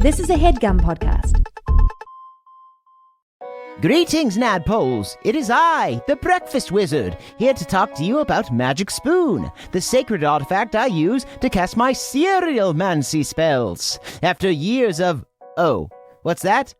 This is a HeadGum podcast. Greetings, Nadpoles. It is I, the Breakfast Wizard, here to talk to you about Magic Spoon, the sacred artifact I use to cast my cereal-mancy spells. After years of... Oh, what's that?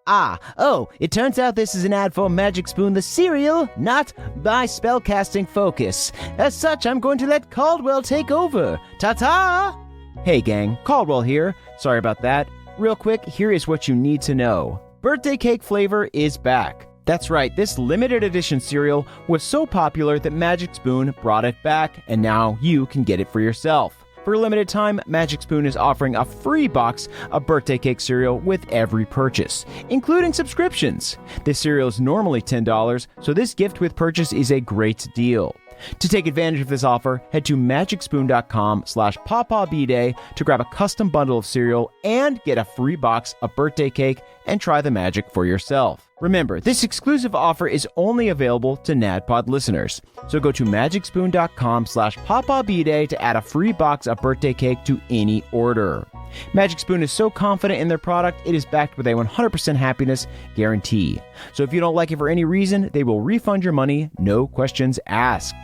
It turns out this is an ad for Magic Spoon the cereal, not my spellcasting focus. As such, I'm going to let Caldwell take over. Ta-ta! Hey gang, Caldwell here. Sorry about that. Real quick, here is what you need to know. Birthday cake flavor is back. That's right, this limited edition cereal was so popular that Magic Spoon brought it back, and now you can get it for yourself. For a limited time, Magic Spoon is offering a free box of birthday cake cereal with every purchase, including subscriptions. This cereal is normally $10, so this gift with purchase is a great deal. To take advantage of this offer, head to magicspoon.com/PawPawBDay to grab a custom bundle of cereal and get a free box of birthday cake and try the magic for yourself. Remember, this exclusive offer is only available to NADPOD listeners. So go to magicspoon.com/PawPawBDay to add a free box of birthday cake to any order. Magic Spoon is so confident in their product, it is backed with a 100% happiness guarantee. So if you don't like it for any reason, they will refund your money, no questions asked.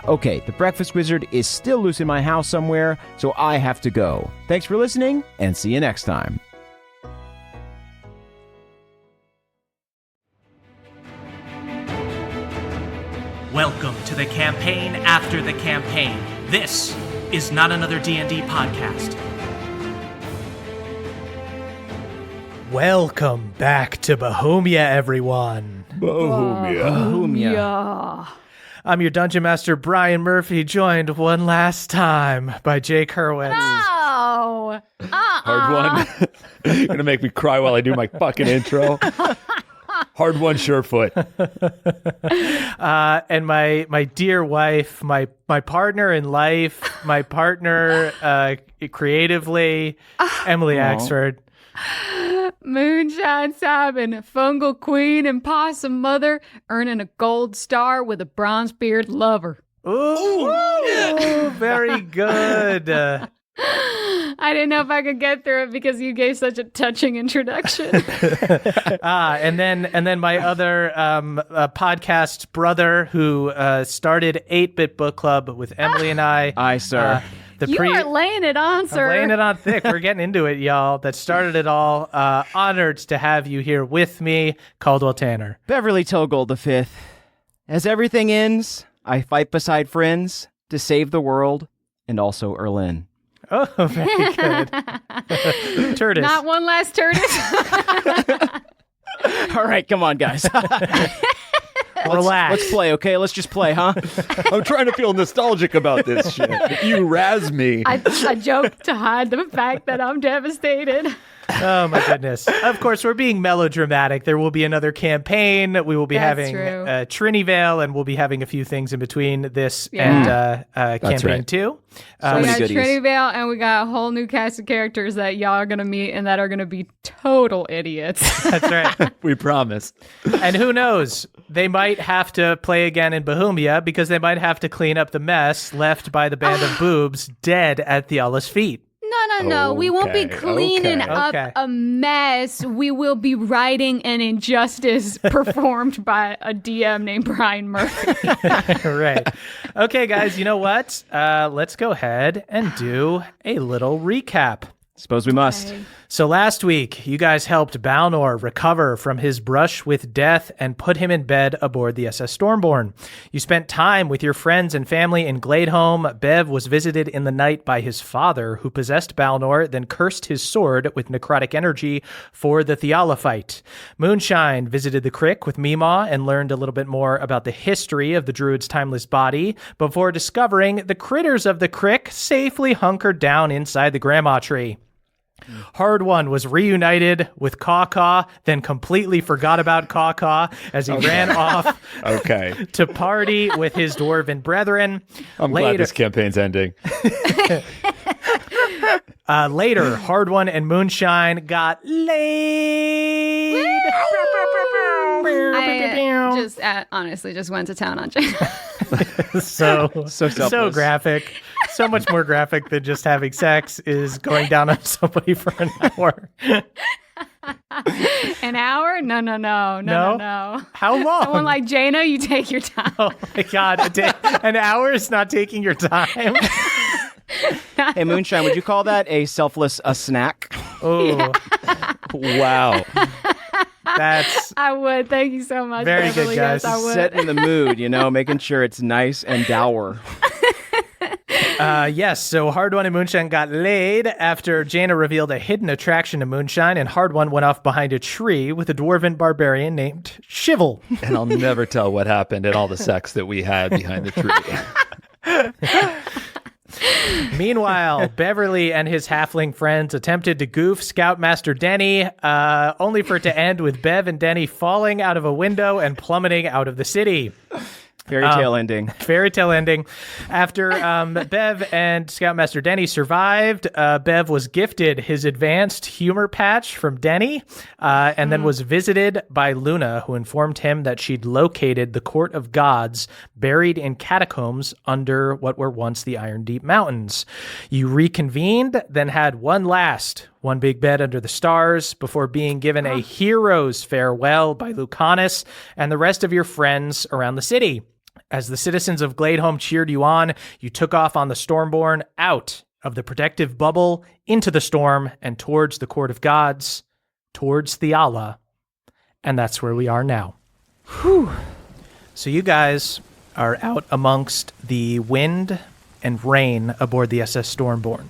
Okay, the Breakfast Wizard is still loose in my house somewhere, so I have to go. Thanks for listening, and see you next time. Welcome to the campaign after the campaign. This is not another D&D podcast. Welcome back to Bohemia, everyone. Bohemia. I'm your Dungeon Master, Brian Murphy, joined one last time by Jake Hurwitz. No! Hard one. You're going to make me cry while I do my fucking intro. Hard one, Surefoot. And my dear wife, my partner in life, my partner creatively, Emily Axford. Moonshine Simon, fungal queen and possum mother, earning a gold star with a bronze beard lover. Ooh, very good. I didn't know if I could get through it because you gave such a touching introduction. And then my other podcast brother who started 8-Bit Book Club with Emily and I. Aye, sir. You are laying it on, sir. I'm laying it on thick. We're getting into it, y'all. That started it all. Honored to have you here with me, Caldwell Tanner. Beverly Togold V. As everything ends, I fight beside friends to save the world, and also Erlin. Oh, very good. Turtis. Not one last Turtis. All right, come on, guys. Relax. Let's play, okay? Let's just play, huh? I'm trying to feel nostalgic about this shit. If you razz me. I joke to hide the fact that I'm devastated. Oh, my goodness. Of course, we're being melodramatic. There will be another campaign. We will be having Trinivale, and we'll be having a few things in between this and campaign 2. So we many got goodies. Trinivale, and we got a whole new cast of characters that y'all are going to meet and that are going to be total idiots. That's right. We promise. And who knows? They might have to play again in Bohemia because they might have to clean up the mess left by the band of boobs dead at Theala's feet. No. We won't be Okay, cleaning up a mess. We will be writing an injustice performed by a DM named Brian Murphy. Right. Okay, guys, you know what? Let's go ahead and do a little recap. Suppose we must. Okay. So last week, you guys helped Balnor recover from his brush with death and put him in bed aboard the SS Stormborn. You spent time with your friends and family in Gladeholm. Bev was visited in the night by his father, who possessed Balnor, then cursed his sword with necrotic energy for the Theala fight. Moonshine visited the Crick with Meemaw and learned a little bit more about the history of the druid's timeless body before discovering the critters of the Crick safely hunkered down inside the grandma tree. Hard One was reunited with Caw, then completely forgot about Caw as he ran off to party with his dwarven brethren. I'm glad this campaign's ending. Later, Hard One and Moonshine got laid. I just honestly just went to town on Jane. So graphic. So much more graphic than just having sex is going down on somebody for an hour. An hour? No. How long? Someone like Jaina, you take your time. Oh my God. An hour is not taking your time. Hey, Moonshine, would you call that a snack? Oh, Wow. I would. Thank you so much. Very Beverly. good, guys. Yes, I would. Setting the mood, making sure it's nice and dour. yes, so Hard One and Moonshine got laid after Jaina revealed a hidden attraction to Moonshine, and Hard One went off behind a tree with a dwarven barbarian named Shivel. And I'll never tell what happened in all the sex that we had behind the tree. Meanwhile, Beverly and his halfling friends attempted to goof Scoutmaster Denny, only for it to end with Bev and Denny falling out of a window and plummeting out of the city. Fairy tale ending. Fairy tale ending. After Bev and Scoutmaster Denny survived, Bev was gifted his advanced humor patch from Denny, and then was visited by Luna, who informed him that she'd located the Court of Gods buried in catacombs under what were once the Iron Deep Mountains. You reconvened, then had one big bed under the stars before being given a hero's farewell by Lucanus and the rest of your friends around the city. As the citizens of Gladeholm cheered you on, you took off on the Stormborn out of the protective bubble into the storm and towards the Court of Gods, towards Theala. And that's where we are now. Whew. So you guys are out amongst the wind and rain aboard the SS Stormborn.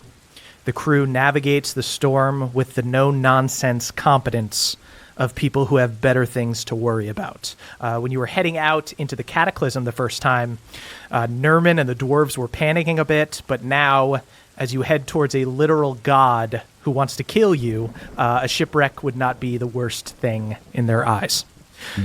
The crew navigates the storm with the no-nonsense competence of people who have better things to worry about. When you were heading out into the Cataclysm the first time, Nerman and the dwarves were panicking a bit, but now, as you head towards a literal god who wants to kill you, a shipwreck would not be the worst thing in their eyes.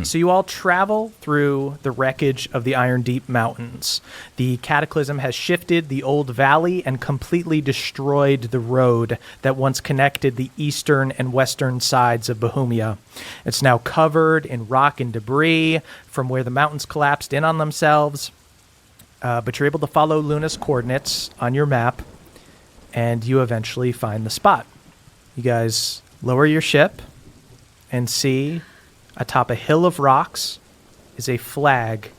So you all travel through the wreckage of the Iron Deep Mountains. The Cataclysm has shifted the old valley and completely destroyed the road that once connected the eastern and western sides of Bohemia. It's now covered in rock and debris from where the mountains collapsed in on themselves. But you're able to follow Luna's coordinates on your map, and you eventually find the spot. You guys lower your ship and see atop a hill of rocks is a flag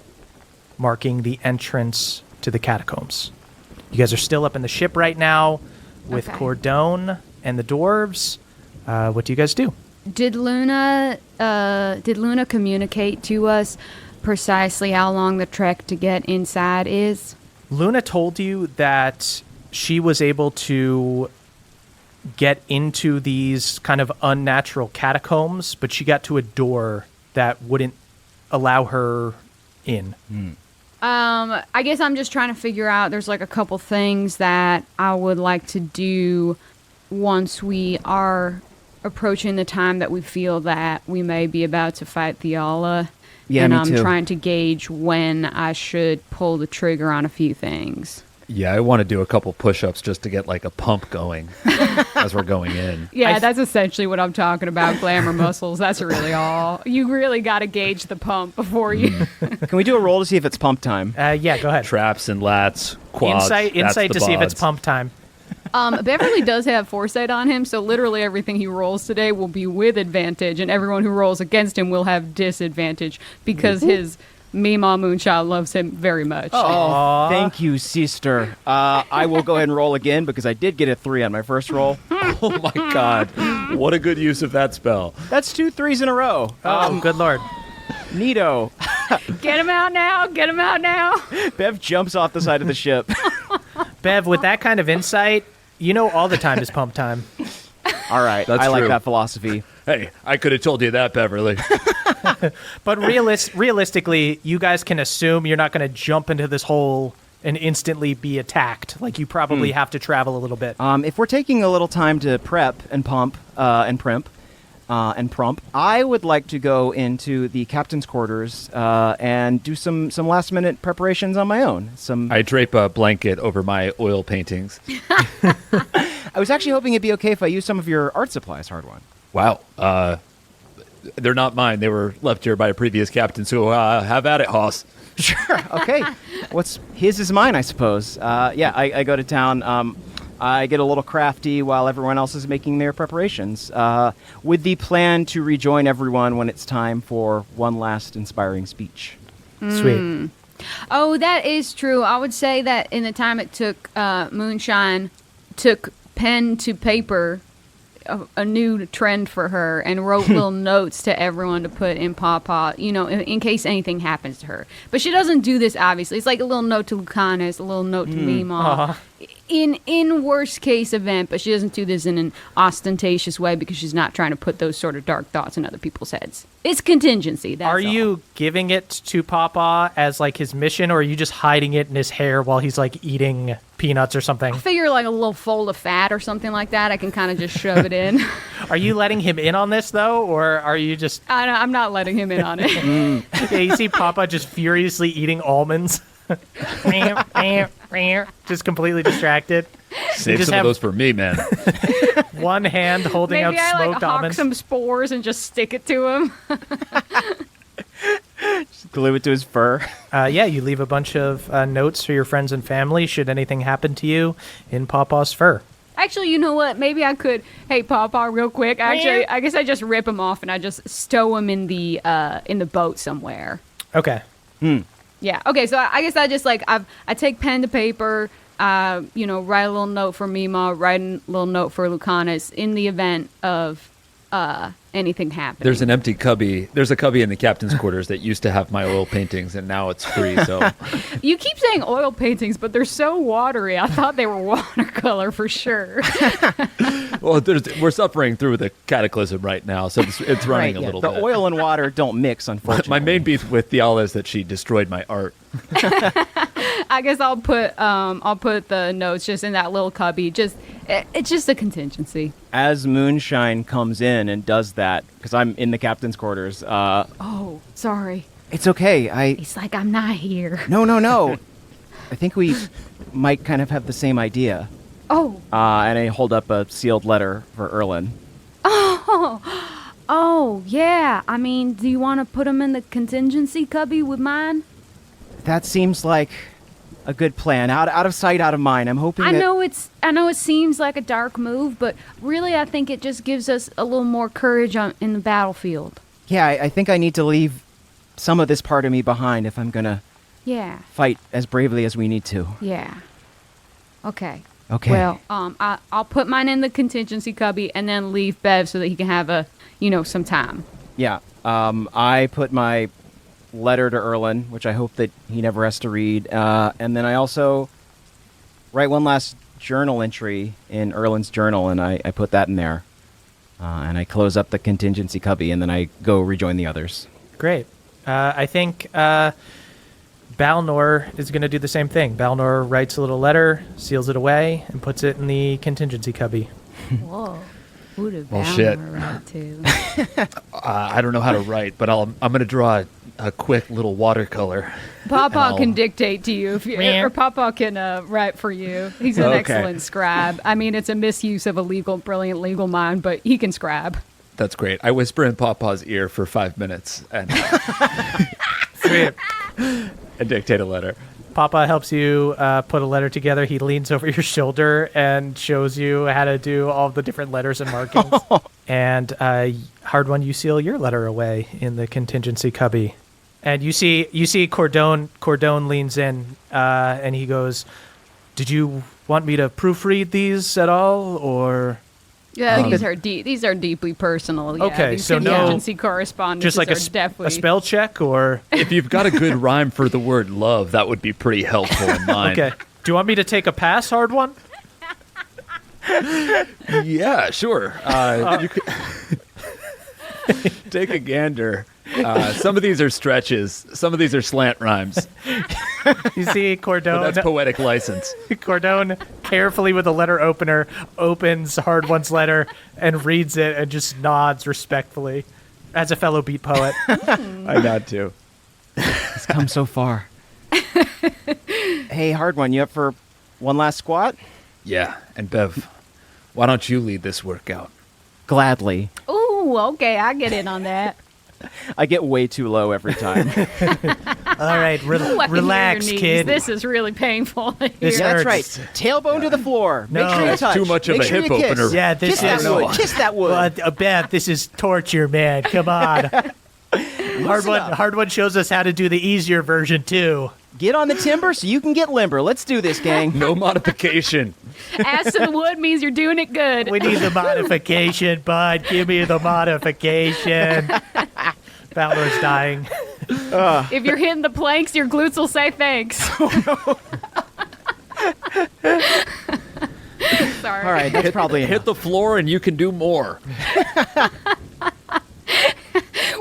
marking the entrance to the catacombs. You guys are still up in the ship right now with Cordone and the dwarves. What do you guys do? Did Luna communicate to us precisely how long the trek to get inside is? Luna told you that she was able to get into these kind of unnatural catacombs, but she got to a door that wouldn't allow her in. I guess I'm just trying to figure out, there's like a couple things that I would like to do once we are approaching the time that we feel that we may be about to fight Theala. Yeah, and me I'm too. trying to gauge when I should pull the trigger on a few things. Yeah, I want to do a couple push-ups just to get like a pump going as we're going in. Yeah, that's essentially what I'm talking about. Glamour muscles. That's really all. You really got to gauge the pump before you. Can we do a roll to see if it's pump time? Yeah, go ahead. Traps and lats, quads. Insight to see if it's bods. pump time. Beverly does have foresight on him, so literally everything he rolls today will be with advantage, and everyone who rolls against him will have disadvantage because his Meemaw Moonchild loves him very much. Oh, thank you, sister. I will go ahead and roll again because I did get a 3 on my first roll. Oh my god. What a good use of that spell. That's 2 3s in a row. Good lord. Neato. Get him out now! Get him out now! Bev jumps off the side of the ship. Bev, with that kind of insight, you know all the time is pump time. All right, That's I like true. that philosophy. Hey, I could have told you that, Beverly. But realistically, you guys can assume you're not going to jump into this hole and instantly be attacked. Like, you probably have to travel a little bit. If we're taking a little time to prep and pump and primp and prompt, I would like to go into the captain's quarters and do some last-minute preparations on my own. I drape a blanket over my oil paintings. I was actually hoping it'd be okay if I used some of your art supplies, Hard One. Wow. They're not mine. They were left here by a previous captain, so have at it, Hoss. Sure. Okay. What's his is mine, I suppose. I go to town. I get a little crafty while everyone else is making their preparations, with the plan to rejoin everyone when it's time for one last inspiring speech. Sweet. Oh, that is true. I would say that in the time it took Moonshine took pen to paper, a new trend for her, and wrote little notes to everyone to put in Pawpaw, in case anything happens to her. But she doesn't do this, obviously. It's like a little note to Lucanus, a little note to Mima. In worst case event, but she doesn't do this in an ostentatious way because she's not trying to put those sort of dark thoughts in other people's heads. It's contingency. That's Are all. you giving it to Pawpaw as like his mission, or are you just hiding it in his hair while he's like eating peanuts or something? I figure like a little fold of fat or something like that. I can kind of just shove it in. Are you letting him in on this though, or are you just? I'm not letting him in on it. Yeah, you see Pawpaw just furiously eating almonds, just completely distracted. Save just some have- of those for me, man. One hand holding Maybe out I smoked hawk almonds. some spores and just stick it to him. Glue it to his fur. Yeah, you leave a bunch of notes for your friends and family should anything happen to you in Pawpaw's fur. Actually, you know what? Maybe I could. Hey, Pawpaw, real quick. Actually, I guess I just rip him off and I just stow him in the boat somewhere. Okay. Yeah. Okay. So I guess I just I take pen to paper. Write a little note for Mima. Write a little note for Lucanus in the event of anything happening. There's an empty cubby. There's a cubby in the captain's quarters that used to have my oil paintings, and now it's free. So You keep saying oil paintings, but they're so watery. I thought they were watercolor for sure. well, we're suffering through the cataclysm right now, so it's running a little the bit. oil and water don't mix, unfortunately. My main beef with Theala is that she destroyed my art. I guess I'll put the notes just in that little cubby. It's just a contingency. As Moonshine comes in and does that, because I'm in the captain's quarters, Oh, sorry. it's okay. It's like I'm not here. No. I think we might kind of have the same idea. Oh, And I hold up a sealed letter for Erlin. oh, yeah. I mean, do you want to put them in the contingency cubby with mine? That seems like a good plan. Out of sight, out of mind. I'm hoping I that... know it seems like a dark move, but really I think it just gives us a little more courage in the battlefield. Yeah, I think I need to leave some of this part of me behind if I'm going to Yeah. fight as bravely as we need to. Yeah. Okay. Okay. Well, I'll put mine in the contingency cubby and then leave Bev so that he can have some time. Yeah. I put my letter to Erlin, which I hope that he never has to read. And then I also write one last journal entry in Erlin's journal, and I put that in there. And I close up the contingency cubby, and then I go rejoin the others. Great. I think Balnor is going to do the same thing. Balnor writes a little letter, seals it away, and puts it in the contingency cubby. Whoa. Who did Well, shit. write to? I don't know how to write, but I'm going to draw a quick little watercolor. Pawpaw Ow. can dictate to you, or Pawpaw can write for you. He's an Okay. excellent scribe. I mean, it's a misuse of a brilliant legal mind, but he can scribe. That's great. I whisper in Pawpaw's ear for 5 minutes and Sweet. dictate a letter. Papa helps you put a letter together. He leans over your shoulder and shows you how to do all the different letters and markings. And Hard One, you seal your letter away in the contingency cubby. And you see Cordone leans in and he goes, "Did you want me to proofread these at all, or Yeah, these are deeply personal. Yeah, Okay, these so no- contingency correspondences just like are definitely a spell check, or If you've got a good rhyme for the word love, that would be pretty helpful in mine. okay? Do you want me to take a pass, Hard One?" Yeah, sure. You could take a gander. Some of these are stretches. Some of these are slant rhymes. You see But that's Cordone. poetic license. Cordone carefully with a letter opener opens Hard One's letter and reads it and just nods respectfully as a fellow beat poet. I nod too. It's come so far. Hey, Hard One, you up for one last squat? Yeah, and Bev, Why don't you lead this workout? Gladly. Ooh, okay, I get in on that. I get way too low every time. All right, Ooh, I can hear relax, your knees. kid. This is really painful. This Yeah, that's hurts. right. Tailbone to the floor. Make No. sure you That's touch. too much of Make a sure hip you kiss. opener. Yeah, this Kiss that is wood. Kiss that wood. Beth, this is torture, man. Come on. up. Hard one shows us how to do the easier version too. Get on the timber so you can get limber. Let's do this, gang. No modification. Ass to the wood means you're doing it good. We need the modification, bud. Give me the modification. Balnor's dying. If you're hitting the planks, your glutes will say thanks. Sorry. All right, that's probably Hit the floor and you can do more.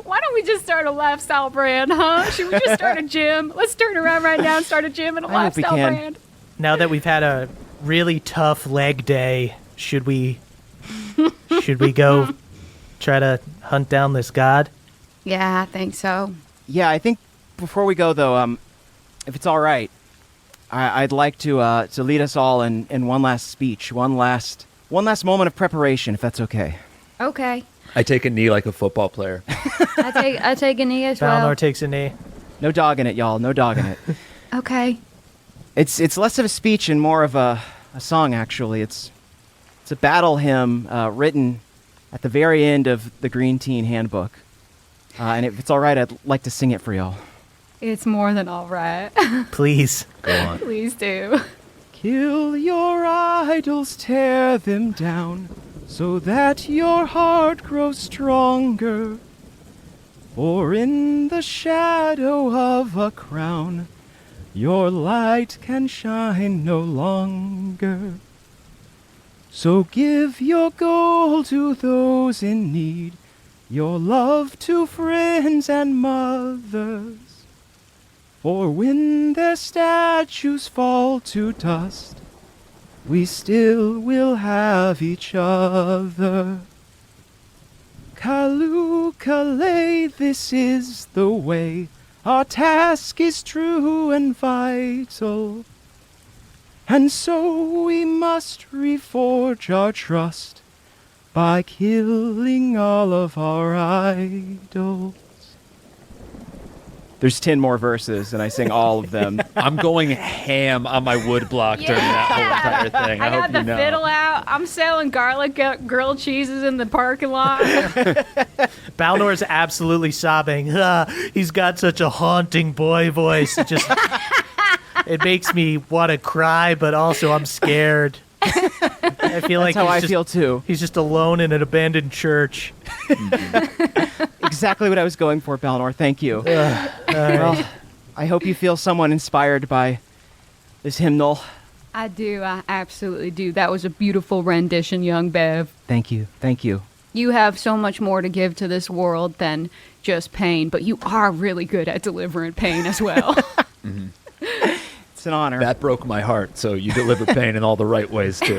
Why don't we just start a lifestyle brand, huh? Should we just start a gym? Let's turn around right now and start a gym and a I hope we lifestyle can. brand. Now that we've had a really tough leg day, should we go try to hunt down this god? Yeah, I think so. Yeah, I think before we go though, if it's all right, I'd like to lead us all in one last speech, one last moment of preparation, if that's okay. Okay. I take a knee like a football player. I take a knee as well. Balnor takes a knee. No dogging it, y'all. No dogging it. Okay. It's less of a speech and more of a song, actually. It's a battle hymn written at the very end of the Green Teen Handbook. And if it's all right, I'd like to sing it for y'all. It's more than all right. Please. Go on. Please do. Kill your idols, tear them down, so that your heart grows stronger. For in the shadow of a crown, your light can shine no longer. So give your gold to those in need, your love to friends and mothers. For when their statues fall to dust, we still will have each other. Kalukale, this is the way. Our task is true and vital. And so we must reforge our trust by killing all of our idols. There's 10 more verses, and I sing all of them. I'm going ham on my wood block during that whole entire thing. I hope got the you know. fiddle out. I'm selling garlic grilled cheeses in the parking lot. Balnor's absolutely sobbing. He's got such a haunting boy voice. It makes me want to cry, but also I'm scared. I feel like That's how I he's feel too. He's just alone in an abandoned church. Exactly what I was going for, Balnor. Thank you. Well, I hope you feel somewhat inspired by this hymnal. I do. I absolutely do. That was a beautiful rendition, young Bev. Thank you. Thank you. You have so much more to give to this world than just pain, but you are really good at delivering pain as well. It's an honor. That broke my heart, so you deliver pain in all the right ways, too.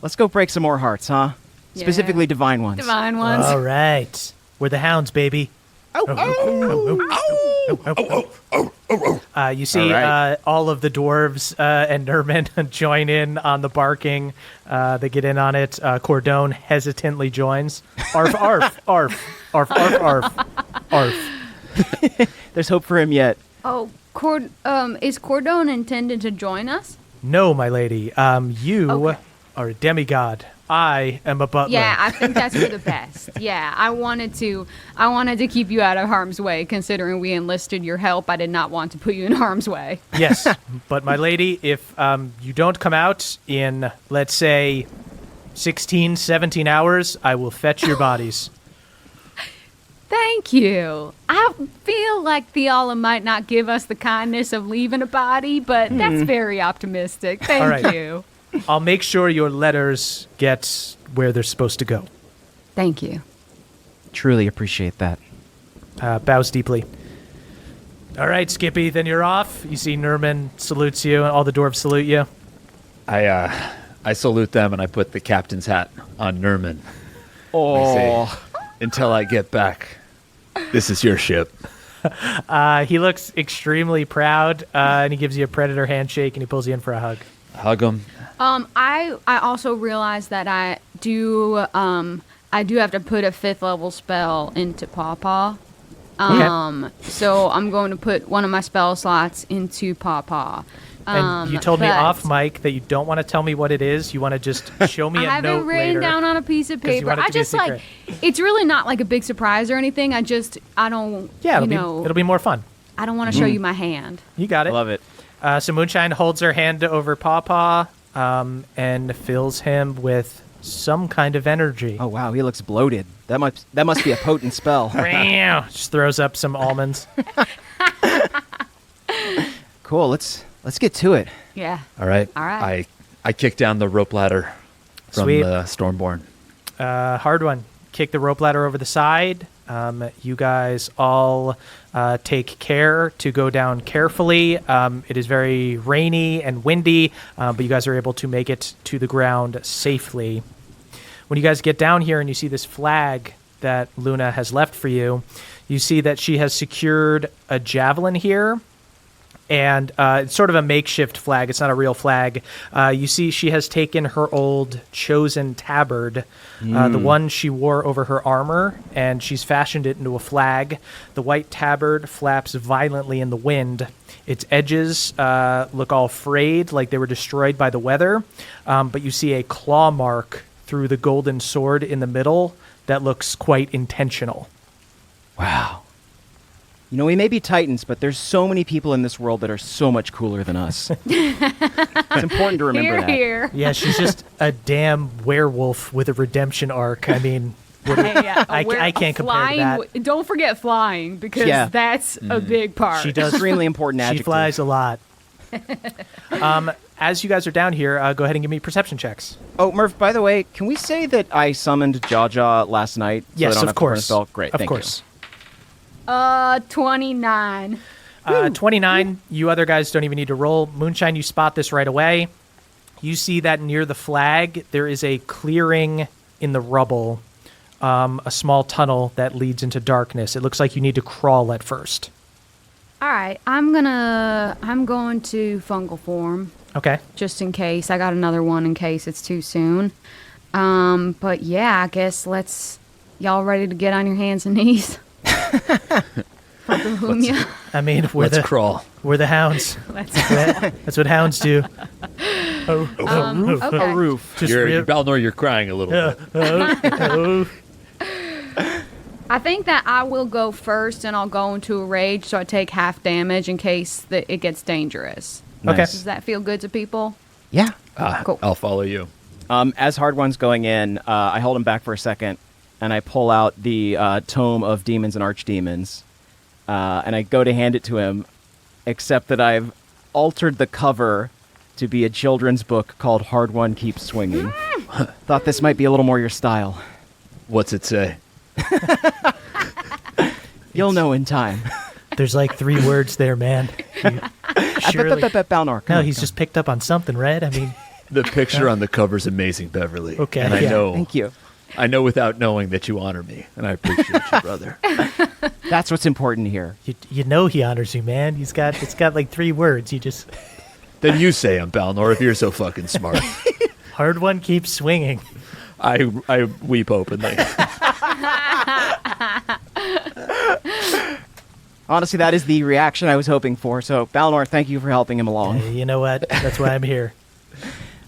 Let's go break some more hearts, huh? Yeah. Specifically divine ones. Divine ones. All right. We're the hounds, baby. You see All right. all of the dwarves and Nerman join in on the barking. They get in on it. Cordone hesitantly joins. Arf, arf, arf, arf, arf, arf, arf. There's hope for him yet. Oh, is Cordone intended to join us? No, my lady. You Okay. are a demigod. I am a butler. Yeah, I think that's for the best. Yeah, I wanted to keep you out of harm's way. Considering we enlisted your help, I did not want to put you in harm's way. Yes, but my lady, if you don't come out in, let's say, 16, 17 hours, I will fetch your bodies. Thank you. I feel like Theala might not give us the kindness of leaving a body, but that's very optimistic. Thank All right. you. I'll make sure your letters get where they're supposed to go. Thank you. Truly appreciate that. Bows deeply. All right, Skippy, then you're off. You see Nerman salutes you, and all the dwarves salute you. I salute them, and I put the captain's hat on Nerman. Oh, Until I get back, this is your ship. He looks extremely proud, and he gives you a predator handshake, and he pulls you in for a hug. Hug him. I also realized that I do have to put a 5th level spell into Pawpaw. So I'm going to put one of my spell slots into Pawpaw. And you told me but off mic that you don't want to tell me what it is. You want to just show me I a note have it written later. down on a piece of 'cause you paper. want it I to be a just like it's really not like a big surprise or anything. I don't. Yeah, it'll it'll be more fun. I don't want to show you my hand. You got I it. love it. So Moonshine holds her hand over Pawpaw and fills him with some kind of energy. Oh wow, he looks bloated. That must be a potent spell. Just throws up some almonds. Cool. Let's get to it. Yeah. All right. All right. I kick down the rope ladder from Sweet. the Stormborn. Hard one. Kick the rope ladder over the side. You guys all take care to go down carefully. It is very rainy and windy, but you guys are able to make it to the ground safely. When you guys get down here and you see this flag that Luna has left for you, you see that she has secured a javelin here. And it's sort of a makeshift flag. It's not a real flag. You see she has taken her old chosen tabard, the one she wore over her armor, and she's fashioned it into a flag. The white tabard flaps violently in the wind. Its edges look all frayed, like they were destroyed by the weather. But you see a claw mark through the golden sword in the middle that looks quite intentional. Wow. You know, we may be Titans, but there's so many people in this world that are so much cooler than us. It's important to remember that. Here. Yeah, she's just a damn werewolf with a redemption arc. I mean, I can't compare to that. Don't forget flying, because that's a big part. She does. Extremely important She adjective. flies a lot. As you guys are down here, go ahead and give me perception checks. Oh, Murph, by the way, can we say that I summoned Jaw last night? So Yes, I don't of have to burn a course. spell? Great, Of thank course. 29. 29, you other guys don't even need to roll. Moonshine, you spot this right away. You see that near the flag, there is a clearing in the rubble, a small tunnel that leads into darkness. It looks like you need to crawl at first. All right, I'm going to fungal form, Okay. just in case. I got another one in case it's too soon. But yeah, I guess y'all ready to get on your hands and knees? I mean, Let's crawl. we're the hounds. That's what hounds do. Okay. A roof. Just Balnor, you're crying a little bit. I think that I will go first, and I'll go into a rage, so I take half damage in case that it gets dangerous. Okay. Nice. Does that feel good to people? Yeah. Cool. I'll follow you. As Hard One's going in, I hold him back for a second, and I pull out the Tome of Demons and Archdemons, and I go to hand it to him, except that I've altered the cover to be a children's book called Hard One Keeps Swinging. Thought this might be a little more your style. What's it say? You'll know in time. There's like 3 words there, man. Surely. Balnor. No, he's just picked up on something, right? I mean, The picture on the cover's amazing, Beverly. Okay, And I yeah. know, Thank you. I know without knowing that you honor me, and I appreciate you, brother. That's what's important here. you know he honors you, man. It's got like 3 words. You just Then you say him, Balnor, if you're so fucking smart. hard one keeps swinging. I weep openly. Honestly, that is the reaction I was hoping for. So, Balnor, thank you for helping him along. You know what? That's why I'm here.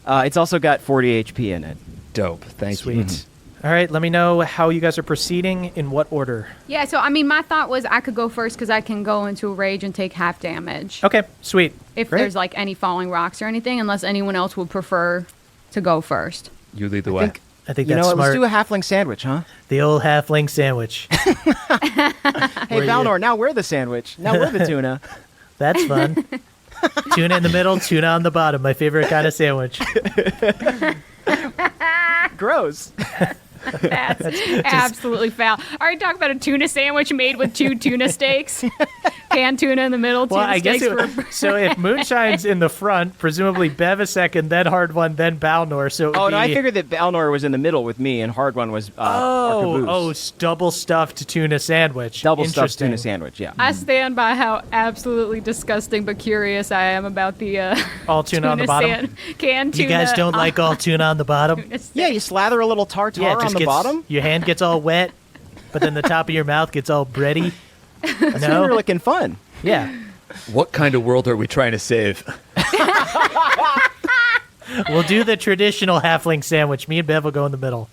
It's also got 40 HP in it. Dope. Thank Sweet. you. All right, let me know how you guys are proceeding, in what order. Yeah, so I mean, my thought was I could go first because I can go into a rage and take half damage. Okay, sweet. If Great. there's like any falling rocks or anything, unless anyone else would prefer to go first. You lead the way. I think You that's know what? smart. Let's do a halfling sandwich, huh? The old halfling sandwich. Hey, Where you- Balnor, now we're the sandwich. Now we're the tuna. That's fun. Tuna in the middle, tuna on the bottom. My favorite kind of sandwich. Gross. That's absolutely foul. Are you talking about a tuna sandwich made with 2 tuna steaks? Can canned tuna in the middle. Well, tuna I guess steaks so. If Moonshine's in the front, presumably Bev a second, then Hard One, then Balnor. So it would No, I be- figured that Balnor was in the middle with me, and Hard One was our caboose. Double stuffed tuna sandwich. Double stuffed Interesting. tuna sandwich, yeah. I stand by how absolutely disgusting but curious I am about the All tuna on the bottom. Canned tuna. You guys don't like all tuna on the bottom? tuna steak. Yeah, you slather a little tartar Yeah, it on just the gets, bottom. your hand gets all wet, but then the top of your mouth gets all bready. You're No? looking fun. Yeah. What kind of world are we trying to save? We'll do the traditional halfling sandwich. Me and Bev will go in the middle.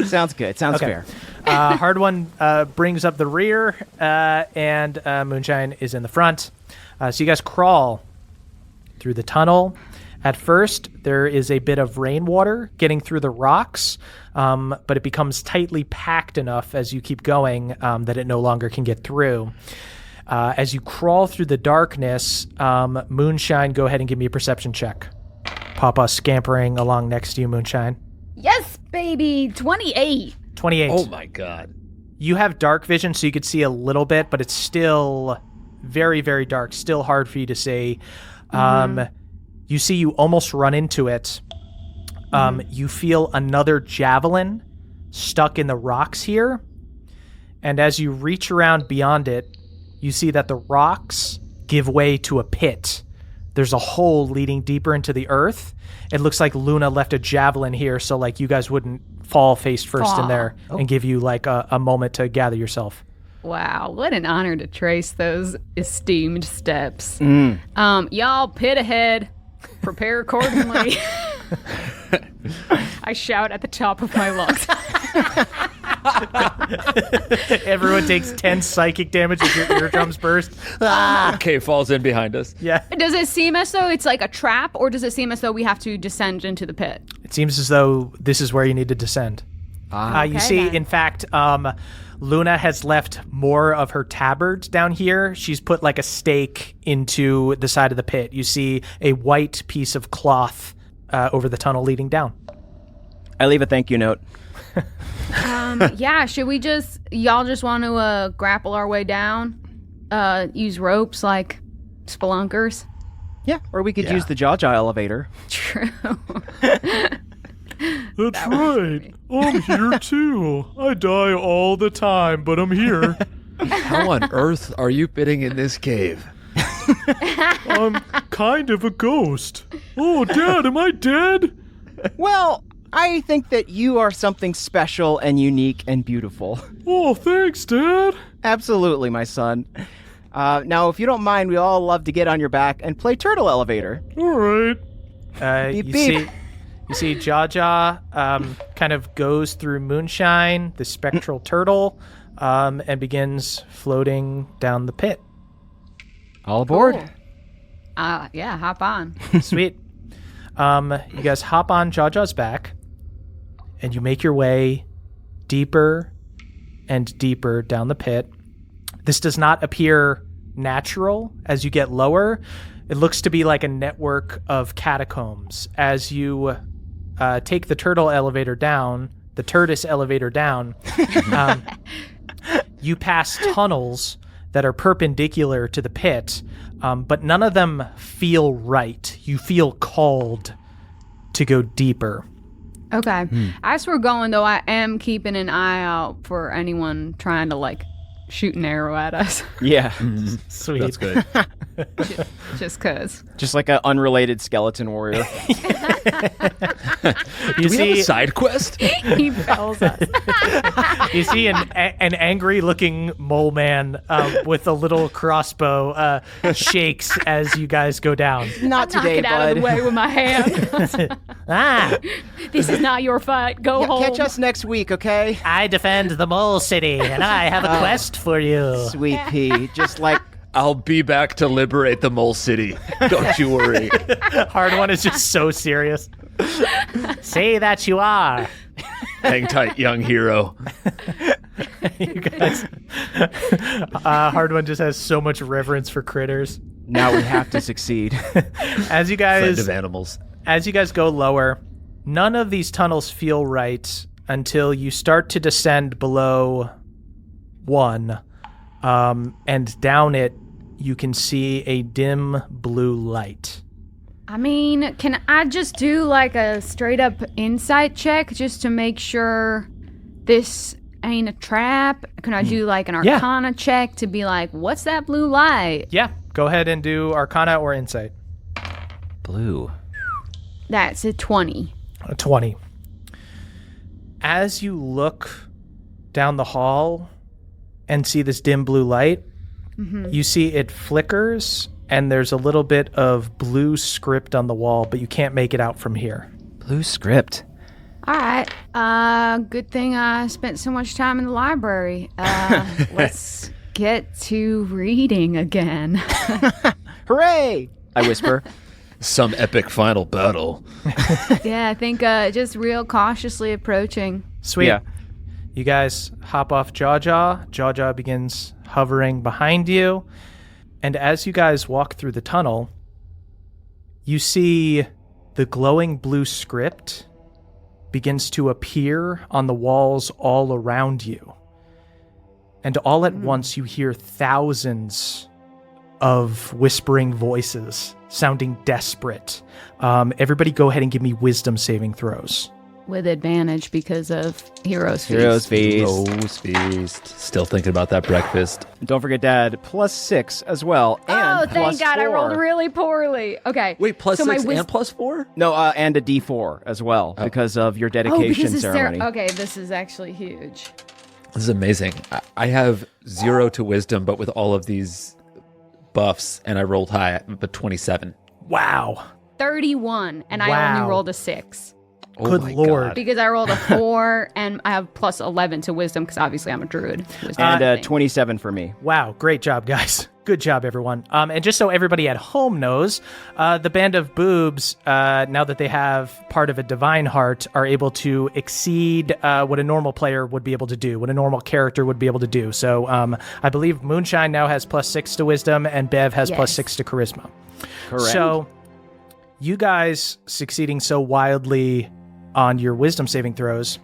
Sounds good. Sounds Okay. fair. Hard One brings up the rear, and Moonshine is in the front. So you guys crawl through the tunnel. At first, there is a bit of rainwater getting through the rocks, but it becomes tightly packed enough as you keep going that it no longer can get through. As you crawl through the darkness, Moonshine, go ahead and give me a perception check. Papa scampering along next to you, Moonshine. Yes, baby. 28. 28. Oh my god. You have dark vision, so you could see a little bit, but it's still very, very dark. Still hard for you to see. You see you almost run into it. You feel another javelin stuck in the rocks here. And as you reach around beyond it, you see that the rocks give way to a pit. There's a hole leading deeper into the earth. It looks like Luna left a javelin here, so like you guys wouldn't fall face first in there and give you like a moment to gather yourself. Wow, what an honor to trace those esteemed steps. Y'all, pit ahead. Prepare accordingly. I shout at the top of my lungs. Everyone takes 10 psychic damage as your eardrums burst. Cave falls in behind us. Yeah. Does it seem as though it's like a trap, or does it seem as though we have to descend into the pit? It seems as though this is where you need to descend. You Okay, see, then. in fact, Luna has left more of her tabard down here. She's put like a stake into the side of the pit. You see a white piece of cloth over the tunnel leading down. I leave a thank you note. Yeah, should we y'all just want to grapple our way down? Use ropes like spelunkers? Yeah, or we could use the Jaja elevator. True. That's right. I'm here too. I die all the time, but I'm here. How on earth are you fitting in this cave? I'm kind of a ghost. Oh, Dad, am I dead? Well, I think that you are something special and unique and beautiful. Oh, thanks, Dad. Absolutely, my son. Now, if you don't mind, we all love to get on your back and play Turtle Elevator. All right. Beep, You beep. see Jaja kind of goes through Moonshine, the spectral turtle, and begins floating down the pit. All aboard. Cool. Yeah, hop on. Sweet. You guys hop on Jaja's back, and you make your way deeper and deeper down the pit. This does not appear natural as you get lower. It looks to be like a network of catacombs. As you take the turtle elevator down, the tortoise elevator down, you pass tunnels that are perpendicular to the pit, but none of them feel right. You feel called to go deeper. Okay. As we're going, though, I am keeping an eye out for anyone trying to, like, shoot an arrow at us. Yeah, Sweet. That's good. Just because. just like an unrelated skeleton warrior. You We have a see, side quest? He fells us. you see an angry-looking mole man with a little crossbow shakes as you guys go down. Not Knock today, it out of the bud. way with my hand. Ah, This is not your fight. Go home. Catch us next week, okay? I defend the mole city, and I have a quest for you. Sweet pea, just like I'll be back to liberate the Mole City. Don't you worry. Hard One is just so serious. Say that you are. Hang tight, young hero. You guys. Hard One just has so much reverence for critters. now we have to succeed. As you Friend guys of animals. As you guys go lower, none of these tunnels feel right until you start to descend below one, and down it, you can see a dim blue light. I mean, can I just do like a straight up insight check just to make sure this ain't a trap? Can I do like an arcana check to be like, what's that blue light? Yeah, go ahead and do arcana or insight. Blue. That's a 20. A 20. As you look down the hall and see this dim blue light, you see it flickers and there's a little bit of blue script on the wall, but you can't make it out from here. Blue script. All right. Good thing I spent so much time in the library. Let's get to reading again. Hooray! I whisper. Some epic final battle. Yeah, I think just real cautiously approaching. Sweet. Yeah. You guys hop off Jaw-Jaw. Jaw-Jaw begins hovering behind you. And as you guys walk through the tunnel, you see the glowing blue script begins to appear on the walls all around you. And all at once you hear thousands of whispering voices sounding desperate. Everybody go ahead and give me wisdom saving throws. With advantage because of Heroes Feast. Heroes Feast. Rose feast. Still thinking about that breakfast. Don't forget, Dad, +6 as well. And Oh, thank God, I rolled +4. really poorly. Okay. Wait, plus so 6 my and plus 4? No, and a D4 as well because of your dedication ceremony. Okay, this is actually huge. This is amazing. I have 0 to wisdom, but with all of these buffs, and I rolled high, but 27. Wow. 31, and I Wow. only rolled a 6. Oh Good my Lord. God. Because I rolled a 4, and I have plus 11 to wisdom, because obviously I'm a druid. Wisdom And thing. 27 for me. Wow, great job, guys. Good job, everyone. And just so everybody at home knows, the Band of Boobs, now that they have part of a divine heart, are able to exceed what a normal player would be able to do, what a normal character would be able to do. So I believe Moonshine now has +6 to wisdom, and Bev has Yes. +6 to charisma. Correct. So you guys succeeding so wildly on your wisdom saving throws,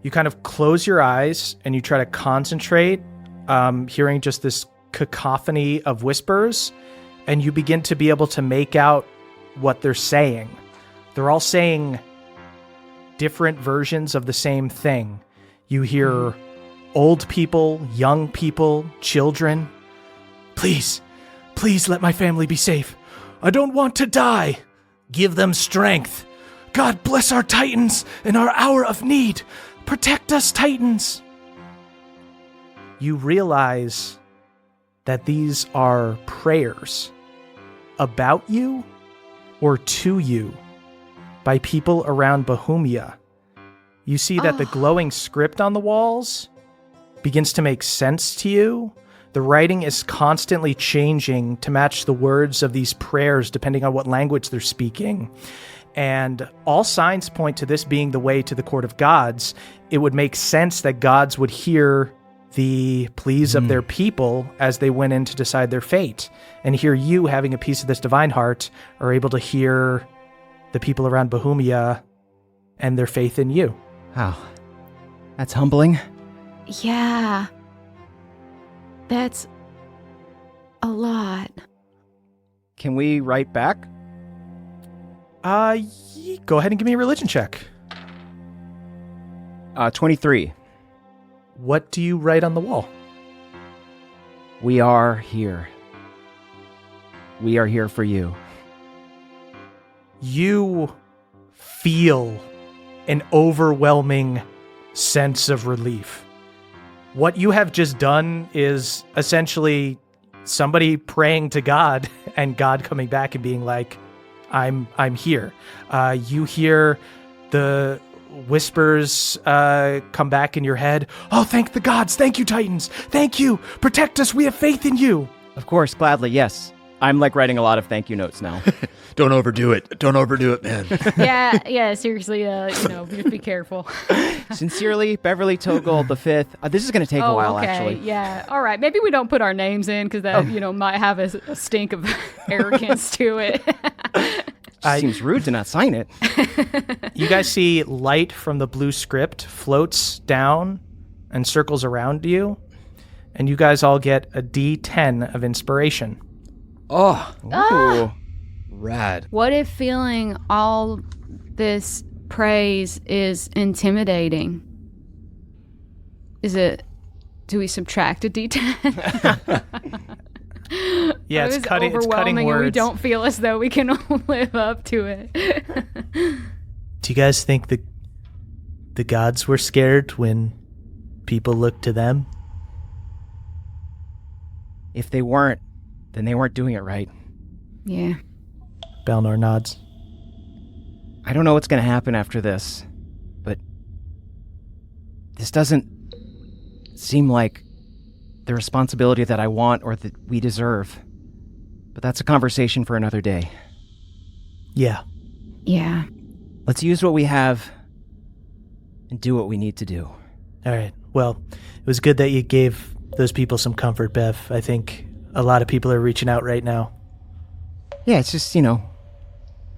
you kind of close your eyes and you try to concentrate, hearing just this cacophony of whispers, and you begin to be able to make out what they're saying. They're all saying different versions of the same thing. You hear old people, young people, children. Please let my family be safe. I don't want to die. Give them strength. God bless our Titans in our hour of need. Protect us, Titans. You realize that these are prayers about you or to you by people around Bohemia. You see that the glowing script on the walls begins to make sense to you. The writing is constantly changing to match the words of these prayers depending on what language they're speaking. And all signs point to this being the way to the court of gods. It would make sense that gods would hear the pleas of their people as they went in to decide their fate. And here you, having a piece of this divine heart, are able to hear the people around Bohemia and their faith in you. Wow. That's humbling. Yeah. That's a lot. Can we write back? Go ahead and give me a religion check. 23. What do you write on the wall? We are here. We are here for you. You feel an overwhelming sense of relief. What you have just done is essentially somebody praying to God and God coming back and being like, I'm here. You hear the whispers come back in your head. Oh, thank the gods. Thank you, Titans. Thank you. Protect us. We have faith in you. Of course, gladly, yes. I'm like writing a lot of thank you notes now. Don't overdo it. Don't overdo it, man. Yeah, seriously, just be careful. Sincerely, Beverly Togold the Fifth. This is going to take a while, okay. actually. Yeah. All right. Maybe we don't put our names in because that, might have a stink of arrogance to it. Seems rude to not sign it. You guys see light from the blue script floats down and circles around you. and you guys all get a D10 of inspiration. Oh, Ooh. rad. What if feeling all this praise is intimidating? Do we subtract a D10? Yeah, it's cutting overwhelming words. and we don't feel as though we can live up to it. Do you guys think the gods were scared when people looked to them? If they weren't, then they weren't doing it right. Yeah. Balnor nods. I don't know what's going to happen after this, but this doesn't seem like the responsibility that I want or that we deserve. But that's a conversation for another day. Yeah. Yeah. Let's use what we have and do what we need to do. All right. Well, it was good that you gave those people some comfort, Bev. I think a lot of people are reaching out right now. Yeah, it's just,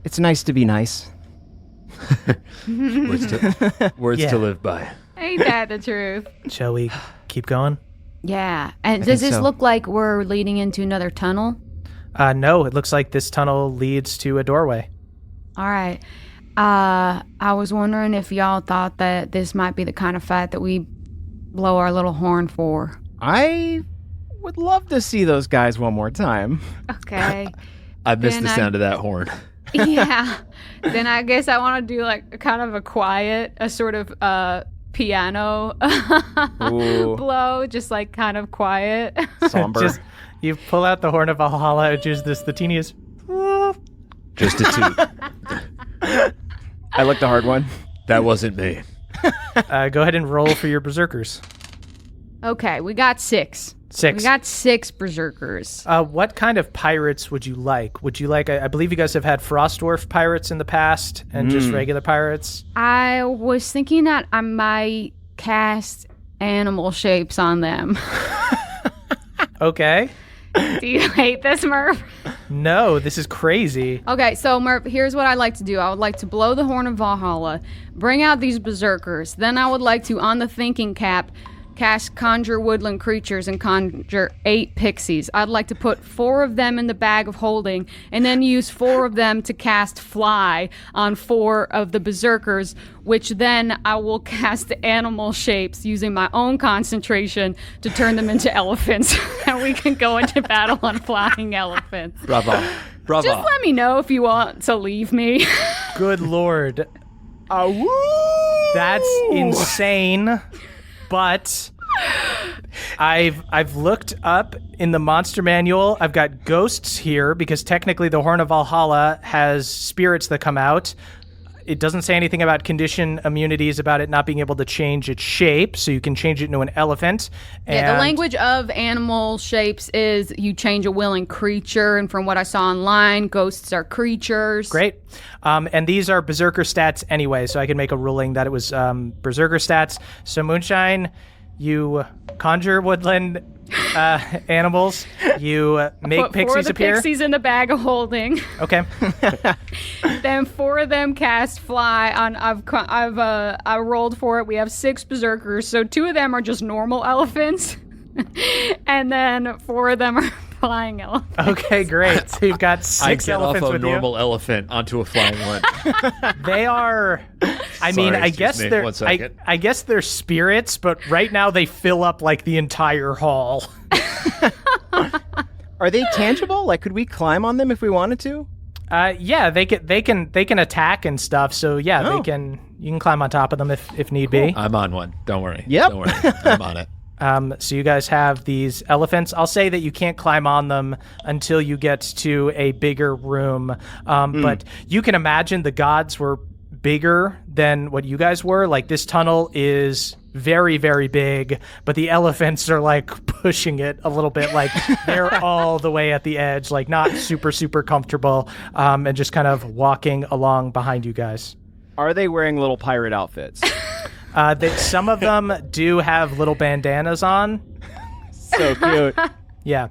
it's nice to be nice. Words Yeah. to live by. Ain't that the truth? Shall we keep going? Yeah. And I does think this so. look like we're leading into another tunnel? No, it looks like this tunnel leads to a doorway. All right. I was wondering if y'all thought that this might be the kind of fight that we blow our little horn for. I would love to see those guys one more time. Okay. I missed Then the sound of that horn. Yeah. Then I guess I want to do like a kind of a sort of piano Ooh. blow, just like kind of quiet. Somber. Just you pull out the horn of Valhalla, which is the teeniest. Just a toot. I like the hard one. That wasn't me. Go ahead and roll for your berserkers. Okay, we got 6. 6. We got 6 berserkers. What kind of pirates would you like? Would you like? I believe you guys have had Frostdwarf pirates in the past, and just regular pirates. I was thinking that I might cast animal shapes on them. Okay. Do you hate this, Murph? No, this is crazy. Okay, so Murph, here's what I'd like to do. I would like to blow the horn of Valhalla, bring out these berserkers. Then I would like to, on the thinking cap, cast conjure woodland creatures and conjure 8 pixies. I'd like to put 4 of them in the bag of holding and then use 4 of them to cast fly on 4 of the berserkers, which then I will cast animal shapes using my own concentration to turn them into elephants. And we can go into battle on flying elephants. Bravo. Bravo. Just let me know if you want to leave me. Good lord. That's insane. But I've looked up in the monster manual. I've got ghosts here because technically the Horn of Valhalla has spirits that come out. It doesn't say anything about condition immunities, about it not being able to change its shape, so you can change it into an elephant. Yeah, the And- language of animal shapes is you change a willing creature, and from what I saw online, ghosts are creatures. Great. And these are Berserker stats anyway, so I can make a ruling that it was Berserker stats. So Moonshine, you conjure woodland animals. You make Put 4 pixies of the appear. pixies in the bag of holding. Okay. Then 4 of them cast fly. I rolled for it. We have 6 berserkers, so 2 of them are just normal elephants, and then 4 of them are flying elephants. Okay, great. So you've got 6 I get off elephants a with normal elephant onto a flying one. you. They are. I mean, Sorry, I excuse guess me. they're. 1 second. I guess they're spirits, but right now they fill up like the entire hall. Are they tangible? Like, could we climb on them if we wanted to? Yeah, they can attack and stuff. So yeah, Oh. you can climb on top of them if need be. I'm on one. Don't worry. Yep. Don't worry. I'm on it. So you guys have these elephants. I'll say that you can't climb on them until you get to a bigger room. But you can imagine the gods were bigger than what you guys were. Like, this tunnel is very, very big, but the elephants are like pushing it a little bit. Like, they're all the way at the edge, like not super, super comfortable, and just kind of walking along behind you guys. Are they wearing little pirate outfits? Some of them do have little bandanas on. So cute. Yeah.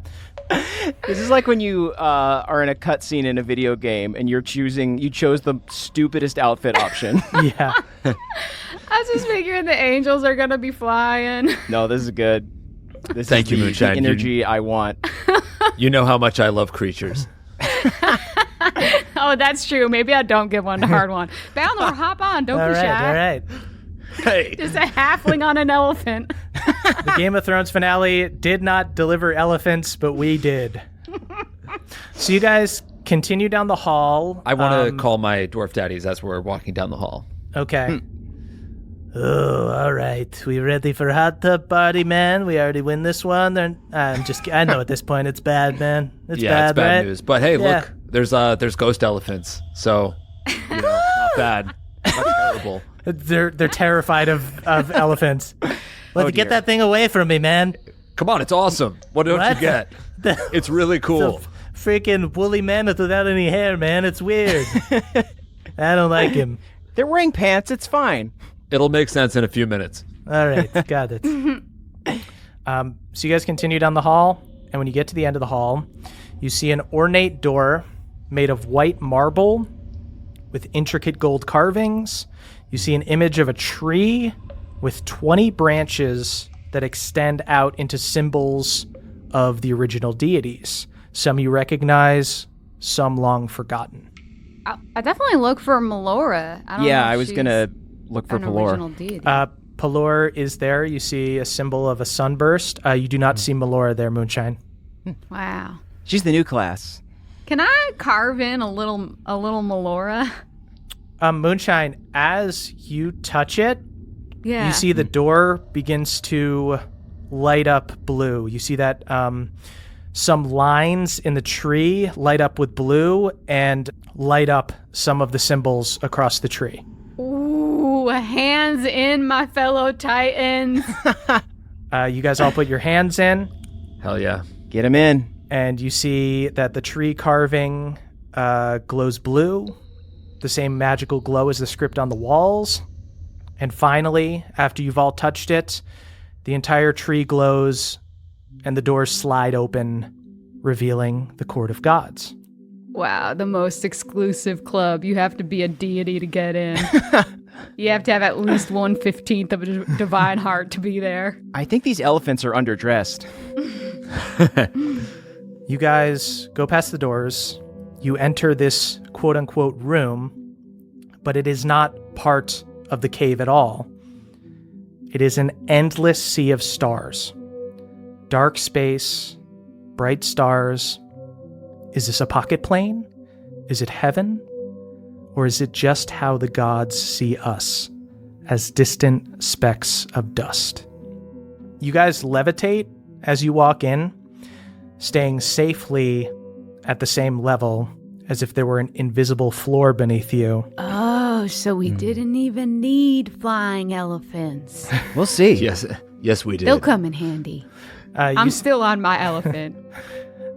This is like when you are in a cutscene in a video game and you chose the stupidest outfit option. Yeah. I was just figuring the angels are gonna be flying. No, this is good. This Thank is you, the Moonshine. energy I want. You know how much I love creatures. Oh, that's true. Maybe I don't give one to hard one. Balnor, hop on. Don't be shy. All right. Hey. Just a halfling on an elephant. The Game of Thrones finale did not deliver elephants, but we did. So you guys continue down the hall. I want to call my dwarf daddies as we're walking down the hall. Okay. Oh, all right. We ready for hot tub party, man? We already win this one. I know at this point it's bad, man. It's bad right? news. But hey, Yeah. look, there's ghost elephants. So, not bad. Not terrible. They're terrified of elephants. Get dear. that thing away from me, man. Come on, it's awesome. What don't What? you get? It's really cool. It's a freaking woolly mammoth without any hair, man. It's weird. I don't like him. They're wearing pants. It's fine. It'll make sense in a few minutes. All right, got it. So you guys continue down the hall, and when you get to the end of the hall, you see an ornate door made of white marble with intricate gold carvings. You see an image of a tree with 20 branches that extend out into symbols of the original deities. Some you recognize, some long forgotten. I definitely look for Melora. I don't know if I was she's going to look for an original Pelor. deity. Pelor is there. You see a symbol of a sunburst. You do not see Melora there, Moonshine. Wow. She's the new class. Can I carve in a little Melora? Moonshine, as you touch it, Yeah. you see the door begins to light up blue. You see that some lines in the tree light up with blue and light up some of the symbols across the tree. Ooh, hands in, my fellow Titans. You guys all put your hands in, Hell yeah. Get him in. and you see that the tree carving glows blue, the same magical glow as the script on the walls. And finally, after you've all touched it, the entire tree glows and the doors slide open, revealing the Court of Gods. Wow, the most exclusive club. You have to be a deity to get in. You have to have at least 1/15 of a divine heart to be there. I think these elephants are underdressed. You guys go past the doors. You enter this quote-unquote room, but it is not part of the cave at all. It is an endless sea of stars. Dark space, bright stars. Is this a pocket plane? Is it heaven? Or is it just how the gods see us, as distant specks of dust? You guys levitate as you walk in, staying safely at the same level as if there were an invisible floor beneath you. Oh, so we didn't even need flying elephants. We'll see. Yes, we did. They'll come in handy. I'm still on my elephant.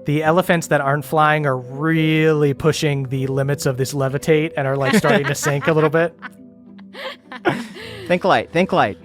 The elephants that aren't flying are really pushing the limits of this levitate and are like starting to sink a little bit. Think light. Think light.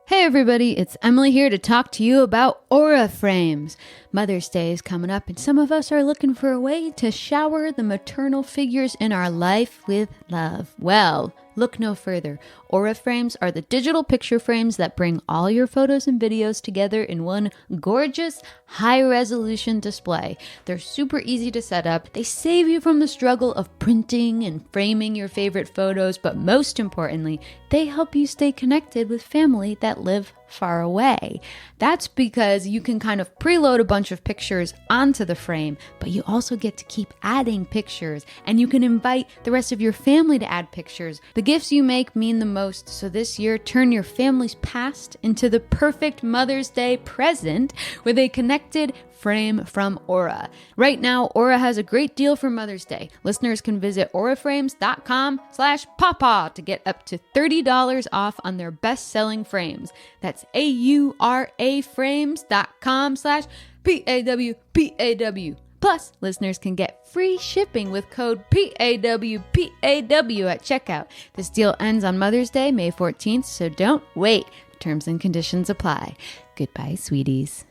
Hey everybody, it's Emily here to talk to you about Aura Frames. Mother's Day is coming up and some of us are looking for a way to shower the maternal figures in our life with love. Well, look no further. Aura Frames are the digital picture frames that bring all your photos and videos together in one gorgeous, high-resolution display. They're super easy to set up. They save you from the struggle of printing and framing your favorite photos, but most importantly, they help you stay connected with family that live far away. That's because you can kind of preload a bunch of pictures onto the frame, but you also get to keep adding pictures, and you can invite the rest of your family to add pictures. The gifts you make mean the most, so this year, turn your family's past into the perfect Mother's Day present with a connected frame from Aura. Right now, Aura has a great deal for Mother's Day. Listeners can visit auraframes.com/pawpaw to get up to $30 off on their best-selling frames. That's AURA frames.com/PAWPAW. Plus, listeners can get free shipping with code PAWPAW at checkout. This deal ends on Mother's Day, May 14th, so don't wait. Terms and conditions apply. Goodbye, sweeties.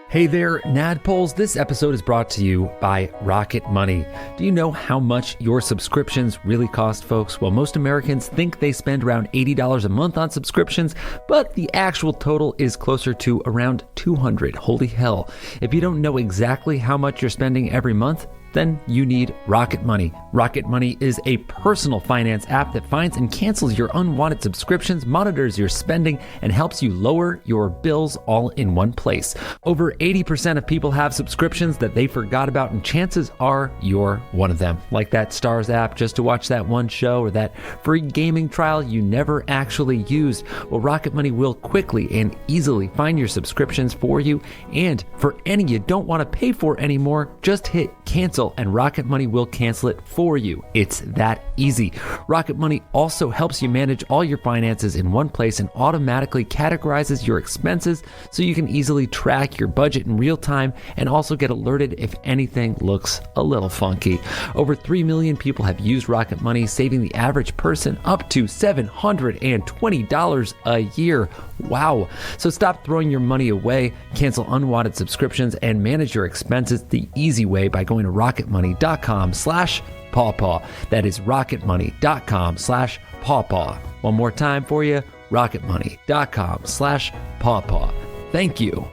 Hey there, Nadpoles. This episode is brought to you by Rocket Money. Do you know how much your subscriptions really cost, folks? Well, most Americans think they spend around $80 a month on subscriptions, but the actual total is closer to around $200. Holy hell. If you don't know exactly how much you're spending every month, then you need Rocket Money. Rocket Money is a personal finance app that finds and cancels your unwanted subscriptions, monitors your spending, and helps you lower your bills all in one place. Over 80% of people have subscriptions that they forgot about, and chances are you're one of them. Like that Stars app just to watch that one show, or that free gaming trial you never actually used. Well, Rocket Money will quickly and easily find your subscriptions for you, and for any you don't want to pay for anymore, just hit cancel and Rocket Money will cancel it for you. It's that easy. Rocket Money also helps you manage all your finances in one place and automatically categorizes your expenses so you can easily track your budget in real time and also get alerted if anything looks a little funky. Over 3 million people have used Rocket Money, saving the average person up to $720 a year. Wow. So stop throwing your money away, cancel unwanted subscriptions, and manage your expenses the easy way by going to rocketmoney.com/pawpaw. That is rocketmoney.com/pawpaw. One more time for you, rocketmoney.com/pawpaw. Thank you.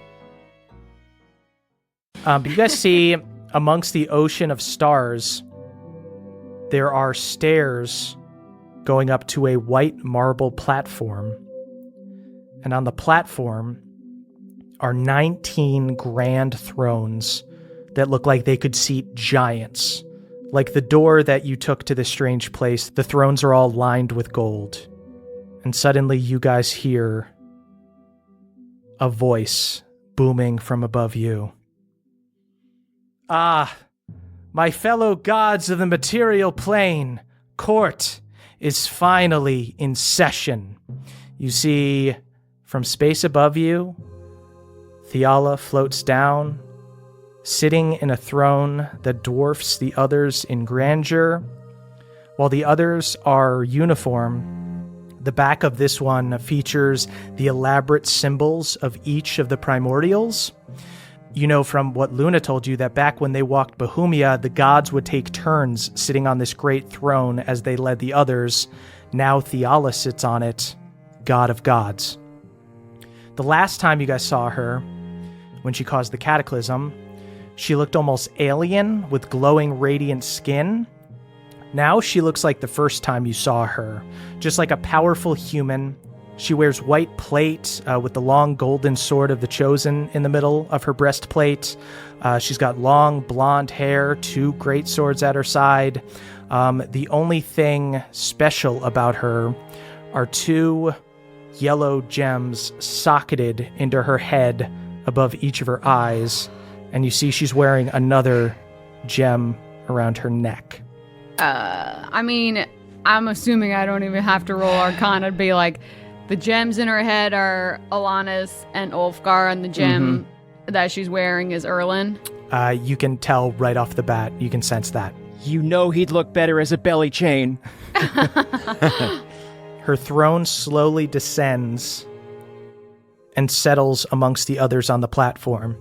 But you guys see amongst the ocean of stars, there are stairs going up to a white marble platform. And on the platform are 19 grand thrones that look like they could seat giants. Like the door that you took to this strange place, the thrones are all lined with gold. And suddenly you guys hear a voice booming from above you. Ah, my fellow gods of the material plane, court is finally in session. You see, from space above you, Theala floats down, sitting in a throne that dwarfs the others in grandeur. While the others are uniform, the back of this one features the elaborate symbols of each of the primordials. You know from what Luna told you that back when they walked Bohemia, the gods would take turns sitting on this great throne as they led the others. Now Theala sits on it, god of gods. The last time you guys saw her, when she caused the cataclysm, she looked almost alien with glowing radiant skin. Now she looks like the first time you saw her, just like a powerful human. She wears white plate with the long golden sword of the Chosen in the middle of her breastplate. She's got long blonde hair, 2 great swords at her side. The only thing special about her are 2 yellow gems socketed into her head above each of her eyes, and you see she's wearing another gem around her neck. I mean, I'm assuming I don't even have to roll Arcana to be like, the gems in her head are Alana's and Ulfgar, and the gem that she's wearing is Erlin. You can tell right off the bat. You can sense that. You know he'd look better as a belly chain. Her throne slowly descends and settles amongst the others on the platform.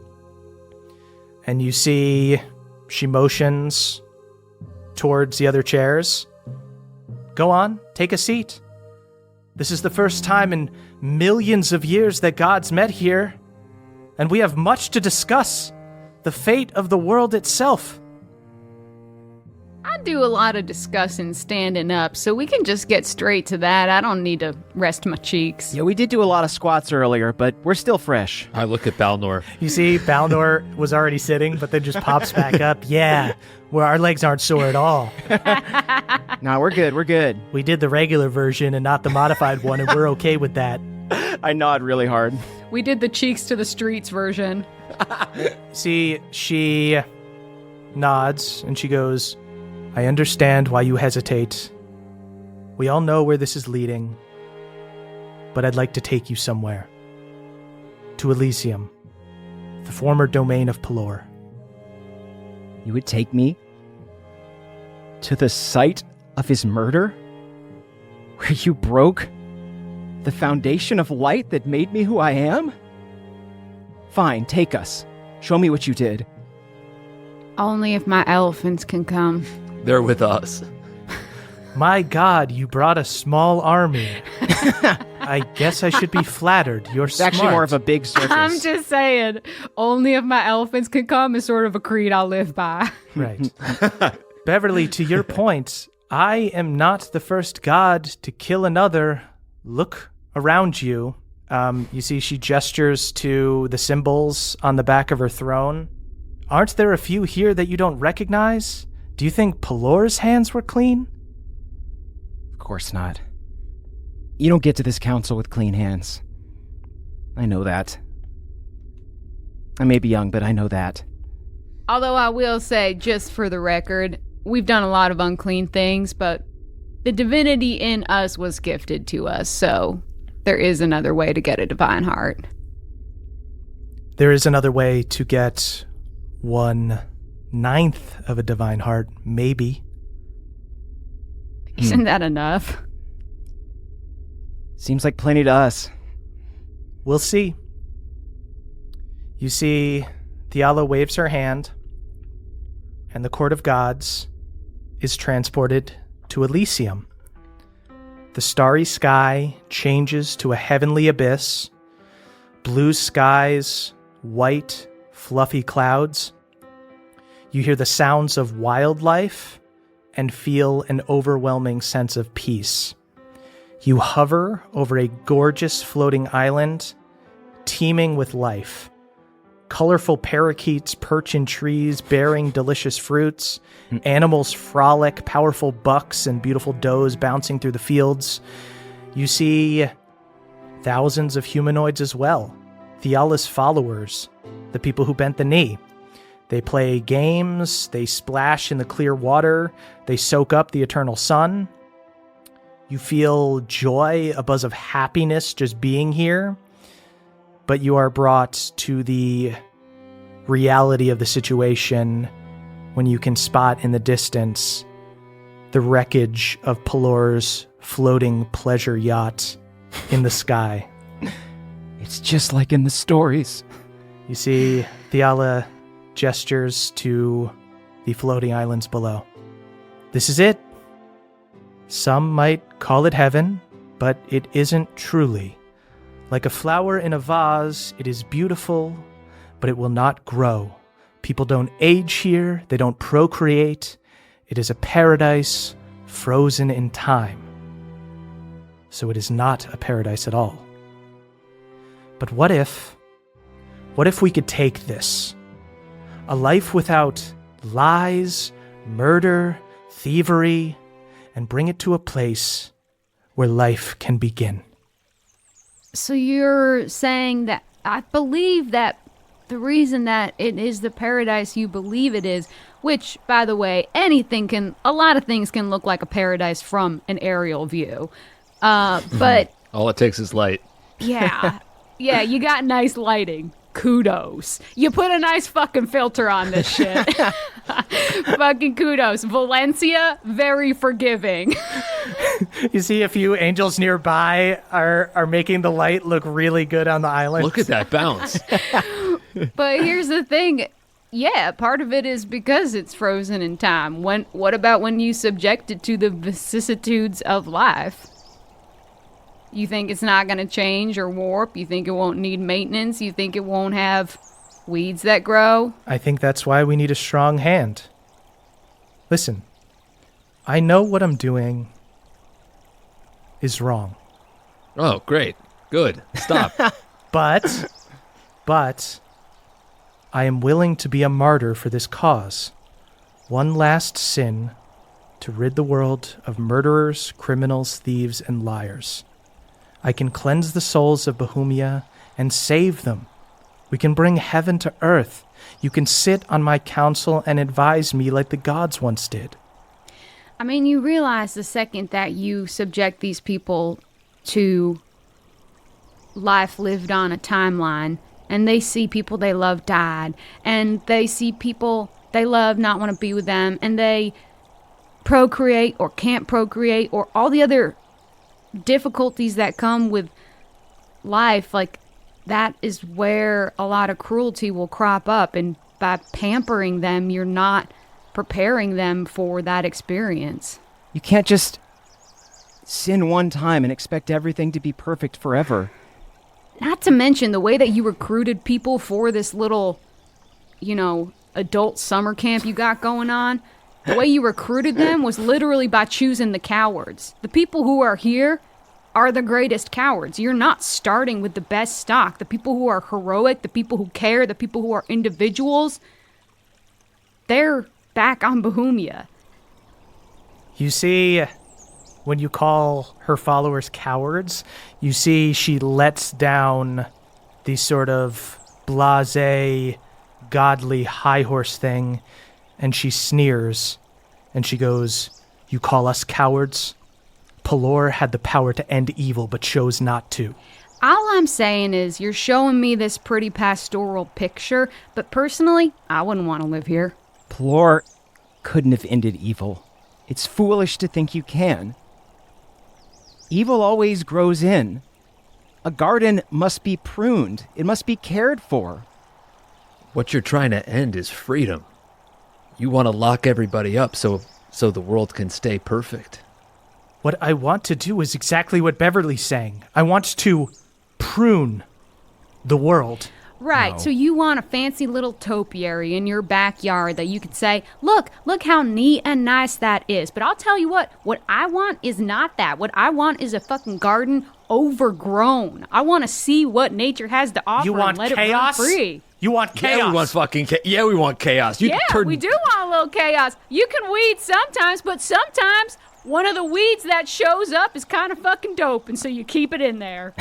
And you see she motions towards the other chairs. Go on, take a seat. This is the first time in millions of years that gods met here, and we have much to discuss. The fate of the world itself. I do a lot of discussing standing up, so we can just get straight to that. I don't need to rest my cheeks. Yeah, we did do a lot of squats earlier, but we're still fresh. I look at Balnor. You see, Balnor was already sitting, but then just pops back up. Yeah, where our legs aren't sore at all. Nah, we're good, we're good. We did the regular version and not the modified one, and we're okay with that. I nod really hard. We did the cheeks to the streets version. See, she nods, and she goes, I understand why you hesitate. We all know where this is leading, but I'd like to take you somewhere. To Elysium, the former domain of Pelor. You would take me to the site of his murder? Where you broke the foundation of light that made me who I am? Fine, take us. Show me what you did. Only if my elephants can come. They're with us. My God, you brought a small army. I guess I should be flattered. You're It's smart. actually more of a big circus. I'm just saying, only if my elephants can come is sort of a creed I'll live by. Right. Beverly, to your point, I am not the first god to kill another. Look around you. You see she gestures to the symbols on the back of her throne. Aren't there a few here that you don't recognize? Do you think Pelor's hands were clean? Of course not. You don't get to this council with clean hands. I know that. I may be young, but I know that. Although I will say, just for the record, we've done a lot of unclean things, but the divinity in us was gifted to us, so there is another way to get a divine heart. There is another way to get 1/9 of a divine heart, maybe. Isn't that enough? Seems like plenty to us. We'll see. You see, Diala waves her hand, and the Court of Gods is transported to Elysium. The starry sky changes to a heavenly abyss, blue skies, white, fluffy clouds. You hear the sounds of wildlife and feel an overwhelming sense of peace. You hover over a gorgeous floating island, teeming with life. Colorful parakeets perch in trees bearing delicious fruits. Animals frolic, powerful bucks and beautiful does bouncing through the fields. You see thousands of humanoids as well. Thiala's followers, the people who bent the knee. They play games, they splash in the clear water, they soak up the eternal sun. You feel joy, a buzz of happiness just being here, but you are brought to the reality of the situation when you can spot in the distance the wreckage of Pelor's floating pleasure yacht in the sky. It's just like in the stories. You see Thiala gestures to the floating islands below. This is it. Some might call it heaven, but it isn't truly. Like a flower in a vase, it is beautiful, but it will not grow. People don't age here, they don't procreate. It is a paradise frozen in time. So it is not a paradise at all. But what if we could take this? A life without lies, murder, thievery, and bring it to a place where life can begin. So you're saying that I believe that the reason that it is the paradise you believe it is, which, by the way, a lot of things can look like a paradise from an aerial view. But All it takes is light. yeah, you got nice lighting. Kudos. You put a nice fucking filter on this shit. Fucking kudos. Valencia, very forgiving. You see a few angels nearby are making the light look really good on the island. Look at that bounce. But here's the thing. Yeah, part of it is because it's frozen in time. What about when you subject it to the vicissitudes of life? You think it's not going to change or warp? You think it won't need maintenance? You think it won't have weeds that grow? I think that's why we need a strong hand. Listen, I know what I'm doing is wrong. Oh, great. Good. Stop. But I am willing to be a martyr for this cause. One last sin to rid the world of murderers, criminals, thieves, and liars. I can cleanse the souls of Bohemia and save them. We can bring heaven to earth. You can sit on my council and advise me like the gods once did. I mean, you realize the second that you subject these people to life lived on a timeline, and they see people they love died, and they see people they love not want to be with them, and they procreate or can't procreate, or all the other difficulties that come with life, like, that is where a lot of cruelty will crop up. And by pampering them, you're not preparing them for that experience. You can't just sin one time and expect everything to be perfect forever. Not to mention the way that you recruited people for this little, adult summer camp you got going on. The way you recruited them was literally by choosing the cowards. The people who are here are the greatest cowards. You're not starting with the best stock. The people who are heroic, the people who care, the people who are individuals, they're back on Bohemia. You see, when you call her followers cowards, you see she lets down the sort of blasé, godly high horse thing, and she sneers, and she goes, "You call us cowards? Pelor had the power to end evil, but chose not to." All I'm saying is you're showing me this pretty pastoral picture, but personally, I wouldn't want to live here. Pelor couldn't have ended evil. It's foolish to think you can. Evil always grows in. A garden must be pruned. It must be cared for. What you're trying to end is freedom. You want to lock everybody up so the world can stay perfect. What I want to do is exactly what Beverly's saying. I want to prune the world. Right, so you want a fancy little topiary in your backyard that you could say, look how neat and nice that is. But I'll tell you what I want is not that. What I want is a fucking garden overgrown. I want to see what nature has to offer. You want and let chaos? It run free. You want chaos? Yeah, we want fucking chaos. We want chaos. We do want a little chaos. You can weed sometimes, but sometimes one of the weeds that shows up is kind of fucking dope, and so you keep it in there.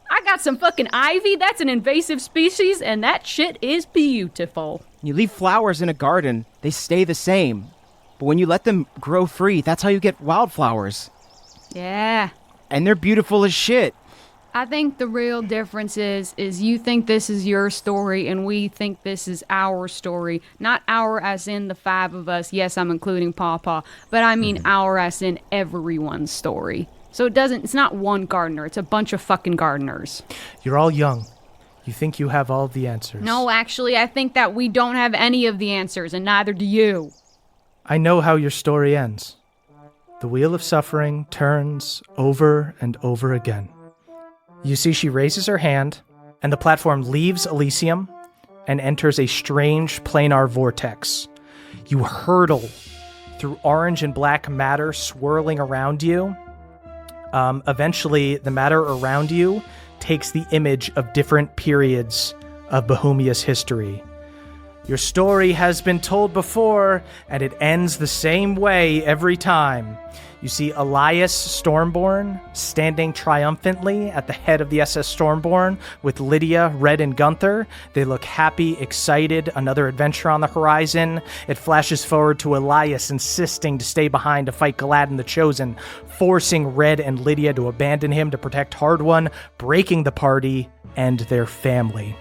I got some fucking ivy. That's an invasive species, and that shit is beautiful. You leave flowers in a garden, they stay the same. But when you let them grow free, that's how you get wildflowers. Yeah. And they're beautiful as shit. I think the real difference is you think this is your story, and we think this is our story. Not our as in the five of us. Yes, I'm including Pawpaw. But I mean our as in everyone's story. So it's not one gardener, it's a bunch of fucking gardeners. You're all young. You think you have all of the answers. No, actually, I think that we don't have any of the answers, and neither do you. I know how your story ends. The wheel of suffering turns over and over again. You see she raises her hand, and the platform leaves Elysium and enters a strange planar vortex. You hurtle through orange and black matter swirling around you. Eventually, the matter around you takes the image of different periods of Bohemia's history. Your story has been told before, and it ends the same way every time. You see Elias Stormborn standing triumphantly at the head of the SS Stormborn with Lydia, Red, and Gunther. They look happy, excited, another adventure on the horizon. It flashes forward to Elias insisting to stay behind to fight Galadin the Chosen, forcing Red and Lydia to abandon him to protect Hardwon, breaking the party and their family.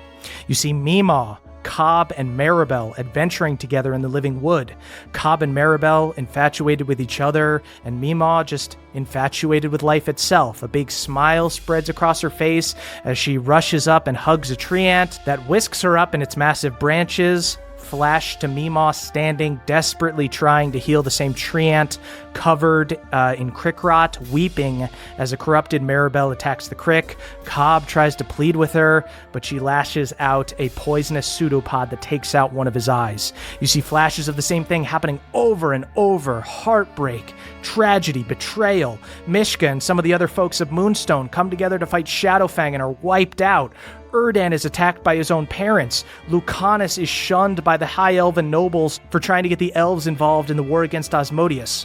You see Meemaw, Cobb, and Maribel adventuring together in the Living Wood. Cobb and Maribel infatuated with each other, and Meemaw just infatuated with life itself. A big smile spreads across her face as she rushes up and hugs a tree ant that whisks her up in its massive branches. Flash to Meemaw standing, desperately trying to heal the same tree ant, covered in crick rot, weeping as a corrupted Maribel attacks the crick. Cobb tries to plead with her, but she lashes out a poisonous pseudopod that takes out one of his eyes. You see flashes of the same thing happening over and over. Heartbreak, tragedy, betrayal. Mishka and some of the other folks of Moonstone come together to fight Shadowfang and are wiped out. Erdan is attacked by his own parents. Lucanus is shunned by the High Elven nobles for trying to get the elves involved in the war against Asmodeus.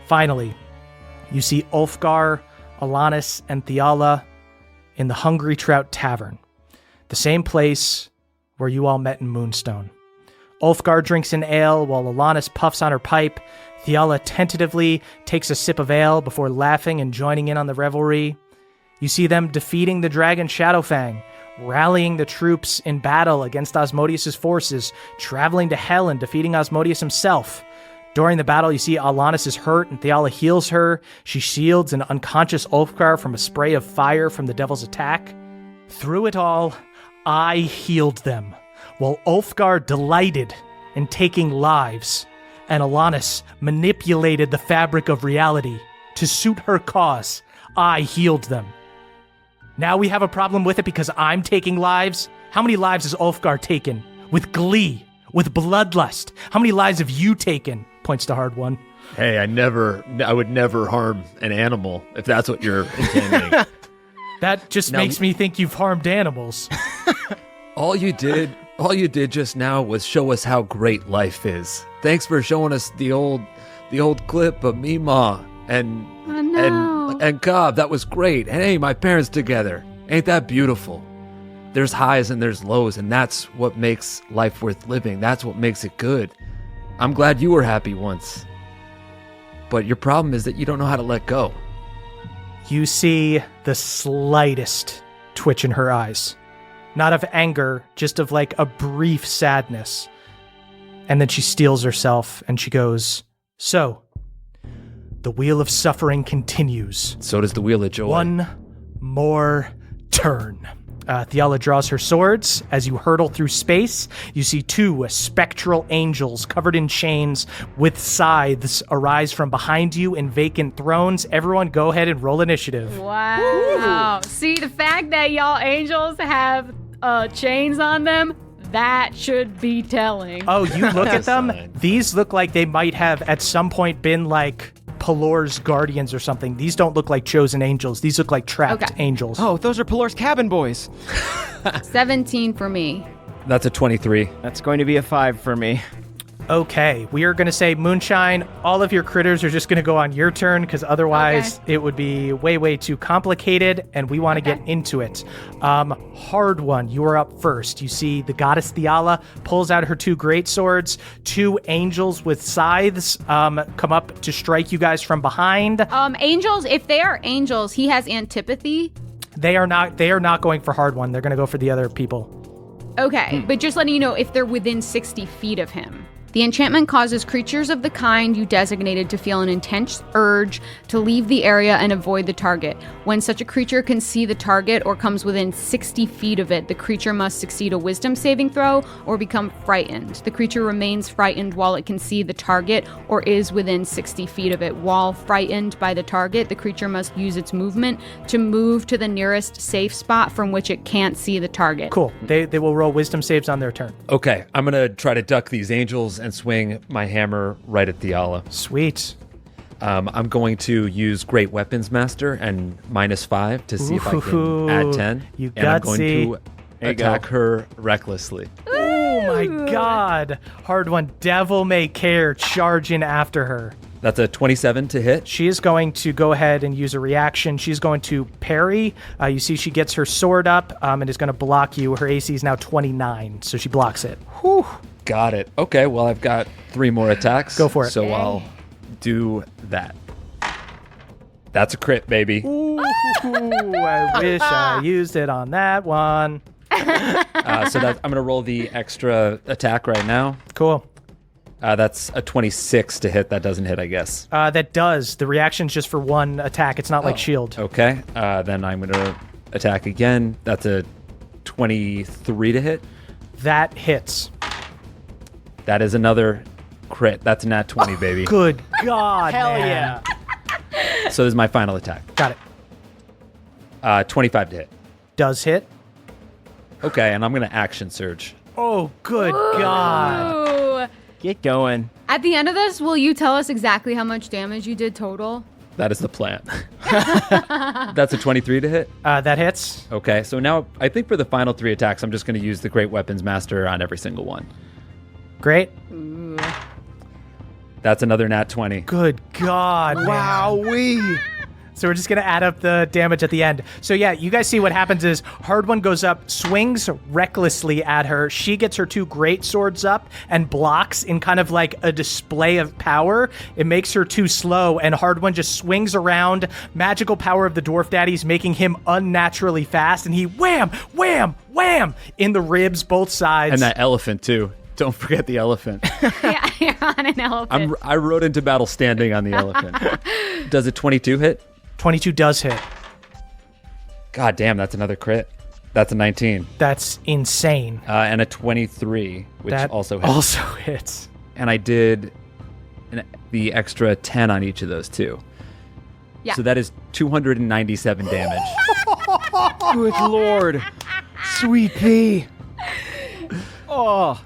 Finally, you see Ulfgar, Alanis, and Theala in the Hungry Trout Tavern, the same place where you all met in Moonstone. Ulfgar drinks an ale while Alanis puffs on her pipe. Theala tentatively takes a sip of ale before laughing and joining in on the revelry. You see them defeating the dragon Shadowfang, rallying the troops in battle against Asmodeus' forces, traveling to Hell and defeating Asmodeus himself. During the battle, you see Alanis is hurt and Theala heals her. She shields an unconscious Ulfgar from a spray of fire from the devil's attack. Through it all, I healed them, while Ulfgar delighted in taking lives, and Alanis manipulated the fabric of reality to suit her cause. I healed them. Now we have a problem with it because I'm taking lives? How many lives has Ulfgar taken? With glee, with bloodlust. How many lives have you taken? Points to Hard One. Hey, I would never harm an animal, if that's what you're intending. That just makes me think you've harmed animals. All you did just now was show us how great life is. Thanks for showing us the old clip of Mima and Cobb. That was great. And hey, my parents together. Ain't that beautiful? There's highs and there's lows, and that's what makes life worth living. That's what makes it good. I'm glad you were happy once. But your problem is that you don't know how to let go. You see the slightest twitch in her eyes. Not of anger, just of like a brief sadness. And then she steels herself and she goes, "So, the wheel of suffering continues. So does the wheel of joy. One more turn." Theala draws her swords. As you hurtle through space, you see two spectral angels covered in chains with scythes arise from behind you in vacant thrones. Everyone go ahead and roll initiative. Wow. See, the fact that y'all angels have chains on them, that should be telling. Oh, you look at them? These look like they might have at some point been like Pelor's guardians or something. These don't look like chosen angels. These look like trapped angels. Oh, those are Pelor's cabin boys. 17 for me. That's a 23. That's going to be a 5 for me. Okay, we are going to say, Moonshine, all of your critters are just going to go on your turn because otherwise it would be way, way too complicated, and we want to get into it. Hard One, you are up first. You see the goddess Theala pulls out her two great swords. Two angels with scythes come up to strike you guys from behind. Angels, if they are angels, he has antipathy. They are not going for Hard One. They're going to go for the other people. Okay, but just letting you know if they're within 60 feet of him. The enchantment causes creatures of the kind you designated to feel an intense urge to leave the area and avoid the target. When such a creature can see the target or comes within 60 feet of it, the creature must succeed a wisdom saving throw or become frightened. The creature remains frightened while it can see the target or is within 60 feet of it. While frightened by the target, the creature must use its movement to move to the nearest safe spot from which it can't see the target. Cool. They will roll wisdom saves on their turn. Okay, I'm going to try to duck these angels and swing my hammer right at Theala. Sweet. I'm going to use Great Weapons Master and -5 to see if I can add 10. You and I'm gutsy. going to attack her recklessly. Oh my god. Hard One, Devil May Care, charge in after her. That's a 27 to hit. She is going to go ahead and use a reaction. She's going to parry. You see she gets her sword up and is going to block you. Her AC is now 29, so she blocks it. Whew. Got it. Okay, well, I've got 3 more attacks. Go for it. So I'll do that. That's a crit, baby. Ooh, I wish I used it on that one. So I'm going to roll the extra attack right now. Cool. That's a 26 to hit. That doesn't hit, I guess. That does. The reaction's just for one attack. It's not like shield. Okay. Then I'm going to attack again. That's a 23 to hit. That hits. That is another crit. That's a nat 20, baby. Good God, Hell man. yeah. So this is my final attack. Got it. 25 to hit. Does hit. Okay, and I'm going to action surge. Oh, good God. Ooh. Get going. At the end of this, will you tell us exactly how much damage you did total? That is the plan. That's a 23 to hit. That hits. Okay, so now I think for the final 3 attacks, I'm just going to use the Great Weapons Master on every single one. Great. That's another nat 20. Good God. man. Wowee. So we're just going to add up the damage at the end. So yeah, you guys see what happens is Hard One goes up, swings recklessly at her. She gets her 2 great swords up and blocks in kind of like a display of power. It makes her too slow, and Hard One just swings around. Magical power of the Dwarf Daddies making him unnaturally fast, and he wham, wham, wham in the ribs, both sides. And that elephant, too. Don't forget the elephant. Yeah, you're on an elephant. I rode into battle standing on the elephant. Does a 22 hit? 22 does hit. God damn, that's another crit. That's a 19. That's insane. And a 23, which That also hits. also hits. And I did the extra 10 on each of those, too. Yeah. So that is 297 damage. Good lord. Sweet pea. Oh.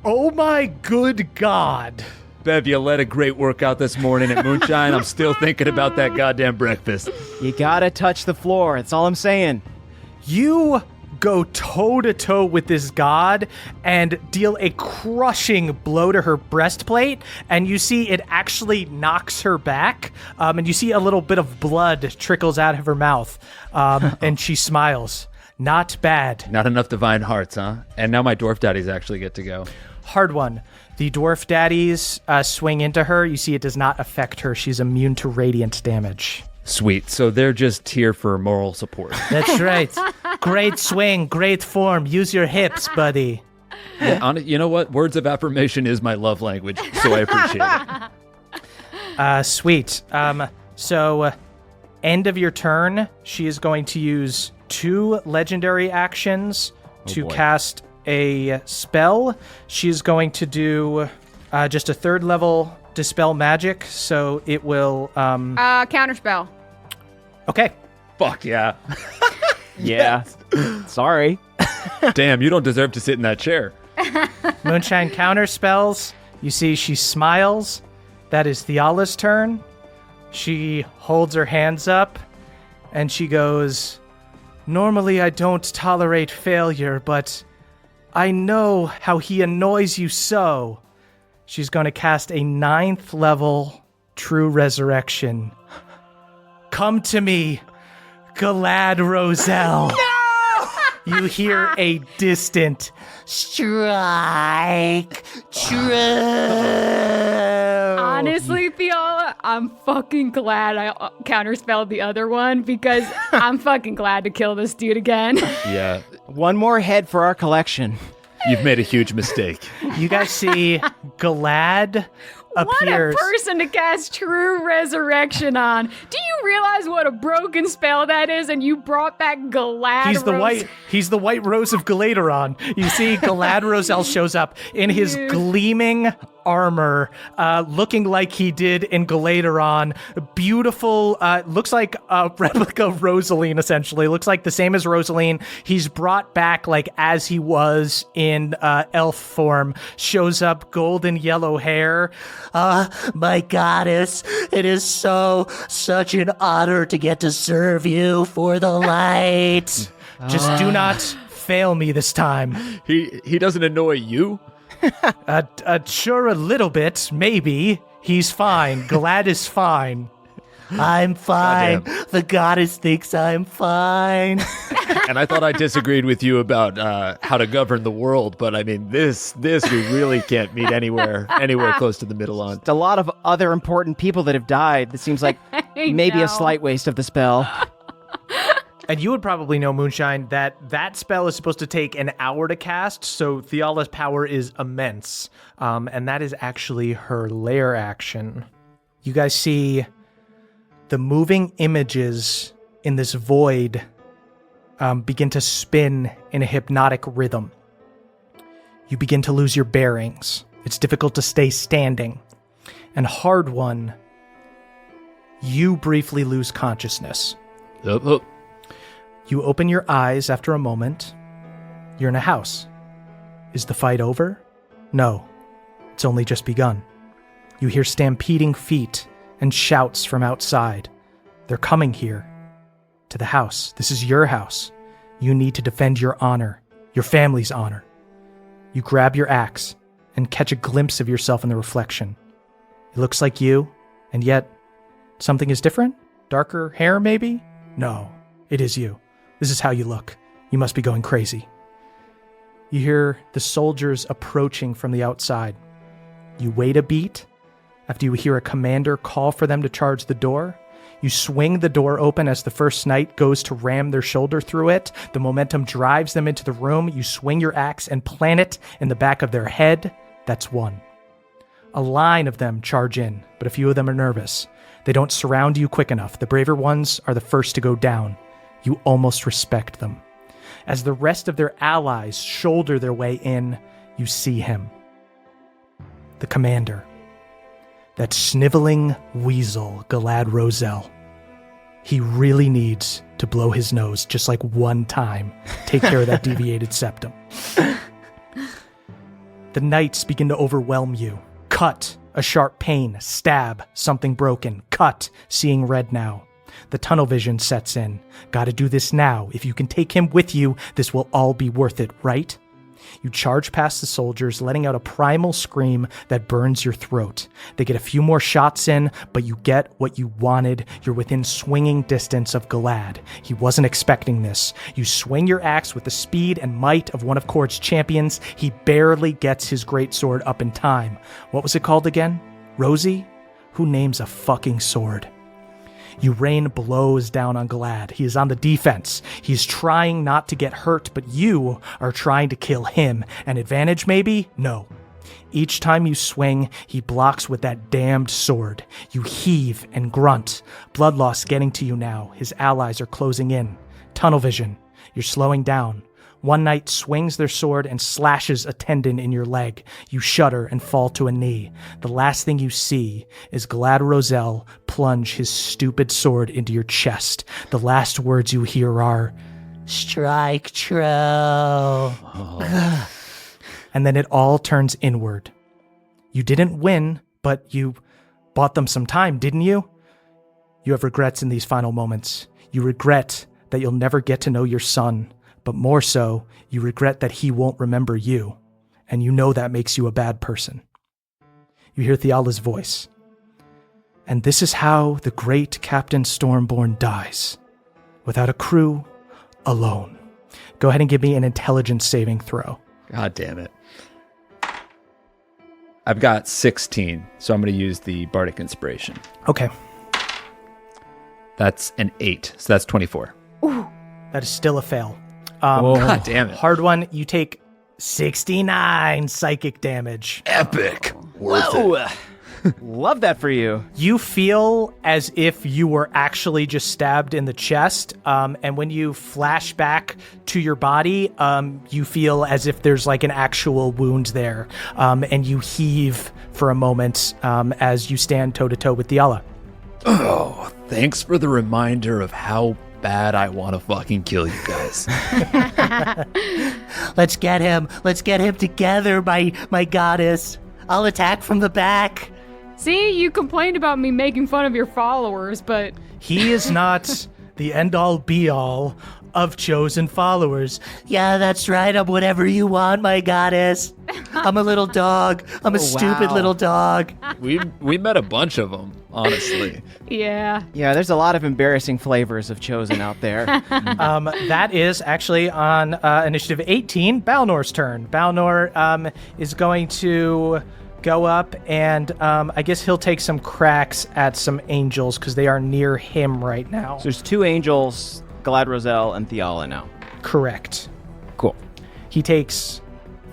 Oh my good God. Bev, you led a great workout this morning at Moonshine. I'm still thinking about that goddamn breakfast. You gotta touch the floor. That's all I'm saying. You go toe-to-toe with this god and deal a crushing blow to her breastplate, and you see it actually knocks her back, and you see a little bit of blood trickles out of her mouth, and she smiles. Not bad. Not enough divine hearts, huh? And now my dwarf daddies actually get to go. Hard one. The dwarf daddies swing into her. You see it does not affect her. She's immune to radiant damage. Sweet. So they're just here for moral support. That's right. Great swing, great form. Use your hips, buddy. Yeah, you know what? Words of affirmation is my love language, so I appreciate it. Sweet. So, end of your turn, she is going to use 2 legendary actions to boy. cast a spell. She's going to do just a 3rd level dispel magic, so it will... Counterspell. Okay. Fuck yeah. Yeah. Sorry. Damn, you don't deserve to sit in that chair. Moonshine counter spells. You see she smiles. That is Theala's turn. She holds her hands up and she goes, "Normally I don't tolerate failure, but I know how he annoys you so." She's going to cast a 9th level True Resurrection. "Come to me, Galad Roselle." No! You hear a distant strike true. Honestly, Theola, I'm fucking glad I counterspelled the other one because I'm fucking glad to kill this dude again. Yeah, One more head for our collection. you've made a huge mistake. You guys see Galad appears. What a person to cast True Resurrection on. Do you realize what a broken spell that is? And you brought back Galad. He's the white rose of Galateron. You see Galad Roselle shows up in his gleaming armor, looking like he did in Galateron. Beautiful, looks like a replica of Rosaline, essentially. Looks like the same as Rosaline. He's brought back like as he was in elf form. Shows up, golden yellow hair. My goddess, it is such an honor to get to serve you for the light. Just do not fail me this time. He doesn't annoy you? Sure, a little bit, maybe. He's fine. Galad is fine. I'm fine. Goddamn. The goddess thinks I'm fine. And I thought I disagreed with you about how to govern the world, but I mean, this we really can't meet anywhere close to the middle on. A lot of other important people that have died. This seems like maybe know. a slight waste of the spell. And you would probably know, Moonshine, that spell is supposed to take an hour to cast, so Theala's power is immense. And that is actually her lair action. You guys see the moving images in this void begin to spin in a hypnotic rhythm. You begin to lose your bearings. It's difficult to stay standing. And hard one, you briefly lose consciousness. Oh. You open your eyes after a moment. You're in a house. Is the fight over? No. It's only just begun. You hear stampeding feet and shouts from outside. They're coming here. To the house. This is your house. You need to defend your honor. Your family's honor. You grab your axe and catch a glimpse of yourself in the reflection. It looks like you, and yet something is different? Darker hair, maybe? No, it is you. This is how you look. You must be going crazy. You hear the soldiers approaching from the outside. You wait a beat. After you hear a commander call for them to charge the door, you swing the door open as the first knight goes to ram their shoulder through it. The momentum drives them into the room. You swing your axe and plant it in the back of their head. That's one. A line of them charge in, but a few of them are nervous. They don't surround you quick enough. The braver ones are the first to go down. You almost respect them. As the rest of their allies shoulder their way in, you see him. The commander. That sniveling weasel, Galad Roselle. He really needs to blow his nose just like one time. Take care of that deviated septum. The nights begin to overwhelm you. Cut, a sharp pain. Stab, something broken. Cut, seeing red now. The tunnel vision sets in. Gotta do this now. If you can take him with you, this will all be worth it, right? You charge past the soldiers, letting out a primal scream that burns your throat. They get a few more shots in, but you get what you wanted. You're within swinging distance of Galad. He wasn't expecting this. You swing your axe with the speed and might of one of Kord's champions. He barely gets his greatsword up in time. What was it called again? Rosie? Who names a fucking sword? You rain blows down on Galad. He is on the defense. He's trying not to get hurt, but you are trying to kill him. An advantage, maybe? No. Each time you swing, he blocks with that damned sword. You heave and grunt. Blood loss getting to you now. His allies are closing in. Tunnel vision. You're slowing down. One knight swings their sword and slashes a tendon in your leg. You shudder and fall to a knee. The last thing you see is Galad Roselle plunge his stupid sword into your chest. The last words you hear are, Strike true. and then it all turns inward. You didn't win, but you bought them some time, didn't you? You have regrets in these final moments. You regret that you'll never get to know your son. But more so, you regret that he won't remember you, and you know that makes you a bad person. You hear Theala's voice. And this is how the great Captain Stormborn dies. Without a crew, alone. Go ahead and give me an intelligence saving throw. God damn it. I've got 16, so I'm going to use the Bardic Inspiration. Okay. That's an 8, so that's 24. That is still a fail. God damn it. Hard one, you take 69 psychic damage. Epic. Worth it. Love that for you. You feel as if you were actually just stabbed in the chest, and when you flash back to your body, you feel as if there's like an actual wound there, and you heave for a moment as you stand toe-to-toe with Theala. Oh, thanks for the reminder of how bad I want to fucking kill you guys. Let's get him. Let's get him together, my goddess. I'll attack from the back. See, you complained about me making fun of your followers, but He is not the end-all be-all of chosen followers. Yeah, that's right. I'm whatever you want, my goddess. I'm a little dog. I'm a stupid little dog. We met a bunch of them, honestly. yeah. Yeah, there's a lot of embarrassing flavors of Chosen out there. That is actually on initiative 18, Balnor's turn. Balnor is going to go up, and I guess he'll take some cracks at some angels because they are near him right now. So there's 2 angels, Galad Roselle and Theala now. Correct. Cool. He takes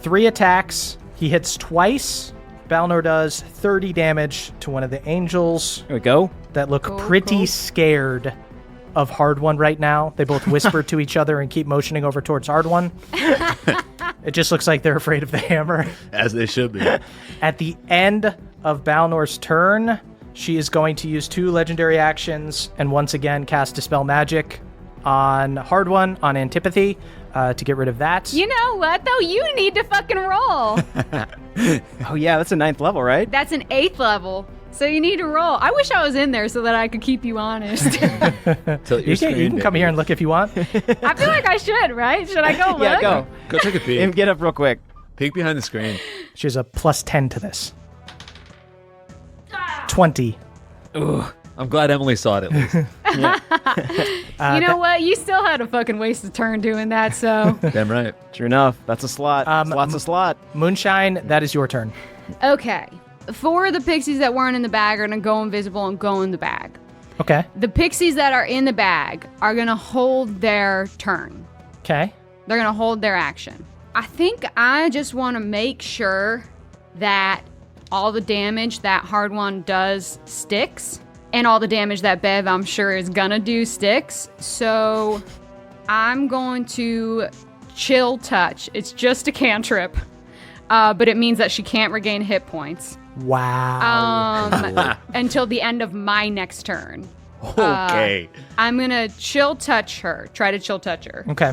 3 attacks. He hits twice. Balnor does 30 damage to one of the angels Here we go. that look pretty cool. scared of Hard One right now. They both whisper to each other and keep motioning over towards Hard One. It just looks like they're afraid of the hammer. As they should be. At the end of Balnor's turn, she is going to use 2 legendary actions and once again cast Dispel Magic on Hard One, on Antipathy, to get rid of that. You know what, though? You need to fucking roll. Oh yeah, that's a 9th level, right? That's an 8th level. So you need to roll. I wish I was in there so that I could keep you honest. You can come here and look if you want. I feel like I should, right? Should I go look? Yeah, go. Go take a peek. And get up real quick. Peek behind the screen. She has a +10 to this. 20. Ooh, I'm glad Emily saw it at least. You know what? You still had a fucking waste of turn doing that, so. Damn right. True enough. That's a slot. Lots of slot. Moonshine, that is your turn. Okay. 4 of the pixies that weren't in the bag are going to go invisible and go in the bag. Okay. The pixies that are in the bag are going to hold their turn. Okay. They're going to hold their action. I think I just want to make sure that all the damage that Hard One does sticks, and all the damage that Bev, I'm sure, is going to do sticks. So I'm going to chill touch. It's just a cantrip, but it means that she can't regain hit points. Wow. Until the end of my next turn. Okay. I'm going to chill touch her. Try to chill touch her. Okay.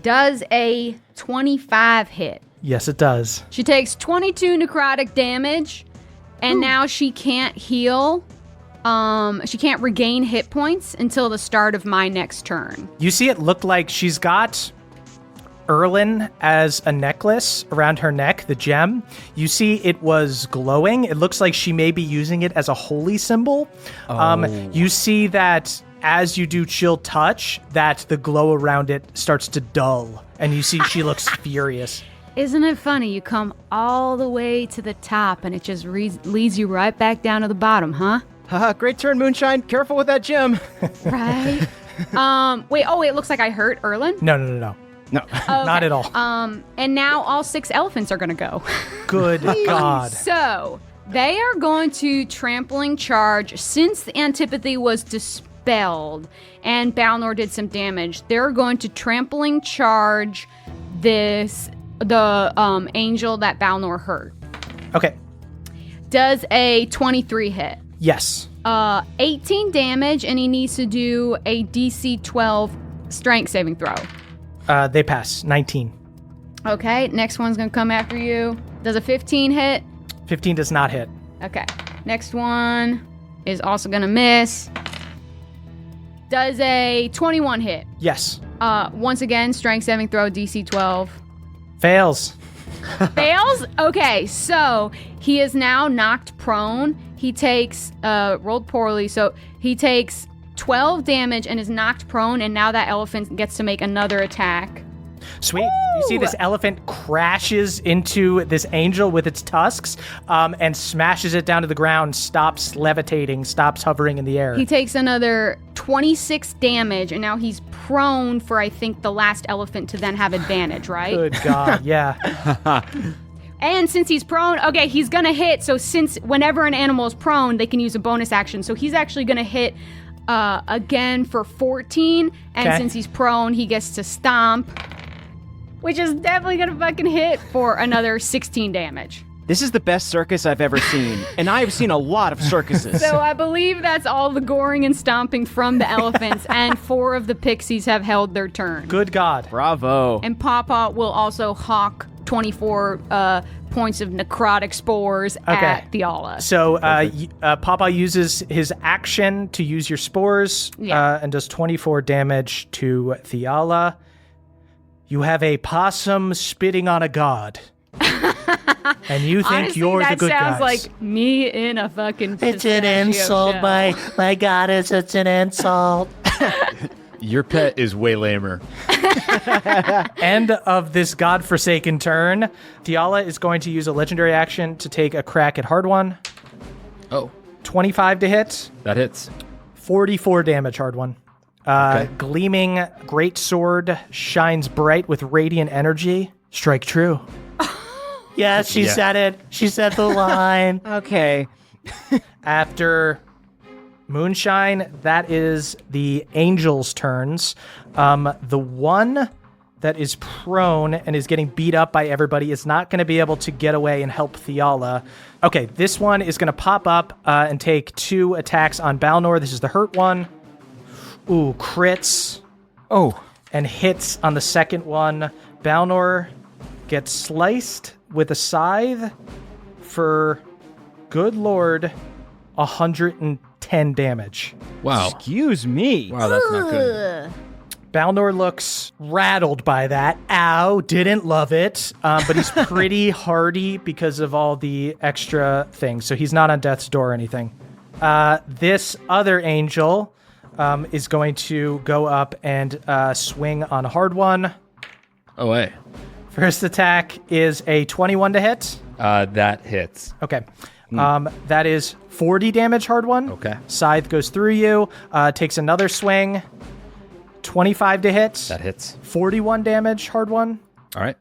Does a 25 hit? Yes, it does. She takes 22 necrotic damage, and now she can't heal. She can't regain hit points until the start of my next turn. You see, it looked like she's got Erlin as a necklace around her neck, the gem. You see it was glowing. It looks like she may be using it as a holy symbol. You see that as you do chill touch, that the glow around it starts to dull, and you see she looks furious. Isn't it funny? You come all the way to the top, and it just leads you right back down to the bottom, huh? Haha, great turn, Moonshine. Careful with that gem. Right? Wait, it looks like I hurt Erlin? No. No. Okay. Not at all. And now all 6 elephants are going to go. Good God. So, they are going to trampling charge. Since the antipathy was dispelled and Balnor did some damage, they're going to trampling charge the angel that Balnor hurt. Okay. Does a 23 hit? Yes. 18 damage, and he needs to do a DC 12 strength saving throw. They pass. 19. Okay, next one's gonna come after you. Does a 15 hit? 15 does not hit. Okay, next one is also gonna miss. Does a 21 hit? Yes. Once again, strength saving throw, DC 12. Fails. Fails? Okay, so he is now knocked prone. He takes, rolled poorly, so he takes 12 damage and is knocked prone, and now that elephant gets to make another attack. Sweet. You see this elephant crashes into this angel with its tusks and smashes it down to the ground, stops levitating, stops hovering in the air. He takes another 26 damage, and now he's prone for, I think, the last elephant to then have advantage, right? Good God, yeah. And since he's prone, okay, he's gonna hit. So since whenever an animal is prone, they can use a bonus action. So he's actually gonna hit again for 14. And Okay. since he's prone, he gets to stomp, which is definitely gonna fucking hit for another 16 damage. This is the best circus I've ever seen, and I've seen a lot of circuses. So I believe that's all the goring and stomping from the elephants, and 4 of the pixies have held their turn. Good God. Bravo. And Papa will also hawk 24 points of necrotic spores at Theala. So Papa uses his action to use your spores and does 24 damage to Theala. You have a possum spitting on a god. And you think Honestly, you're that the good sounds guys. like me in a fucking It's an pistachio insult, shell. my goddess. It's an insult. Your pet is way lamer. End of this godforsaken turn. Theala is going to use a legendary action to take a crack at Hard One. Oh, 25 to hit. that hits. 44 damage, Hard One. Gleaming great sword shines bright with radiant energy. Strike true. Yeah, she said it. She said the line. Okay. After Moonshine, that is the angels' turns. The one that is prone and is getting beat up by everybody is not going to be able to get away and help Theala. Okay, this one is going to pop up and take 2 attacks on Balnor. This is the hurt one. Ooh, crits. Oh. And hits on the second one. Balnor gets sliced with a scythe for, good lord, 110 damage. Wow. Excuse me. Wow, that's not good. Balnor looks rattled by that. Ow, didn't love it. But he's pretty hardy because of all the extra things. So he's not on death's door or anything. This other angel is going to go up and swing on Hard One. Oh, hey. First attack is a 21 to hit. That hits. Okay. That is 40 damage, Hard One. Okay. Scythe goes through you, takes another swing. 25 to hit. That hits. 41 damage, Hard One. All right.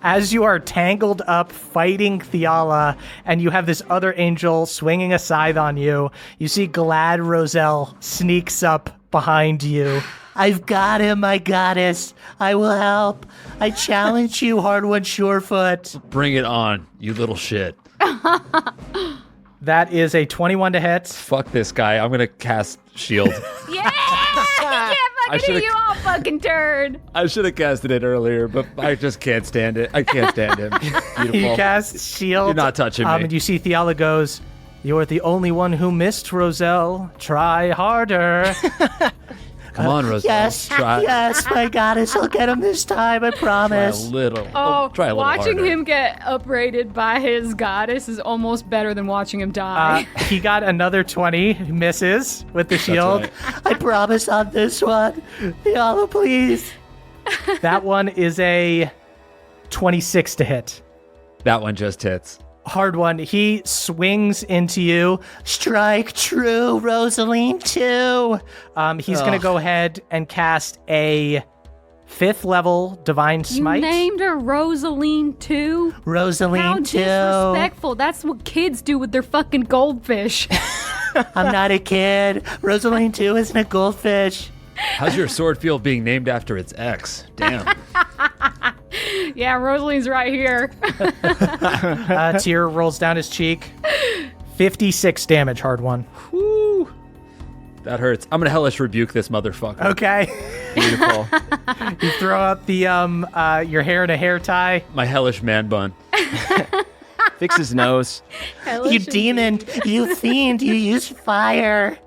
As you are tangled up fighting Theala, and you have this other angel swinging a scythe on you, you see Glad Roselle sneaks up behind you. I've got him, my goddess. I will help. I challenge you, Hard One Surefoot. Bring it on, you little shit. That is a 21 to hit. Fuck this guy. I'm gonna cast shield. Yeah! I can't fucking hit you all fucking turd. I should have casted it earlier, but I just can't stand it. I can't stand him. Beautiful. You cast shield. You're not touching me. And you see Theala goes, "You're the only one who missed, Roselle. Try harder." Come on, Roselle. Yes, Try. yes, my goddess. I'll get him this time, I Try a promise. little. Oh, try a little watching harder. him get uprated by his goddess is almost better than watching him die. He got another 20, misses with the shield. right. I promise on this one. Fiala, please. That one is a 26 to hit. That one just hits. Hard one. He swings into you. Strike true, Rosaline 2. He's going to go ahead and cast a 5th level Divine You Smite. named her Rosaline too? How Rosaline 2. disrespectful. That's what kids do with their fucking goldfish. I'm not a kid. Rosaline 2 isn't a goldfish. How's your sword feel being named after its ex? Damn. Yeah, Rosaline's right here. Tear rolls down his cheek. 56 damage, hard one. Whew. That hurts. I'm gonna hellish rebuke this motherfucker. Okay. Beautiful. You throw out the your hair in a hair tie. My hellish man bun. Fix his nose. You demon, you fiend, you use fire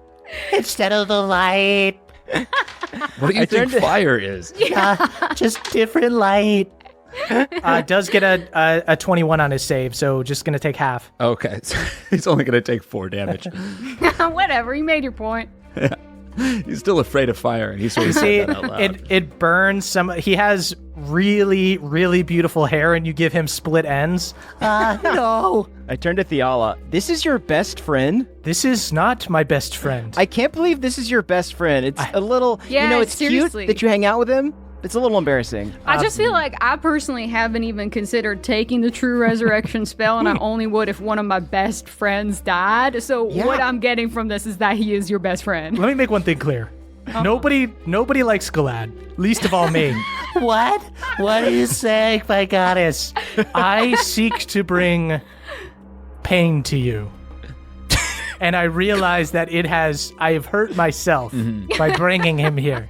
instead of the light. What do you think fire is? Just different light. Does get a 21 on his save, so just gonna take half. Okay, so he's only gonna take 4 damage. Whatever, you made your point. He's still afraid of fire. He sort of See, said that out loud. it burns some. He has really, really beautiful hair, and you give him split ends. No. I turn to Theala. This is your best friend? This is not my best friend. I can't believe this is your best friend. It's a little, Yeah, it's seriously. cute that you hang out with him. It's a little embarrassing. I just feel like I personally haven't even considered taking the True Resurrection spell, and I only would if one of my best friends died. So what I'm getting from this is that he is your best friend. Let me make one thing clear. Nobody likes Galad, least of all me. What? What are you saying, my goddess? I seek to bring pain to you. And I realize that I have hurt myself by bringing him here.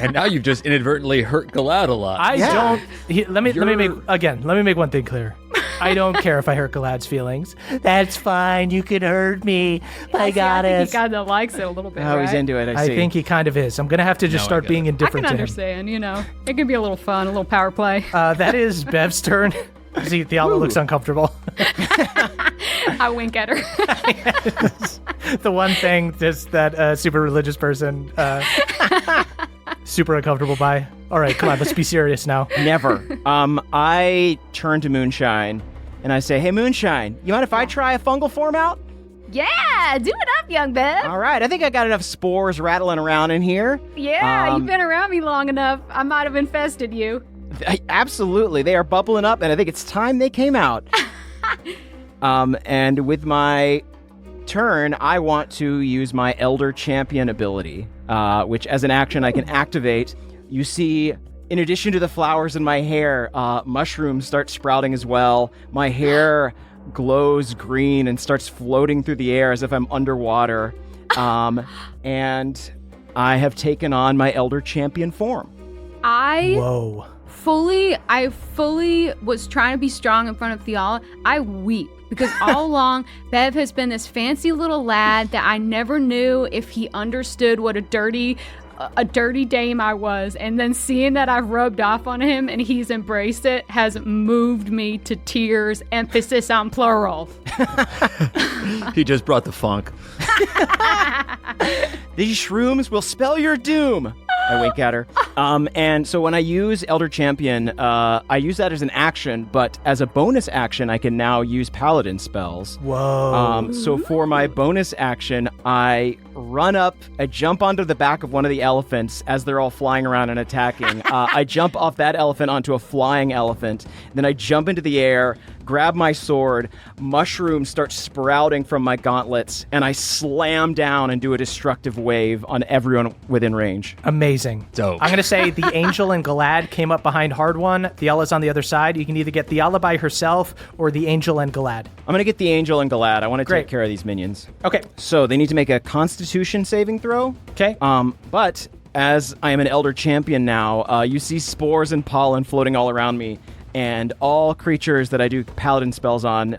And now you've just inadvertently hurt Galad a lot. Let me make one thing clear. I don't care if I hurt Galad's feelings. That's fine. You can hurt me, my I think goddess. he kind of likes it a little bit. Oh, he's right? into it, I I see. think he kind of is. I'm gonna have to just start being I indifferent can to him. understand, it can be a little fun, a little power play. That is Bev's turn. See, Theala looks uncomfortable. I wink at her. The one thing just that super religious person super uncomfortable by. All right, come on, let's be serious now. Never. I turn to Moonshine and I say, "Hey, Moonshine, you mind if I try a fungal form out?" Yeah, do it up, young Bev. All right, I think I got enough spores rattling around in here. Yeah, you've been around me long enough. I might have infested you. Absolutely, they are bubbling up, and I think it's time they came out. And with my turn, I want to use my Elder Champion ability, which as an action I can activate. You see, in addition to the flowers in my hair, mushrooms start sprouting as well. My hair glows green and starts floating through the air as if I'm underwater. And I have taken on my Elder Champion form. Whoa. I fully was trying to be strong in front of Theala. I weep because all along Bev has been this fancy little lad that I never knew if he understood what a dirty dame I was, and then seeing that I've rubbed off on him and he's embraced it has moved me to tears. Emphasis on plural. He just brought the funk. These shrooms will spell your doom. I wink at her. And so when I use Elder Champion, I use that as an action, but as a bonus action, I can now use Paladin spells. Whoa. So for my bonus action, I run up, I jump onto the back of one of the elephants as they're all flying around and attacking. I jump off that elephant onto a flying elephant. Then I jump into the air, grab my sword, mushrooms start sprouting from my gauntlets, and I slam down and do a destructive wave on everyone within range. Amazing. Dope. I'm going to say the Angel and Galad came up behind Hard One. Theala's on the other side. You can either get Theala by herself or the Angel and Galad. I'm going to get the Angel and Galad. I want to Great. take care of these minions. Okay. So they need to make a Constitution saving throw. Okay. But as I am an Elder Champion now, you see spores and pollen floating all around me, and all creatures that I do Paladin spells on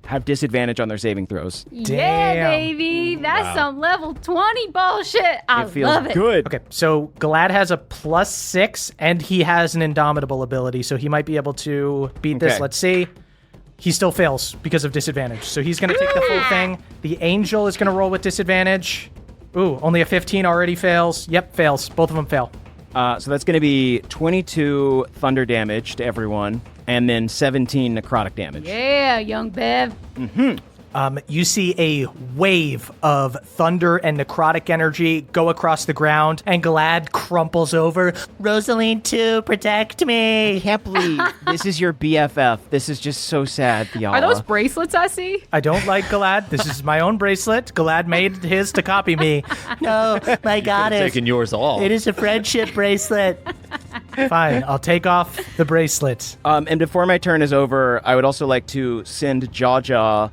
have disadvantage on their saving throws. Yeah, Damn. baby. That's some level 20 bullshit. I It feels love it. good. Okay, so Galad has a +6, and he has an Indomitable ability, so he might be able to beat this. Okay. Let's see. He still fails because of disadvantage, so he's going to take the full thing. The Angel is going to roll with disadvantage. Ooh, only a 15 already fails. Yep, fails. Both of them fail. So that's going to be 22 thunder damage to everyone, and then 17 necrotic damage. Yeah, young Bev. You see a wave of thunder and necrotic energy go across the ground, and Galad crumples over. Rosaline 2, protect I me. can't believe this is your BFF. This is just so sad, Theala. Are those bracelets I see? I don't like Galad. This is my own bracelet. Galad made his to copy me. No, my goddess. Taking yours all. It is a friendship bracelet. Fine, I'll take off the bracelet. And before my turn is over, I would also like to send Jaja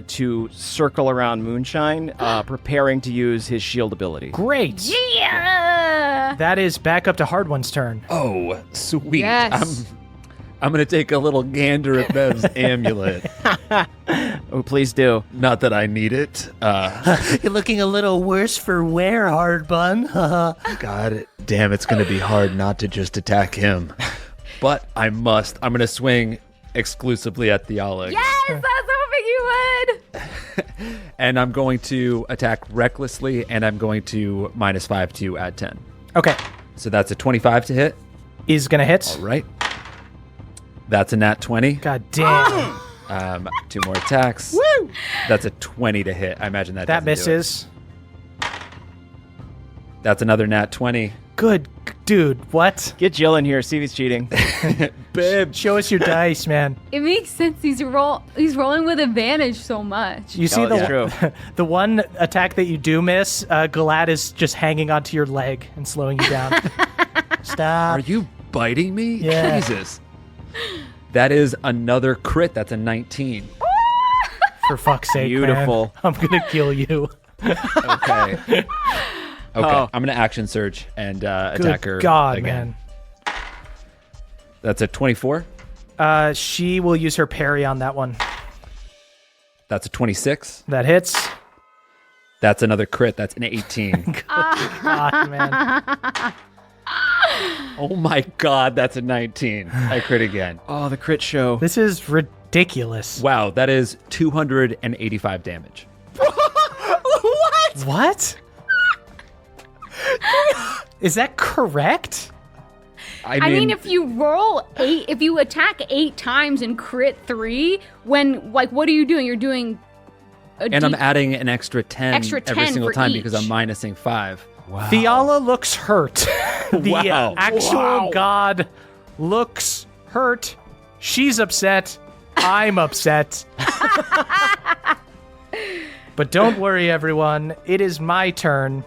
to circle around Moonshine, preparing to use his shield ability. Great. Yeah. That is back up to Hard One's turn. Oh, sweet. Yes. I'm going to take a little gander at Bev's amulet. Oh, please do. Not that I need it. You're looking a little worse for wear, Hard Bun. God damn, it's going to be hard not to just attack him. But I must. I'm going to swing exclusively at Theala. Yes, I was hoping you would. And I'm going to attack recklessly, and I'm going to -5 to add 10. Okay. So that's a 25 to hit. Is going to hit. All right. That's a nat 20. God damn. 2 more attacks. Woo! That's a 20 to hit. I imagine that That doesn't do it. misses. That's another nat 20. Good dude. What? Get Jill in here, see if he's cheating. Babe. Show us your dice, man. It makes sense. He's rolling with advantage so much. You see that's true. the one attack that you do miss, Galad is just hanging onto your leg and slowing you down. Stop. Are you biting me? Yeah. Jesus. That is another crit. That's a 19. For fuck's sake, Beautiful. man. I'm going to kill you. Okay. Okay. Oh. I'm going to action surge and attack her Good God, again. man. That's a 24. She will use her parry on that one. That's a 26. That hits. That's another crit. That's an 18. God, man. Oh my God, that's a 19. I crit again. Oh, the crit show. This is ridiculous. Wow, that is 285 damage. What? Is that correct? I mean, if you attack 8 times and crit 3, what are you doing? You're doing and I'm adding an extra 10, Extra every 10 single for time each. because I'm minusing 5. Wow. Theala looks hurt. The Wow. actual god looks hurt. She's upset. I'm upset. But don't worry, everyone. It is my turn.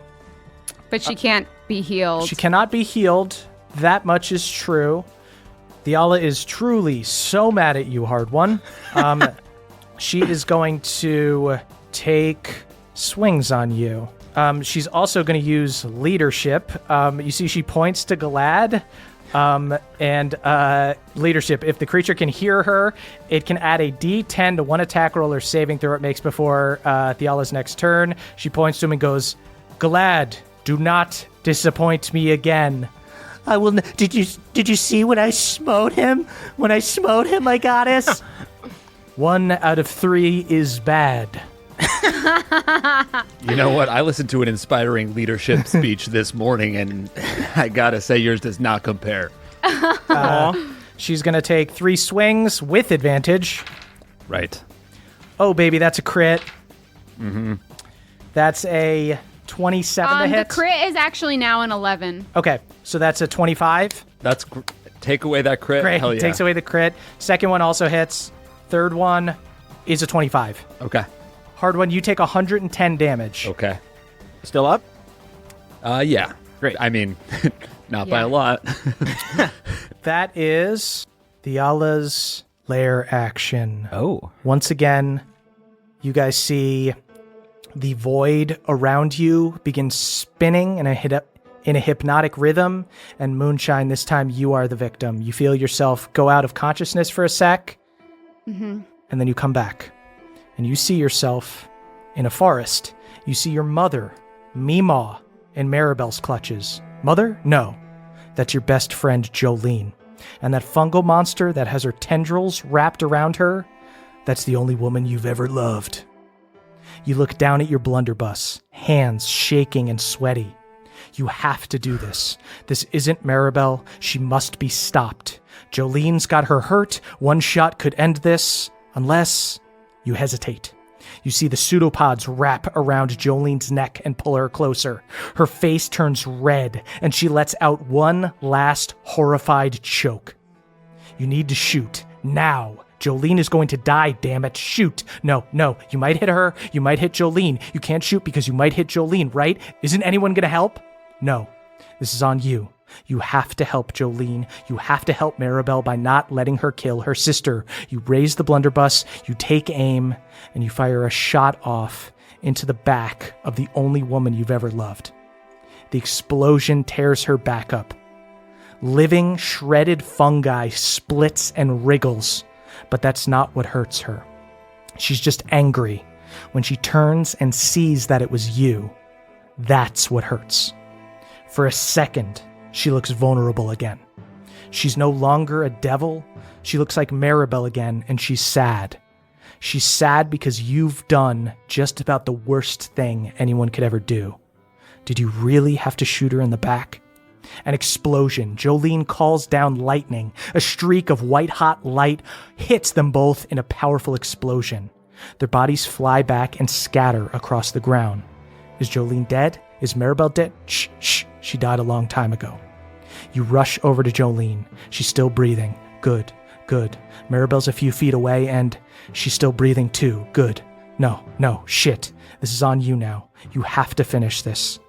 But she can't be healed. She cannot be healed. That much is true. Theala is truly so mad at you, Hard One. She is going to take swings on you. She's also going to use leadership. You see she points to Galad. And leadership. If the creature can hear her, it can add a D10 to one attack roll or saving throw it makes before Theala's next turn. She points to him and goes, Galad, do not disappoint me again. I will. Did you see when I smote him? When I smote him, my goddess. 1 out of 3 is bad. You know what? I listened to an inspiring leadership speech this morning, and I gotta say, yours does not compare. She's going to take 3 swings with advantage. Right. Oh, baby, that's a crit. Mm-hmm. That's a 27 to hit. The crit is actually now an 11. Okay, so that's a 25. That's Take away that crit. Great. Hell yeah. Takes away the crit. Second one also hits. Third one is a 25. Okay. Hard one, you take 110 damage. Okay. Still up? Yeah. Great. I mean, not by Yeah. a lot. That is Theala's lair action. Oh. Once again, you guys see the void around you begin spinning in a hypnotic rhythm, and Moonshine, this time you are the victim. You feel yourself go out of consciousness for a sec, and then you come back, and you see yourself in a forest. You see your mother, Meemaw, in Maribel's clutches. Mother? No. That's your best friend, Jolene. And that fungal monster that has her tendrils wrapped around her, that's the only woman you've ever loved. You look down at your blunderbuss, hands shaking and sweaty. You have to do this. This isn't Maribel. She must be stopped. Jolene's got her hurt. One shot could end this, unless you hesitate. You see the pseudopods wrap around Jolene's neck and pull her closer. Her face turns red, and she lets out one last horrified choke. You need to shoot. Now. Jolene is going to die, damn it. Shoot. No. You might hit her. You might hit Jolene. You can't shoot because you might hit Jolene, right? Isn't anyone going to help? No. This is on you. You have to help Jolene. You have to help Maribel by not letting her kill her sister. You raise the blunderbuss, you take aim, and you fire a shot off into the back of the only woman you've ever loved. The explosion tears her back up. Living, shredded fungi splits and wriggles, but that's not what hurts her. She's just angry. When she turns and sees that it was you, that's what hurts. For a second, she looks vulnerable again. She's no longer a devil. She looks like Maribel again, and she's sad. She's sad because you've done just about the worst thing anyone could ever do. Did you really have to shoot her in the back? An explosion. Jolene calls down lightning. A streak of white-hot light hits them both in a powerful explosion. Their bodies fly back and scatter across the ground. Is Jolene dead? Is Maribel dead? Shh. She died a long time ago. You rush over to Jolene. She's still breathing. Good. Maribel's a few feet away, and she's still breathing too. Good. No, shit. This is on you now. You have to finish this.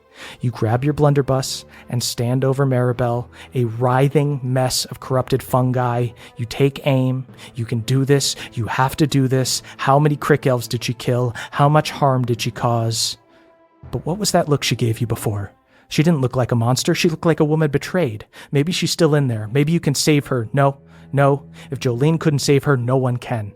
You grab your blunderbuss and stand over Maribel, a writhing mess of corrupted fungi. You take aim. You can do this. You have to do this. How many crick elves did she kill? How much harm did she cause? But what was that look she gave you before? She didn't look like a monster. She looked like a woman betrayed. Maybe she's still in there. Maybe you can save her. No. If Jolene couldn't save her, no one can.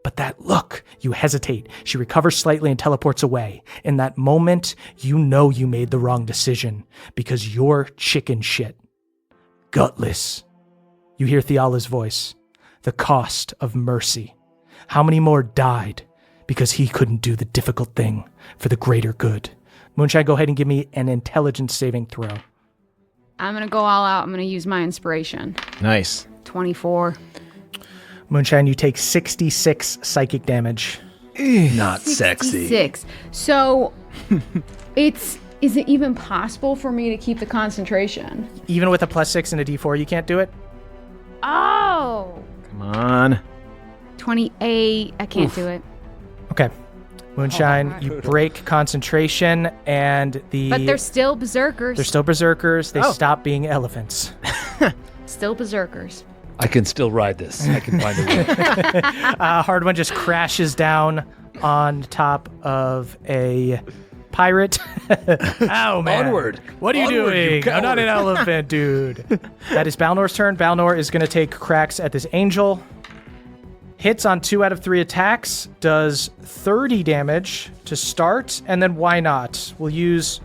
But that look, you hesitate. She recovers slightly and teleports away. In that moment, you know you made the wrong decision because you're chicken shit. Gutless. You hear Theala's voice. The cost of mercy. How many more died because he couldn't do the difficult thing for the greater good? Moonshine, go ahead and give me an intelligence saving throw. I'm going to go all out. I'm going to use my inspiration. Nice. 24. Moonshine, you take 66 psychic damage. Not sexy. 6. So, is it even possible for me to keep the concentration? Even with a +6 and a D4, you can't do it? Oh! Come on. 28. I can't do it. Okay. Moonshine, you break concentration, and But they're still berserkers. They're still berserkers. They stop being elephants. Still berserkers. I can still ride this. I can find a way. Hard one just crashes down on top of a pirate. Ow, man. Onward. What are you Onward, doing? you I'm not an coward. elephant, dude. That is Balnor's turn. Balnor is going to take cracks at this angel. Hits on 2 out of 3 attacks. Does 30 damage to start. And then why not? We'll use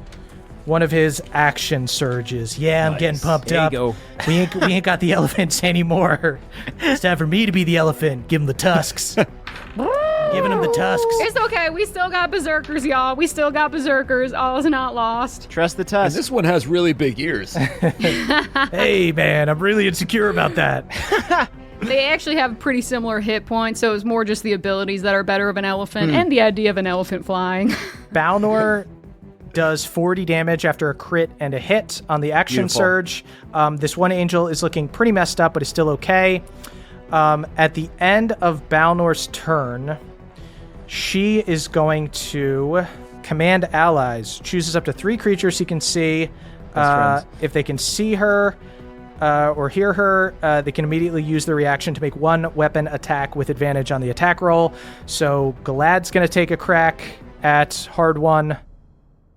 one of his action surges. Yeah, I'm getting pumped There you up. go. We ain't got the elephants anymore. It's time for me to be the elephant. Give him the tusks. Giving him the tusks. It's okay. We still got berserkers, y'all. We still got berserkers. All is not lost. Trust the And tusk. this one has really big ears. Hey, man, I'm really insecure about that. They actually have pretty similar hit points, so it's more just the abilities that are better of an elephant and the idea of an elephant flying. Balnor does 40 damage after a crit and a hit on the action Beautiful. surge. This one angel is looking pretty messed up, but is still okay. At the end of Balnor's turn, she is going to command allies. Chooses up to 3 creatures he can see. If they can see her or hear her, they can immediately use the reaction to make one weapon attack with advantage on the attack roll. So Galad's going to take a crack at hard one.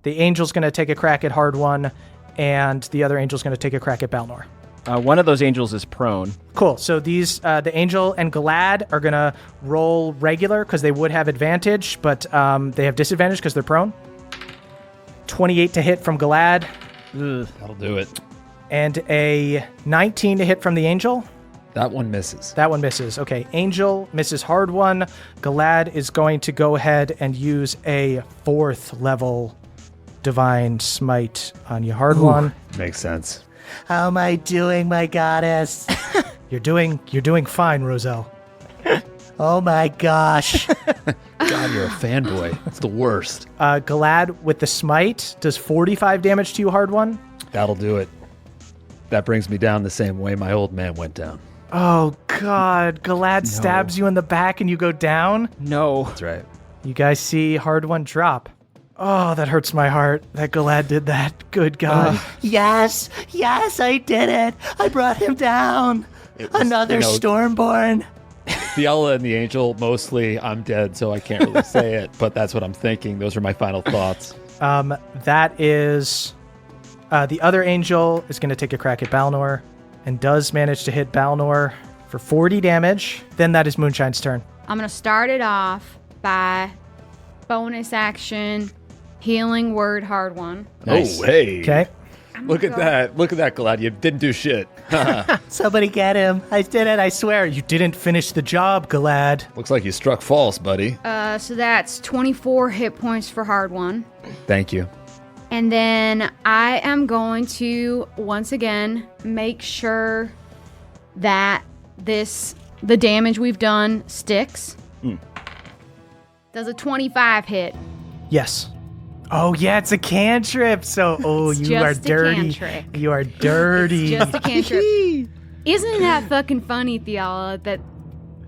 The angel's going to take a crack at hard one. And the other angel's going to take a crack at Balnor. One of those angels is prone. Cool. So these, the angel and Galad are going to roll regular because they would have advantage, but they have disadvantage because they're prone. 28 to hit from Galad. Ugh, that'll do it. And a 19 to hit from the angel. That one misses. That one misses. Okay, angel misses hard one. Galad is going to go ahead and use a 4th level divine smite on you, hard one. Makes sense. How am I doing, my goddess? You're doing fine, Roselle. Oh my gosh. God, you're a fanboy. It's the worst. Galad with the smite does 45 damage to you, hard one. That'll do it. That brings me down the same way my old man went down. Oh God, Galad stabs you in the back and you go down. No. That's right. You guys see hard one drop. Oh, that hurts my heart that Galad did that. Good God. Yes, I did it. I brought him down. Another Stormborn. Fiala and the angel, mostly I'm dead, so I can't really say it, but that's what I'm thinking. Those are my final thoughts. That is... the other angel is going to take a crack at Balnor and does manage to hit Balnor for 40 damage. Then that is Moonshine's turn. I'm going to start it off by bonus action, healing word hard one. Nice. Oh, hey. Okay. Look at that, Galad. You didn't do shit. Somebody get him. I did it, I swear. You didn't finish the job, Galad. Looks like you struck false, buddy. So that's 24 hit points for hard one. Thank you. And then I am going to, once again, make sure that the damage we've done sticks. Does a 25 hit? Yes. Oh, yeah, it's a cantrip. So, you are dirty. Cantrip. You are dirty. It's just a cantrip. Isn't that fucking funny, Theala, that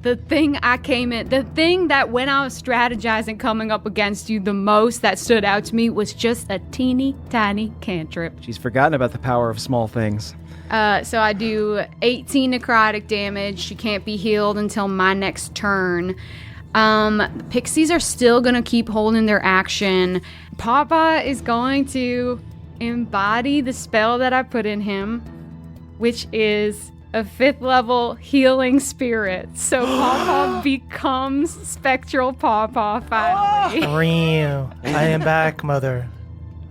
the thing that when I was strategizing coming up against you, the most that stood out to me was just a teeny tiny cantrip. She's forgotten about the power of small things. So I do 18 necrotic damage. She can't be healed until my next turn. The pixies are still going to keep holding their action. Papa is going to embody the spell that I put in him, which is a 5th level healing spirit. So Papa becomes Spectral Papa finally. Real. I am back, Mother.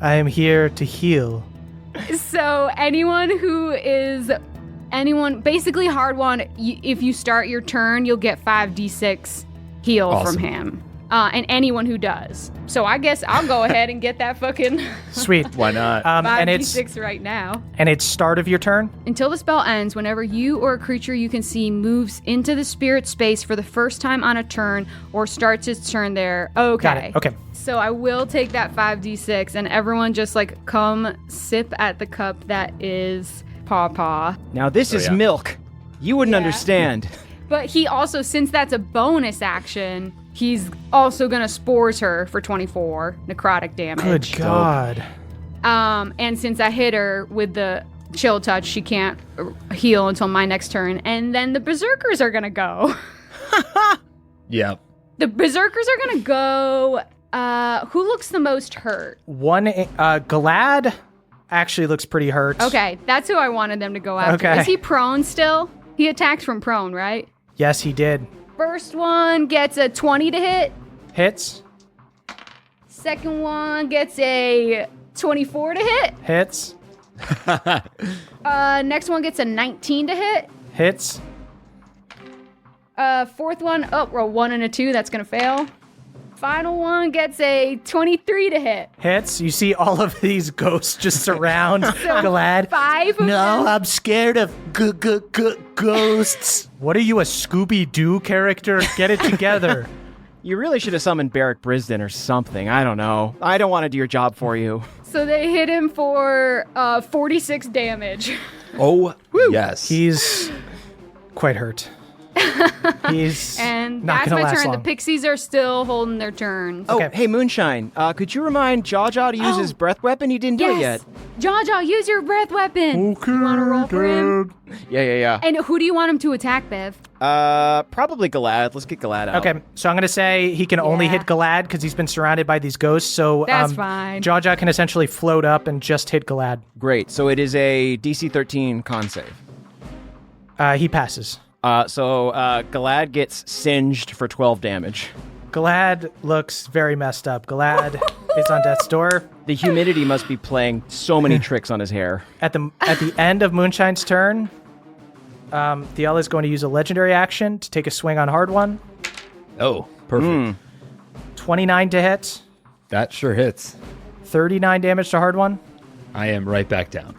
I am here to heal. So basically hard one, if you start your turn, you'll get 5d6 heal from him. And anyone who does. So I guess I'll go ahead and get that fucking Sweet. Why not? 5d6 right now. And it's start of your turn? Until the spell ends, whenever you or a creature you can see moves into the spirit space for the first time on a turn or starts its turn there. Okay. Got it. Okay. So I will take that 5d6 and everyone just come sip at the cup that is Paw. Now this is milk. You wouldn't understand. But he also, since that's a bonus action, he's also going to spores her for 24 necrotic damage. Good God. And since I hit her with the chill touch, she can't heal until my next turn. And then the berserkers are going to go. Yep. The berserkers are going to go. Who looks the most hurt? Galad actually looks pretty hurt. Okay, that's who I wanted them to go after. Okay. Is he prone still? He attacked from prone, right? Yes, he did. First one gets a 20 to hit. Hits. Second one gets a 24 to hit. Hits. Next one gets a 19 to hit. Hits. Fourth one, roll 1 and a 2. That's going to fail. Final one gets a 23 to hit. Hits. You see all of these ghosts just surround Galad. 5 of them. No, I'm scared of ghosts. What are you, a Scooby-Doo character? Get it together. You really should have summoned Barrack Brisden or something. I don't know. I don't want to do your job for you. So they hit him for 46 damage. Oh, yes. He's quite hurt. He's And not that's gonna my last turn. long. The pixies are still holding their turns. Oh, Okay. hey, Moonshine. Could you remind Jaw to use his breath weapon? He didn't do it yet. Jaw, use your breath weapon. Okay, You want to roll for him? Yeah. And who do you want him to attack, Bev? Probably Galad. Let's get Galad out. Okay, so I'm going to say he can only Yeah. hit Galad because he's been surrounded by these ghosts. So That's fine. Jaw can essentially float up and just hit Galad. Great. So it is a DC 13 con save. He passes. So Galad gets singed for 12 damage. Galad looks very messed up. Galad is on death's door. The humidity must be playing so many tricks on his hair. At the end of Moonshine's turn, Thiel is going to use a legendary action to take a swing on Hard One. Oh, perfect. 29 to hit, That sure hits. 39 damage to Hard One. I am right back down.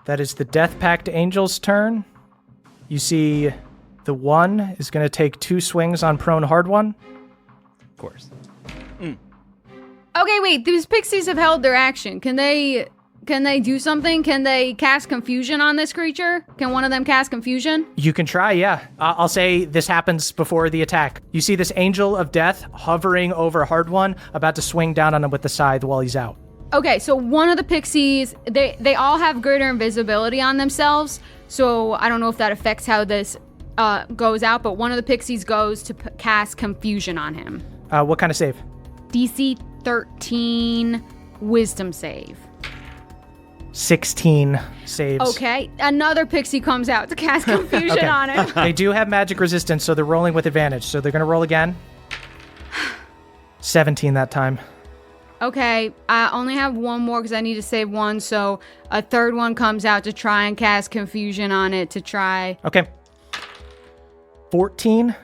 That is the Death Pact Angel's turn. You see the one is going to take 2 swings on prone Hard One. Of course. Okay, wait. These pixies have held their action. Can they do something? Can they cast confusion on this creature? Can one of them cast confusion? You can try, yeah. I'll say this happens before the attack. You see this Angel of Death hovering over Hard One, about to swing down on him with the scythe while he's out. Okay, so one of the pixies, they all have greater invisibility on themselves, so I don't know if that affects how this goes out, but one of the pixies goes to cast confusion on him. What kind of save? DC 13 wisdom save. 16 saves. Okay, another pixie comes out to cast confusion Okay. on him. They do have magic resistance, so they're rolling with advantage. So they're going to roll again. 17 that time. Okay, I only have one more because I need to save one, so a third one comes out to try and cast confusion on it to try. Okay. 14.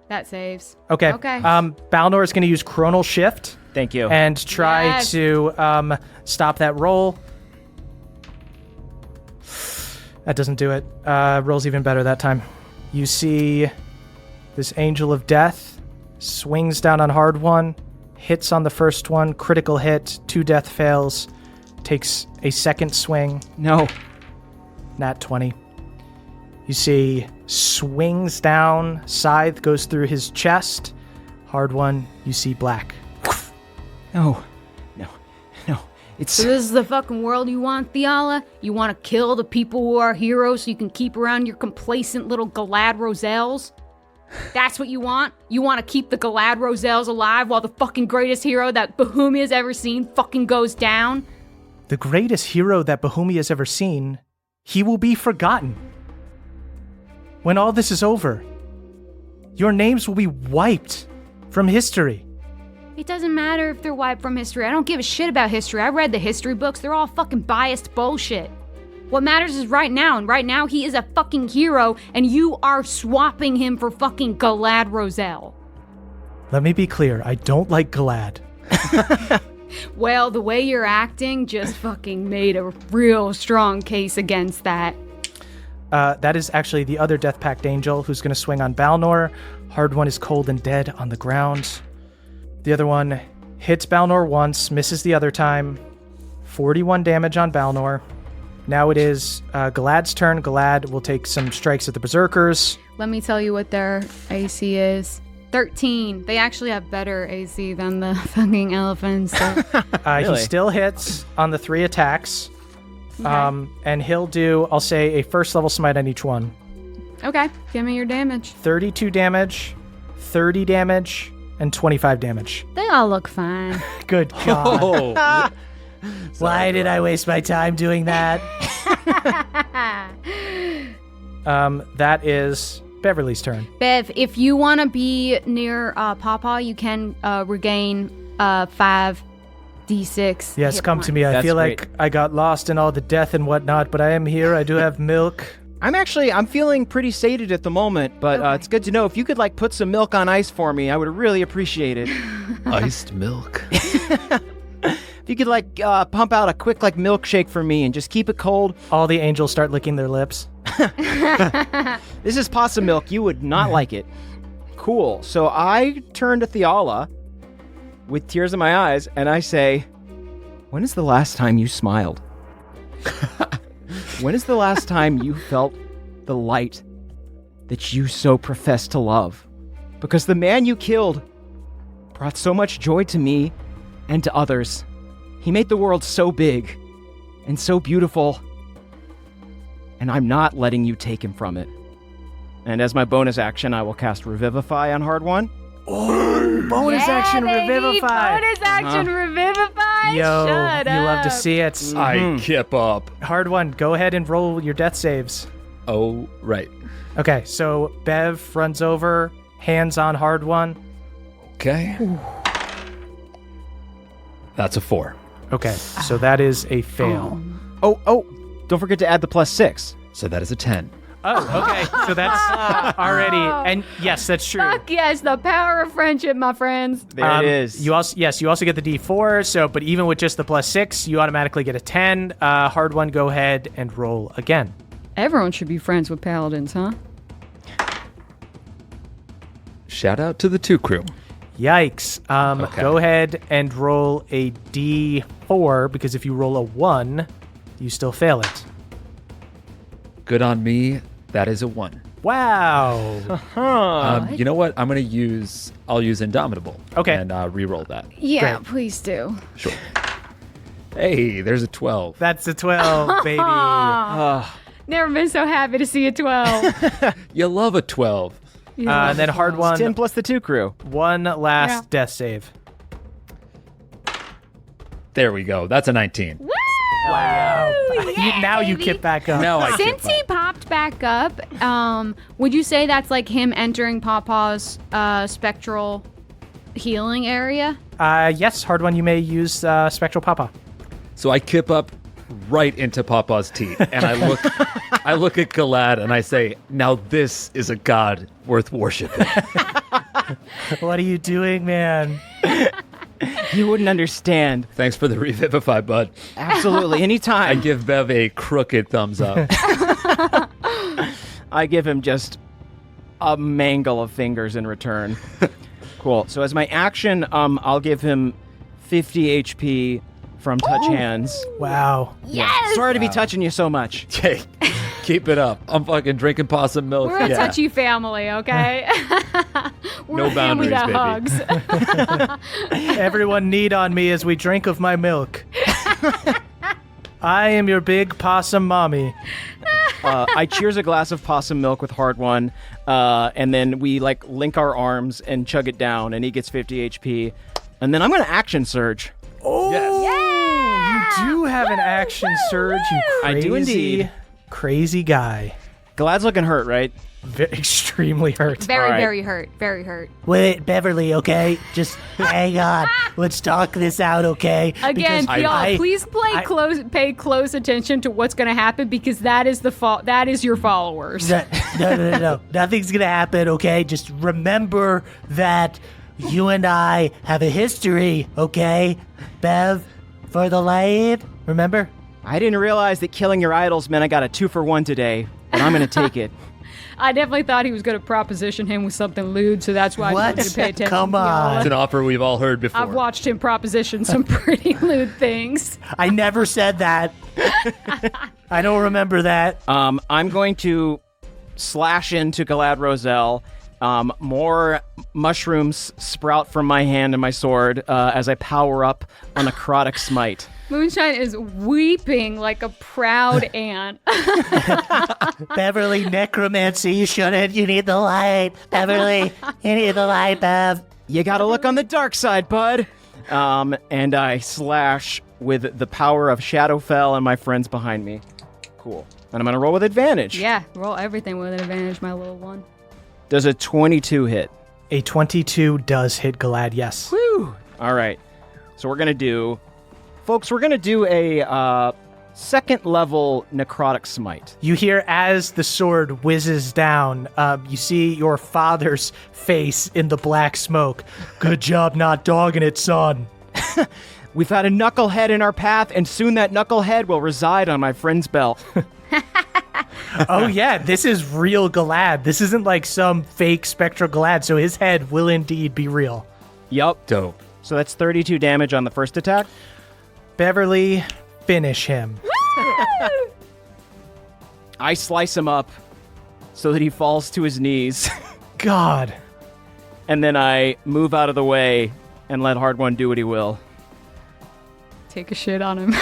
That saves. Okay. Okay. Balnor is going to use Chronal Shift Thank you. and try Yes. to stop that roll. That doesn't do it. Rolls even better that time. You see this Angel of Death swings down on Hard One, hits on the first one, critical hit, 2 death fails, takes a second swing, No. nat 20. You see swings down, scythe goes through his chest, Hard One, you see black. No. It's... So this is the fucking world you want, Theala? You want to kill the people who are heroes so you can keep around your complacent little Galad Roselles? That's what you want? You want to keep the Galad Roselles alive while the fucking greatest hero that Bohemia's ever seen fucking goes down? The greatest hero that Bohemia has ever seen, he will be forgotten. When all this is over, your names will be wiped from history. It doesn't matter if they're wiped from history. I don't give a shit about history. I read the history books. They're all fucking biased bullshit. What matters is right now, and right now he is a fucking hero, and you are swapping him for fucking Galad Roselle. Let me be clear, I don't like Galad. Well, the way you're acting just fucking made a real strong case against that. That is actually the other Death Pact Angel who's going to swing on Balnor. Hard One is cold and dead on the ground. The other one hits Balnor once, misses the other time. 41 damage on Balnor. Now it is Galad's turn. Galad will take some strikes at the Berserkers. Let me tell you what their AC is. 13. They actually have better AC than the fucking elephants. So. Really? He still hits on the 3 attacks. And he'll do, I'll say, a first level smite on each one. Okay, give me your damage. 32 damage, 30 damage, and 25 damage. They all look fine. Good God. Oh, Why did I waste my time doing that? That is Beverly's turn. Bev, if you want to be near Pawpaw, you can regain 5d6. Yes, hit come to me. I That's feel great. like I got lost in all the death and whatnot, but I am here. I do have milk. I'm feeling pretty sated at the moment, but Okay. it's good to know. If you could, like, put some milk on ice for me, I would really appreciate it. iced milk. If you could, like, pump out a quick, like, milkshake for me and just keep it cold. All the angels start licking their lips. This is possum milk. You would not like it. Cool. So I turn to Theala with tears in my eyes, and I say, when is the last time you smiled? When is the last time you felt the light that you so profess to love? Because the man you killed brought so much joy to me and to others. He made the world so big and so beautiful, and I'm not letting you take him from it. And as my bonus action, I will cast Revivify on Hard One. Bonus action Revivify. Bonus action Revivify. Yo, Shut you up. love to see it. I kip up. Hard One, go ahead and roll your death saves. Oh, right. Okay, so Bev runs over, hands on Hard One. Okay. That's a 4. Okay, so that is a fail. Oh, don't forget to add the +6. So that is a 10. Oh, okay, so that's already, and yes, that's true. Fuck yes, the power of friendship, my friends. There it is. You also get the D4. So, but even with just the +6, you automatically get a 10. Hard One, go ahead and roll again. Everyone should be friends with paladins, huh? Shout out to the 2 crew. Yikes. Okay. Go ahead and roll a D4 because if you roll a 1, you still fail it. Good on me. That is a 1. Wow. You know what? I'll use Indomitable. Okay. And re-roll that. Yeah, Great. please do. Sure. Hey, there's a 12. That's a 12, baby. Never been so happy to see a 12. You love a 12. And then Hard One, 10 plus the 2 crew. one last Yeah. death save. There we go. That's a 19. Wow. Yeah, Now you baby. kip back up. Now I Since kip he up. popped back up, would you say that's like him entering Pawpaw's spectral healing area? Yes, Hard One, you may use Spectral Papa. So I kip up right into Papa's teeth, and I look at Galad and I say, "Now this is a god worth worshiping." What are you doing, man? You wouldn't understand. Thanks for the revivify, bud. Absolutely. I Anytime. give Bev a crooked thumbs up. I give him just a mangle of fingers in return. Cool. So as my action, I'll give him 50 HP from touch hands. Wow. Yes! Sorry to be touching you so much. Hey, keep it up. I'm fucking drinking possum milk. We're a Yeah. touchy family, okay? We're No a family that boundaries, hugs. Everyone knead on me as we drink of my milk. I am your big possum mommy. I cheers a glass of possum milk with Hard One, and then we link our arms and chug it down, and he gets 50 HP. And then I'm going to action surge. Oh, Yes. you do have an action surge, you crazy, I do indeed. crazy guy. Glad's looking hurt, right? Extremely hurt. Very, All right. very hurt. Very hurt. Wait, Beverly, okay? Just hang on. Let's talk this out, okay? Again, Because y'all, please pay close attention to what's going to happen because that is that is your followers. No. Nothing's gonna happen, okay? Just remember that you and I have a history, okay? Bev, for the light, remember? I didn't realize that killing your idols meant I got a 2-for-1 today, but I'm going to take it. I definitely thought he was going to proposition him with something lewd, so that's why I What? wanted to pay attention. Come to y'all. on. It's an offer we've all heard before. I've watched him proposition some pretty lewd things. I never said that. I don't remember that. I'm going to slash into Galad Roselle. More mushrooms sprout from my hand and my sword as I power up a necrotic smite. Moonshine is weeping like a proud ant. Beverly, necromancy, you shouldn't. You need the light. Beverly, you need the light, Bev. You gotta look on the dark side, bud. And I slash with the power of Shadowfell and my friends behind me. Cool. And I'm gonna roll with advantage. Yeah, roll everything with an advantage, my little one. Does a 22 hit? A 22 does hit Galad, yes. Woo! All right. So we're gonna do a second level necrotic smite. You hear as the sword whizzes down, you see your father's face in the black smoke. Good job not dogging it, son. We've had a knucklehead in our path, and soon that knucklehead will reside on my friend's belt. Oh, yeah, this is real Galad. This isn't like some fake spectral Galad, so his head will indeed be real. Yup. Dope. So that's 32 damage on the first attack. Beverly, finish him. I slice him up so that he falls to his knees. God. And then I move out of the way and let Hard One do what he will. Take a shit on him.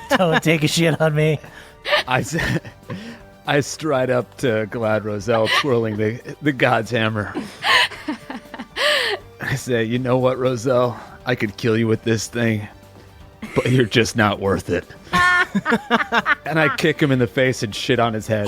Don't take a shit on me. I stride up to Glad Roselle, twirling the god's hammer. I say, you know what, Roselle? I could kill you with this thing, but you're just not worth it. And I kick him in the face and shit on his head.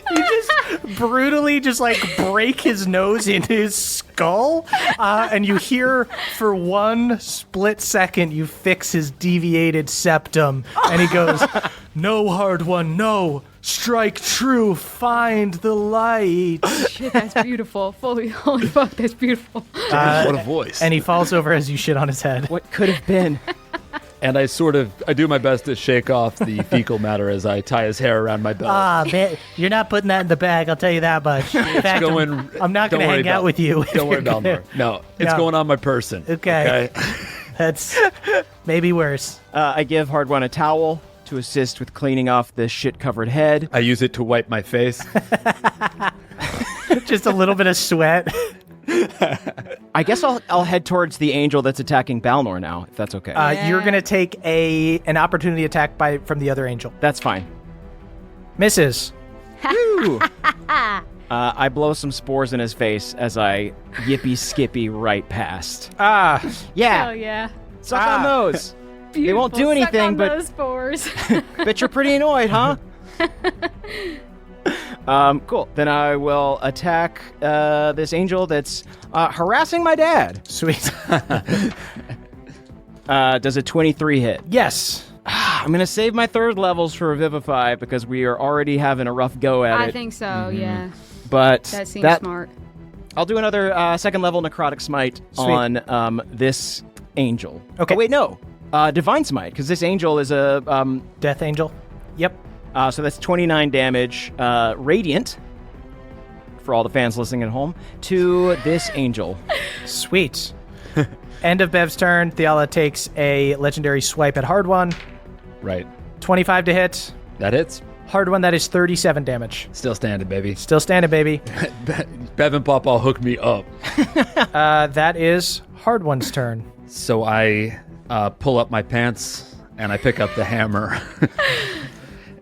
You just brutally just like break his nose into his skull, and you hear for one split second you fix his deviated septum, and he goes, "No, Hard One, no. Strike true, find the light." Shit, that's beautiful. Holy fuck, that's beautiful. What a voice. And he falls over as you shit on his head. What could have been? And I do my best to shake off the fecal matter as I tie his hair around my belt. Ah, man, you're not putting that in the bag, I'll tell you that much. In fact, I'm not going to hang out with you. Don't worry, Belmar. No, it's going on my person. Okay. That's maybe worse. I give Hard One a towel to assist with cleaning off the shit-covered head. I use it to wipe my face. Just a little bit of sweat. I guess I'll head towards the angel that's attacking Balnor now, if that's okay. You're going to take an opportunity attack from the other angel. That's fine. Misses. Woo! I blow some spores in his face as I yippee-skippy right past. Ah. Yeah, Hell yeah. suck on those. Beautiful. They won't do anything, Suck on but those spores. bet you're pretty annoyed, huh? Cool. Then I will attack this angel that's harassing my dad. Sweet. Does a 23 hit? Yes. I'm going to save my third levels for Revivify because we are already having a rough go at it. I think so, yeah. But That seems smart. I'll do another second level Necrotic Smite on this angel. Okay. Oh, wait, no. Divine Smite, because this angel is a... Death Angel. Yep. so that's 29 damage, radiant, for all the fans listening at home, to this angel. Sweet. End of Bev's turn. Theala takes a legendary swipe at Hard One. Right. 25 to hit. That hits. Hard One, that is 37 damage. Still standing, baby. Still standing, baby. Bev and Pawpaw hooked me up. That is Hard One's turn. So I pull up my pants and I pick up the hammer.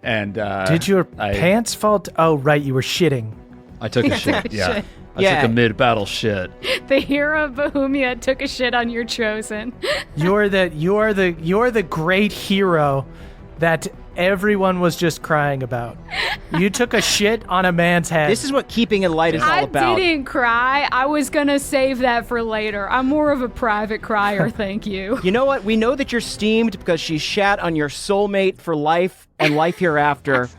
And did your pants fall? Oh, right, you were shitting. I took a shit. Yeah. I Yeah. took a mid-battle shit. The hero of Bohemia took a shit on your chosen. You're the great hero that everyone was just crying about. You took a shit on a man's head. This is what keeping it light is all about. I didn't cry. I was going to save that for later. I'm more of a private crier, thank you. You know what? We know that you're steamed because she shat on your soulmate for life and life hereafter.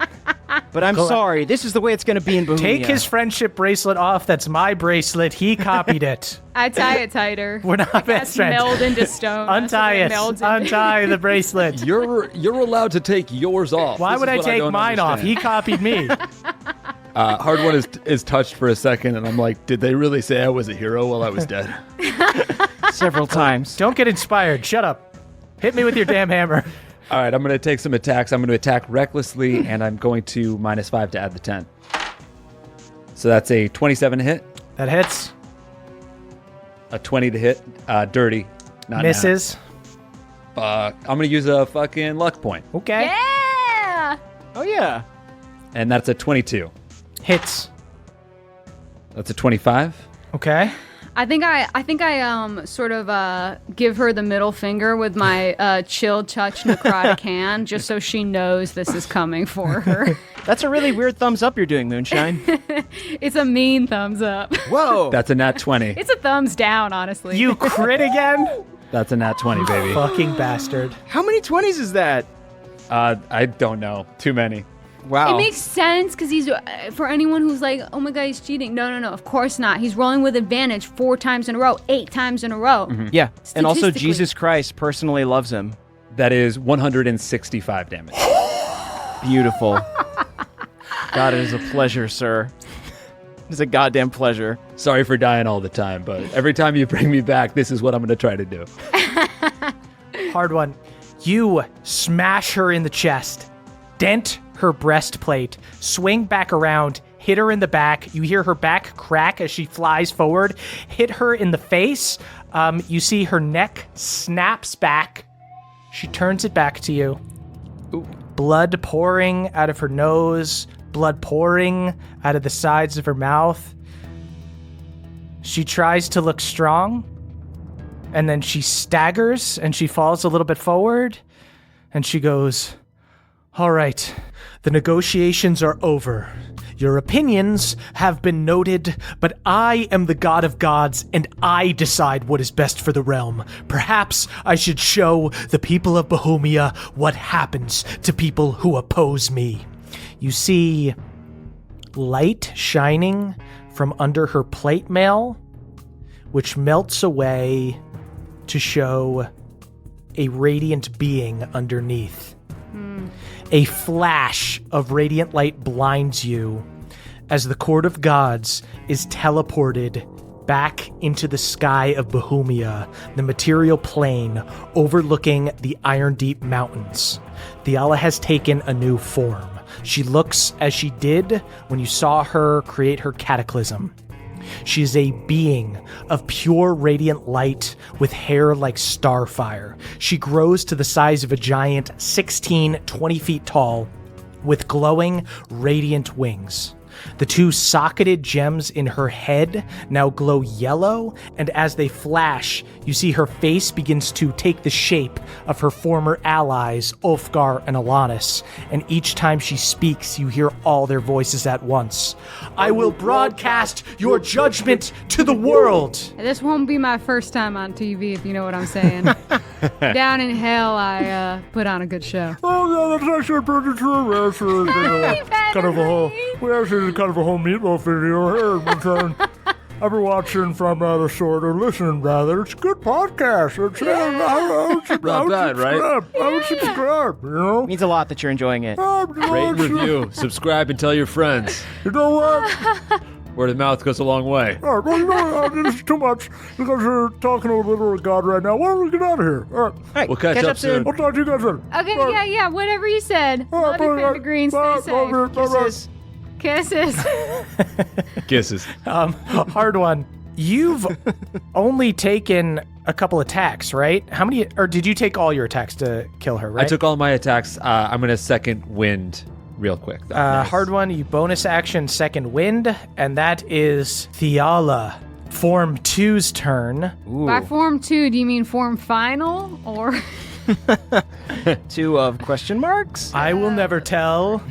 But I'm sorry. This is the way it's going to be in Bohemia. Take his friendship bracelet off. That's my bracelet. He copied it. I tie it tighter. We're not That's best friends. meld into stone. Untie it. Untie the bracelet. You're allowed to take yours off. Why This would is I what take don't mine off? He understand. copied me. Hard One is touched for a second, and I'm like, did they really say I was a hero while I was dead? several times. Don't get inspired. Shut up. Hit me with your damn hammer. All right, I'm going to take some attacks. I'm going to attack recklessly, and I'm going to -5 to add the 10. So that's a 27 to hit, That hits. a 20 to hit, dirty, not Misses. nat. I'm going to use a fucking luck point, Okay. Yeah! Oh, yeah. and that's a 22. Hits. That's a 25. Okay. I think I sort of give her the middle finger with my chill touch necrotic hand, just so she knows this is coming for her. That's a really weird thumbs up you're doing, Moonshine. It's a mean thumbs up. Whoa. That's a nat 20. It's a thumbs down, honestly. You crit again? That's a nat 20, baby. Fucking bastard. How many 20s is that? I don't know. Too many. Wow. It makes sense because he's for anyone who's like, oh my god, he's cheating. No, of course not. He's rolling with advantage 4 times in a row, 8 times in a row. Yeah. And also, Statistically. Jesus Christ personally loves him. That is 165 damage. Beautiful. God, it is a pleasure, sir. It is a goddamn pleasure. Sorry for dying all the time, but every time you bring me back, this is what I'm going to try to do. Hard one. You smash her in the chest, dent her breastplate, swing back around, hit her in the back. You hear her back crack as she flies forward, hit her in the face. You see her neck snaps back. She turns it back to you. Ooh. Blood pouring out of her nose, blood pouring out of the sides of her mouth. She tries to look strong, and then she staggers and she falls a little bit forward, and she goes, "All right, the negotiations are over. Your opinions have been noted, but I am the god of gods, and I decide what is best for the realm. Perhaps I should show the people of Bohemia what happens to people who oppose me." You see light shining from under her plate mail, which melts away to show a radiant being underneath. A flash of radiant light blinds you as the Court of Gods is teleported back into the sky of Bohemia, the material plane overlooking the Iron Deep Mountains. Theala has taken a new form. She looks as she did when you saw her create her cataclysm. She is a being of pure radiant light with hair like starfire. She grows to the size of a giant, 20 feet tall, with glowing, radiant wings. The two socketed gems in her head now glow yellow, and as they flash, you see her face begins to take the shape of her former allies, Ulfgar and Alanis, and each time she speaks, you hear all their voices at once. "I will broadcast your judgment to the world!" This won't be my first time on TV, if you know what I'm saying. Down in hell, I put on a good show. Oh, yeah, that's actually pretty true. That's kind of a whole, kind of a whole meatloaf video here, my friend. I've been watching from the sort or listening rather. It's a good podcast. It's, Not bad, right? I would subscribe, you know? It means a lot that you're enjoying it. Rate, review, subscribe, and tell your friends. You know what? Word of mouth goes a long way. All right, well, you know what? This is too much because you're talking a little of God right now. Why don't we get out of here? All right. All right, We'll catch up soon. I'll talk to you guys later. Okay, yeah, whatever you said. Love you, Panda Green. Stay safe. Kisses. Kisses. Kisses. Hard one. You've only taken a couple attacks, right? How many, or did you take all your attacks to kill her, right? I took all my attacks. I'm going to second wind real quick. Though. Nice. Hard one, you bonus action second wind, and that is Theala. Form 2's turn. Ooh. By Form 2, do you mean Form Final, or? 2 of question marks? I will never tell.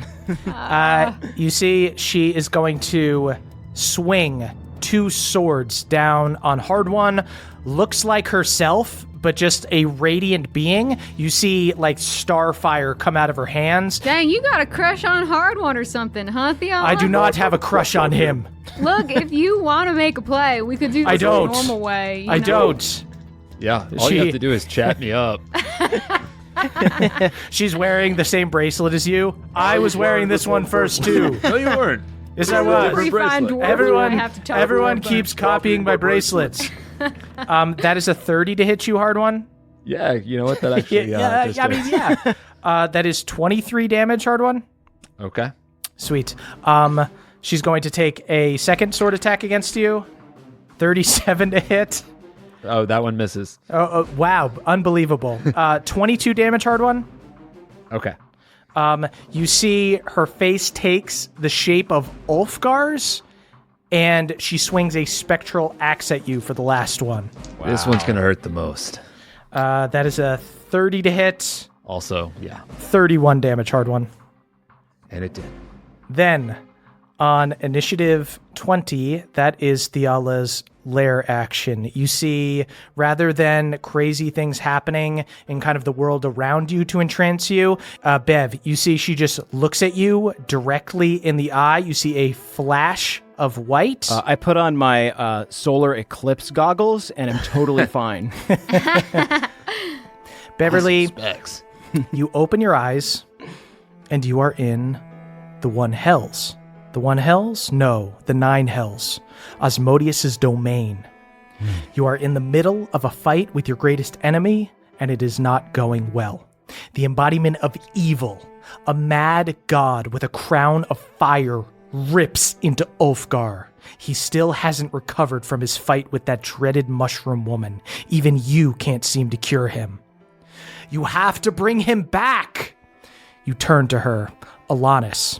You see, she is going to swing 2 swords down on Hard One. Looks like herself, but just a radiant being. You see, like, starfire come out of her hands. Dang, you got a crush on Hard One or something, huh, Theala? I do not have a crush on him. Look, if you want to make a play, we could do this I don't. the normal way. I don't. Yeah, all you have to do is chat me up. She's wearing the same bracelet as you. I was wearing this one first, too. No, you weren't. Yes, I was. Every fine dwarf Everyone, I have to talk everyone about. keeps copying my bracelets. That is a 30 to hit you, Hard One. Yeah, you know what? That actually. Yeah. That is 23 damage, Hard One. Okay. Sweet. She's going to take a second sword attack against you. 37 to hit. Oh, that one misses. Oh, wow. Unbelievable. 22 damage, Hard One. Okay. You see her face takes the shape of Ulfgar's, and she swings a spectral axe at you for the last one. Wow. This one's going to hurt the most. That is a 30 to hit. Also, yeah. 31 damage, Hard One. And it did. Then, on initiative 20, that is Theala's lair action. You see, rather than crazy things happening in kind of the world around you to entrance you, Bev, you see she just looks at you directly in the eye. You see a flash of white. I put on my solar eclipse goggles, and I'm totally fine. Beverly, Specs. you open your eyes, and you are in the One Hells. The One Hells? No, the Nine Hells. Asmodeus' domain. You are in the middle of a fight with your greatest enemy, and it is not going well. The embodiment of evil, a mad god with a crown of fire, rips into Ulfgar. He still hasn't recovered from his fight with that dreaded mushroom woman. Even you can't seem to cure him. You have to bring him back! You turn to her, Alanis.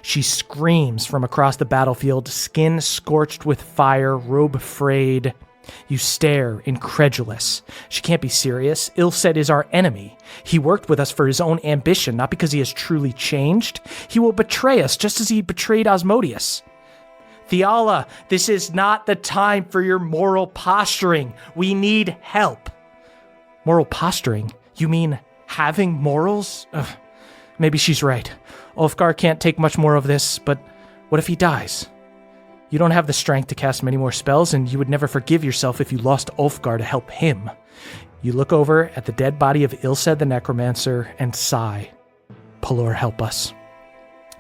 She screams from across the battlefield, skin scorched with fire, robe frayed. You stare, incredulous. She can't be serious. Ilsed is our enemy. He worked with us for his own ambition, not because he has truly changed. He will betray us, just as he betrayed Asmodeus. Theala, this is not the time for your moral posturing. We need help. Moral posturing? You mean having morals? Ugh. Maybe she's right. Ulfgar can't take much more of this, but what if he dies? You don't have the strength to cast many more spells, and you would never forgive yourself if you lost Ulfgar to help him. You look over at the dead body of Ilsed the Necromancer and sigh. Pelor, help us.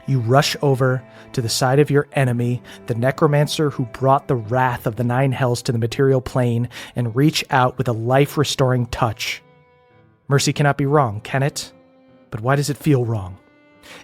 You rush over to the side of your enemy, the Necromancer who brought the wrath of the Nine Hells to the material plane, and reach out with a life-restoring touch. Mercy cannot be wrong, can it? But why does it feel wrong?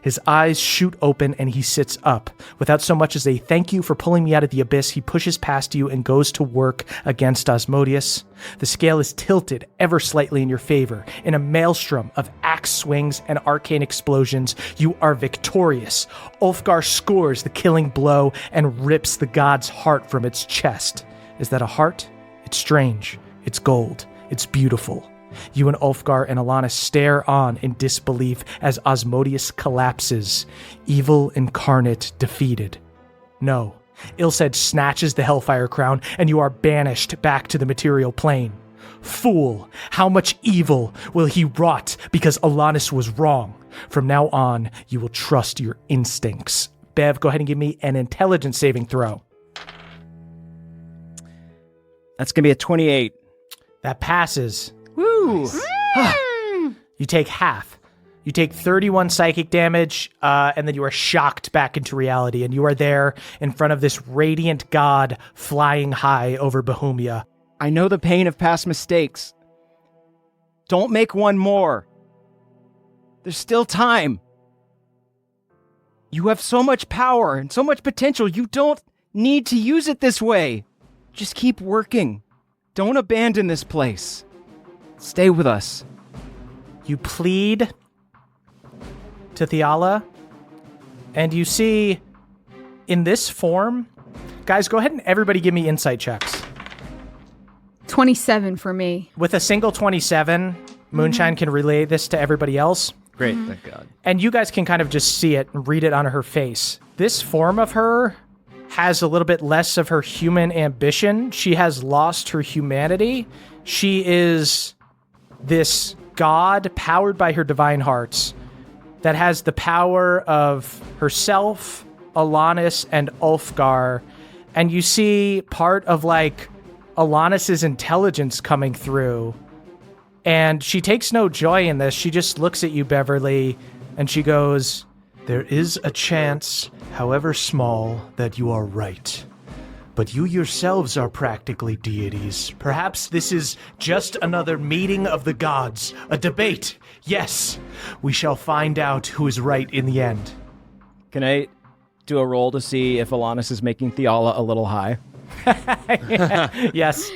His eyes shoot open and he sits up. Without so much as a thank you for pulling me out of the abyss, he pushes past you and goes to work against Asmodeus. The scale is tilted ever slightly in your favor. In a maelstrom of axe swings and arcane explosions, you are victorious. Ulfgar scores the killing blow and rips the god's heart from its chest. Is that a heart? It's strange. It's gold. It's beautiful. You and Ulfgar and Alanis stare on in disbelief as Asmodeus collapses, evil incarnate defeated. No, Ilsed snatches the Hellfire Crown, and you are banished back to the material plane. Fool, how much evil will he wrought because Alanis was wrong? From now on, you will trust your instincts. Bev, go ahead and give me an intelligence saving throw. That's going to be a 28. That passes. Woo! You take half. You take 31 psychic damage, and then you are shocked back into reality, and you are there in front of this radiant god flying high over Bohemia. I know the pain of past mistakes. Don't make one more. There's still time. You have so much power and so much potential. You don't need to use it this way. Just keep working. Don't abandon this place. Stay with us. You plead to Theala, and you see in this form... Guys, go ahead and everybody give me insight checks. 27 for me. With a single 27, Moonshine can relay this to everybody else. Great, thank God. And you guys can kind of just see it and read it on her face. This form of her has a little bit less of her human ambition. She has lost her humanity. She is this god powered by her divine hearts that has the power of herself, Alanis, and Ulfgar. And you see part of like Alanis's intelligence coming through. And she takes no joy in this. She just looks at you, Beverly, and she goes, "There is a chance, however small, that you are right. But you yourselves are practically deities. Perhaps this is just another meeting of the gods, a debate. Yes, we shall find out who is right in the end." Can I do a roll to see if Alanis is making Theala a little high? Yes,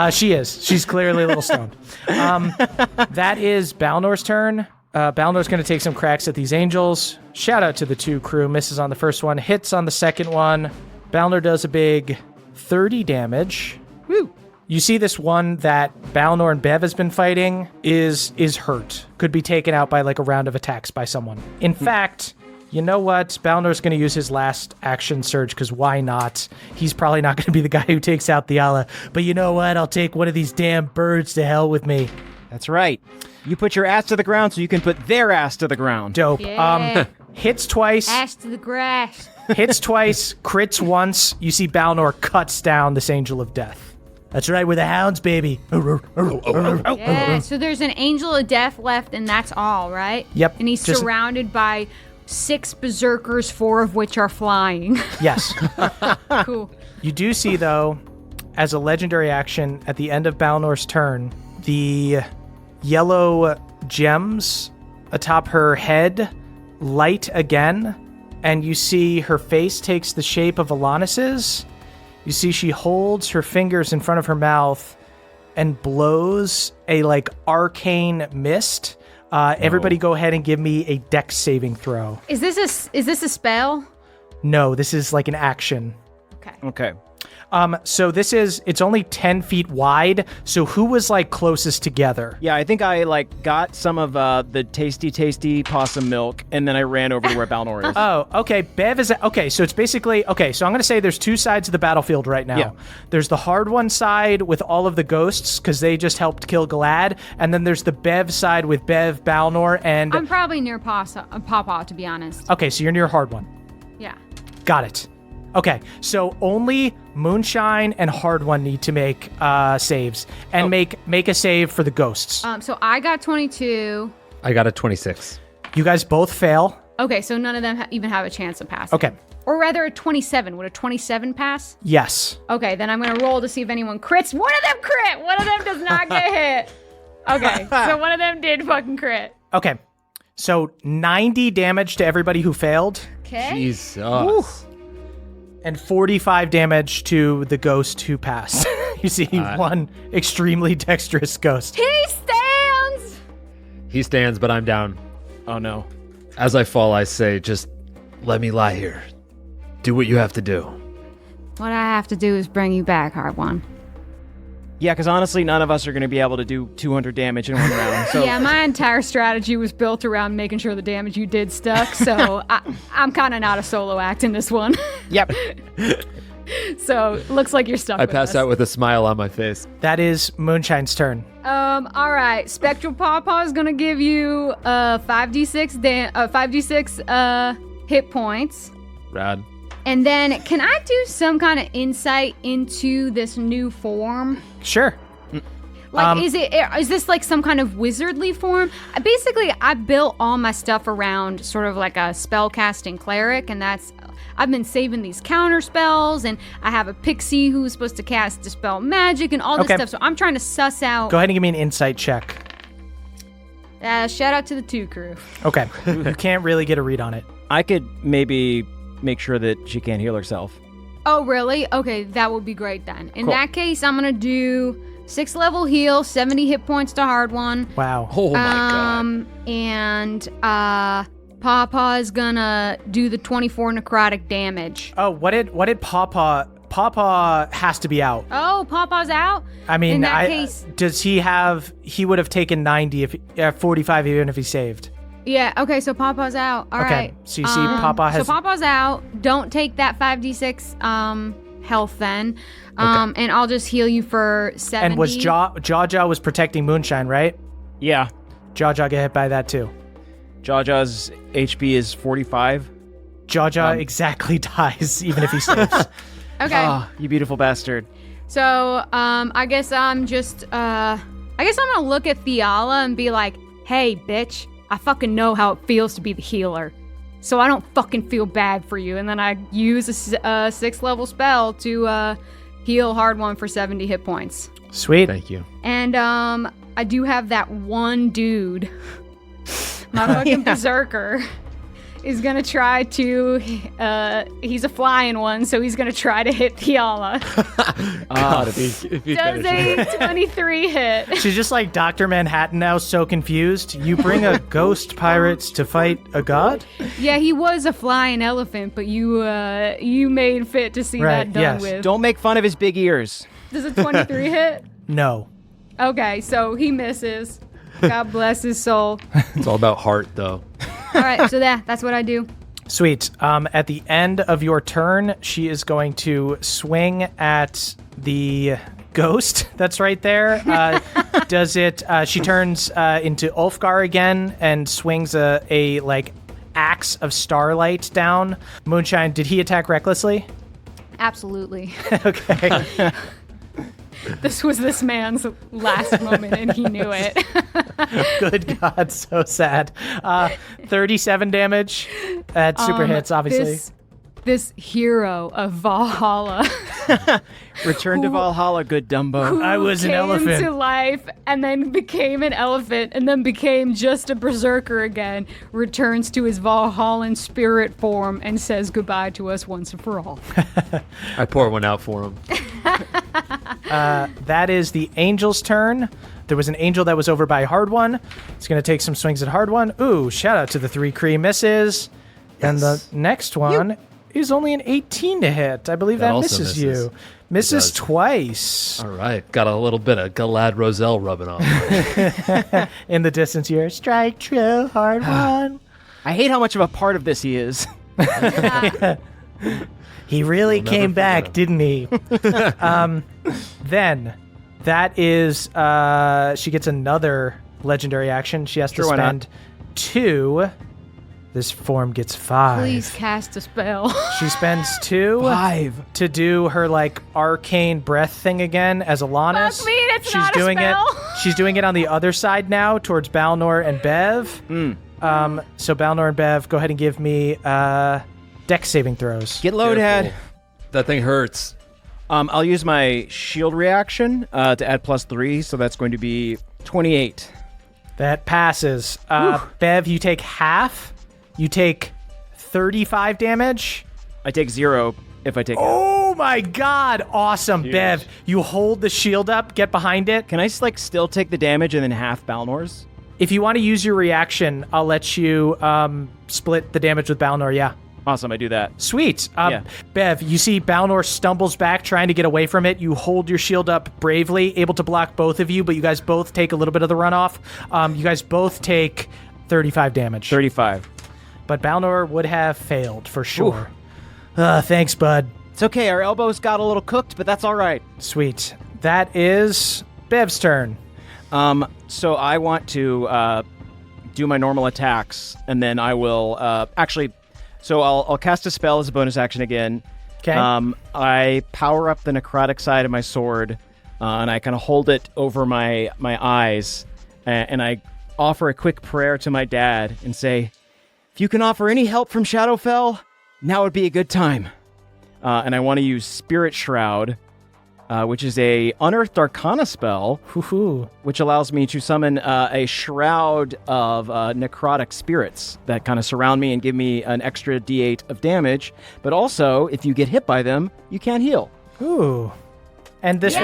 she is. She's clearly a little stoned. That is Balnor's turn. Balnor's going to take some cracks at these angels. Shout out to the two crew. Misses on the first one, hits on the second one. Balnor does a big 30 damage. Woo! You see this one that Balnor and Bev has been fighting is hurt. Could be taken out by like a round of attacks by someone. In fact, you know what? Balnor's going to use his last action surge because why not? He's probably not going to be the guy who takes out Theala. But you know what? I'll take one of these damn birds to hell with me. That's right. You put your ass to the ground so you can put their ass to the ground. Dope. Yeah. Hits twice. Ass to the grass. Hits twice, crits once. You see Balnor cuts down this angel of death. That's right, we're the hounds, baby. Yeah, so there's an angel of death left, and that's all, right? Yep, And he's just- surrounded by 6 berserkers, 4 of which are flying. Yes. Cool. You do see, though, as a legendary action at the end of Balnor's turn, the yellow gems atop her head light again, and you see her face takes the shape of Alanis's. You see she holds her fingers in front of her mouth and blows a arcane mist. Everybody go ahead and give me a dex saving throw. Is this a spell? No, this is like an action. Okay. So it's only 10 feet wide. So who was closest together? Yeah, I think I got some of the tasty possum milk, and then I ran over to where Balnor is. Oh, okay. Bev is okay. So it's basically okay. So I'm going to say there's 2 sides of the battlefield right now. Yeah. There's the hard one side with all of the ghosts because they just helped kill Galad, and then there's the Bev side with Bev, Balnor, and I'm probably near Papa, to be honest. okay. So you're near hard one. Yeah. Got it. Okay, so only Moonshine and Hard One need to make saves, and make a save for the ghosts. So I got 22. I got a 26. You guys both fail. Okay, so none of them even have a chance of passing. Okay. Or rather, a 27. Would a 27 pass? Yes. Okay, then I'm going to roll to see if anyone crits. One of them crit! One of them does not get hit. Okay, so one of them did fucking crit. Okay, so 90 damage to everybody who failed, Okay. Jesus. and 45 damage to the ghost who passed. You see one extremely dexterous ghost. He stands! He stands, but I'm down. Oh, no. As I fall, I say, just let me lie here. Do what you have to do. What I have to do is bring you back, Hard One. Yeah, because honestly, none of us are going to be able to do 200 damage in one round. So Yeah, my entire strategy was built around making sure the damage you did stuck, so I'm kind of not a solo act in this one. Yep. So, looks like you're stuck I with pass us. out with a smile on my face. That is Moonshine's turn. All right. Spectral Pawpaw is gonna give you 5d6 hit points, Rad. and then can I do some kind of insight into this new form? Sure. Like, is this like some kind of wizardly form? Basically, I built all my stuff around sort of like a spellcasting cleric, and I've been saving these counter spells, and I have a pixie who's supposed to cast Dispel Magic and all this Okay. stuff. So I'm trying to suss out. Go ahead and give me an insight check. Shout out to the 2 crew. Okay. You can't really get a read on it. I could maybe make sure that she can't heal herself. Oh, really? Okay, that would be great then. In Cool. that case, I'm gonna do 6th level heal, 70 hit points to Hard One. Wow. Oh my god. And Pawpaw is gonna do the 24 necrotic damage. Oh, what did Pawpaw has to be out. Oh, Pawpaw's out? I mean, In that case, does he would have taken 90 if 45 even if he saved. yeah, okay, so Pawpaw's out. All right. Okay, so you see Pawpaw has- So Pawpaw's out. Don't take that 5d6 health then. And I'll just heal you for 70. And was Jaw was protecting Moonshine, right? Yeah. Jaw get hit by that too. Jaja's HP is 45. Jaw exactly dies even if he saves. Okay. Ah, you beautiful bastard. So, I guess I'm just, I guess I'm gonna look at Fiala and be like, hey, bitch, I fucking know how it feels to be the healer. So I don't fucking feel bad for you. And then I use a 6th level spell to, heal Hard One for 70 hit points. Sweet. Thank you. And, I do have that one dude, my fucking berserker, is gonna try to, he's a flying one, so he's gonna try to hit Fiala. God, if he Does finishes. a 23 hit. She's just like Dr. Manhattan now, so confused. You bring a ghost pirates to fight a god? Yeah, he was a flying elephant, but you made fit to see Right, that done yes. with. Don't make fun of his big ears. Does a 23 hit? No. Okay, so he misses. God bless his soul. It's all about heart, though. All right, so that's what I do. Sweet. At the end of your turn, she is going to swing at the ghost that's right there. Does it? She turns into Ulfgar again and swings a axe of starlight down. Moonshine, did he attack recklessly? Absolutely. Okay. This was this man's last moment, and he knew it. Good God, so sad. 37 damage. That super hits, obviously. This hero of Valhalla. Return to Valhalla, good Dumbo. I was an elephant. Came to life and then became an elephant and then became just a berserker again. Returns to his Valhallan spirit form and says goodbye to us once and for all. I pour one out for him. That is the angel's turn. There was an angel that was over by Hard One. It's going to take some swings at Hard One. Ooh, shout out to the 3 Kree misses. Yes. And the next one is only an 18 to hit. I believe that misses you. Misses twice. All right. Got a little bit of Galad Roselle rubbing off. In the distance here. Strike true, Hard One. I hate how much of a part of this he is. He really came back, didn't he? Then, that is, she gets another legendary action. She has to spend 2. This form gets 5. Please cast a spell. She spends 2 to do her like arcane breath thing again as Alanis. Fuck me, that's not a spell. She's doing it on the other side now towards Balnor and Bev. So Balnor and Bev, go ahead and give me dex saving throws. Get low, Dad. That thing hurts. I'll use my shield reaction to add +3, so that's going to be 28. That passes. Bev, you take half. You take 35 damage. I take 0 if I take Oh my God. Awesome. Huge. Bev, you hold the shield up, get behind it. Can I still take the damage and then half Balnor's? If you want to use your reaction, I'll let you split the damage with Balnor, yeah. Awesome, I do that. Sweet. Bev, you see Balnor stumbles back trying to get away from it. You hold your shield up bravely, able to block both of you, but you guys both take a little bit of the runoff. You guys both take 35 damage. 35. But Balnor would have failed for sure. Thanks, bud. It's okay, our elbows got a little cooked, but that's all right. Sweet. That is Bev's turn. So I want to do my normal attacks, and then I will So I'll cast a spell as a bonus action again. Okay. I power up the necrotic side of my sword, and I kind of hold it over my eyes, and I offer a quick prayer to my dad and say, if you can offer any help from Shadowfell, now would be a good time. And I want to use Spirit Shroud, which is a Unearthed Arcana spell, which allows me to summon a shroud of necrotic spirits that kind of surround me and give me an extra D8 of damage. But also, if you get hit by them, you can't heal. Ooh. And this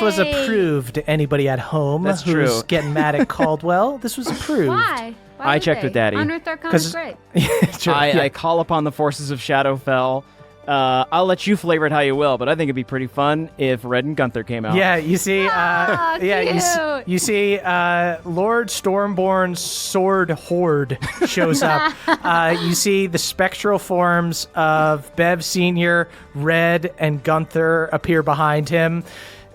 was approved to anybody at home who's true. Getting mad at Caldwell. This was approved. Why? I checked with Daddy. Unearthed Arcana is great. I call upon the forces of Shadowfell. I'll let you flavor it how you will, but I think it'd be pretty fun if Red and Gunther came out. Yeah, you see, cute. you see, Lord Stormborn's sword horde shows up. You see the spectral forms of Bev Senior, Red, and Gunther appear behind him.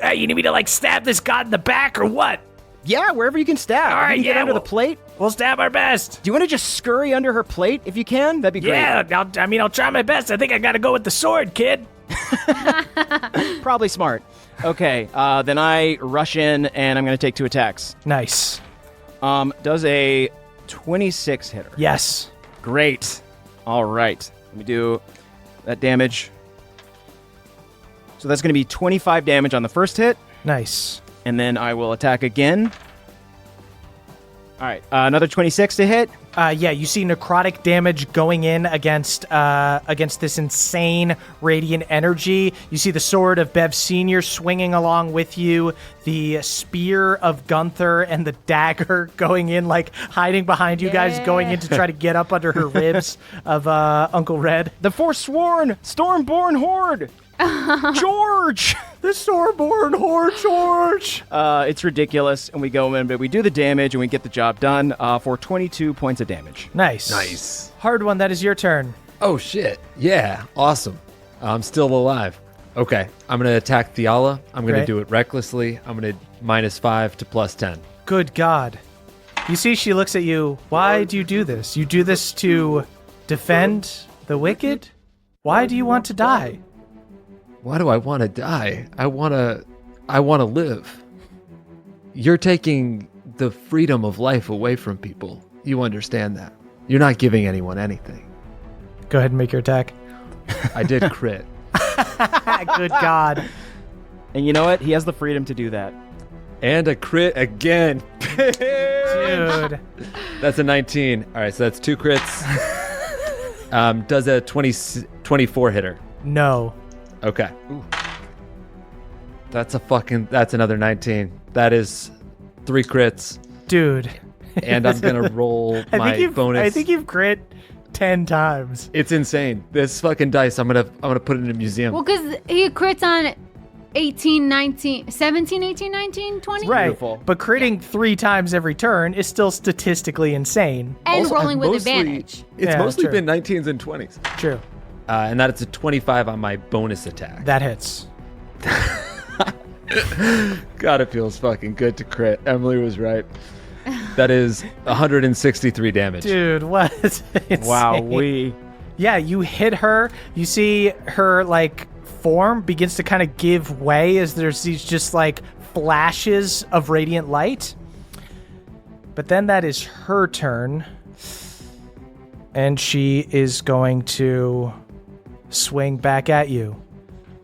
You need me to stab this god in the back or what? Yeah, wherever you can stab. All right, get under the plate. We'll stab our best. Do you want to just scurry under her plate if you can? That'd be great. Yeah, I'll try my best. I think I got to go with the sword, kid. Probably smart. Okay, then I rush in, and I'm going to take 2 attacks. Nice. Does a 26 hit her? Yes. Great. All right. Let me do that damage. So that's going to be 25 damage on the first hit. Nice. And then I will attack again. All right, another 26 to hit. Yeah, you see necrotic damage going in against this insane radiant energy. You see the sword of Bev Senior swinging along with you, the spear of Gunther and the dagger going in, hiding behind you guys, going in to try to get up under her ribs of Uncle Red. The Forsworn Stormborn Horde. George! The Stormborn Horde, George! It's ridiculous, and we go in, but we do the damage, and we get the job done for 22 points of damage. Nice. Hard One, that is your turn. Oh, shit. Yeah, awesome. I'm still alive. Okay, I'm going to attack Theala. I'm going to do it recklessly. I'm going to -5 to +10. Good God. You see, she looks at you. Why do you do this? You do this to defend the wicked? Why do you want to die? Why do I want to die? I want to I want to live. You're taking the freedom of life away from people. You understand that. You're not giving anyone anything. Go ahead and make your attack. I did crit. Good God. And you know what? He has the freedom to do that. And a crit again. Dude. That's a 19. All right, so that's 2 crits. Does a 24 hitter? No. Okay. Ooh. That's another 19. That is 3 crits. Dude. And I'm going to roll my bonus. I think you've crit 10 times. It's insane. This fucking dice, I'm gonna put it in a museum. Well, because he crits on 18, 19, 17, 18, 19, 20? Right. Beautiful. But critting 3 times every turn is still statistically insane. And Also, rolling with mostly- advantage. It's Yeah, mostly true. been 19s and 20s. True. And that it's a 25 on my bonus attack. That hits. God, it feels fucking good to crit. Emily was right. That is 163 damage. Dude, what? Wow, Yeah, you hit her. You see her, like, form begins to kind of give way as there's these just, like, flashes of radiant light. But then that is her turn. And she is going to swing back at you.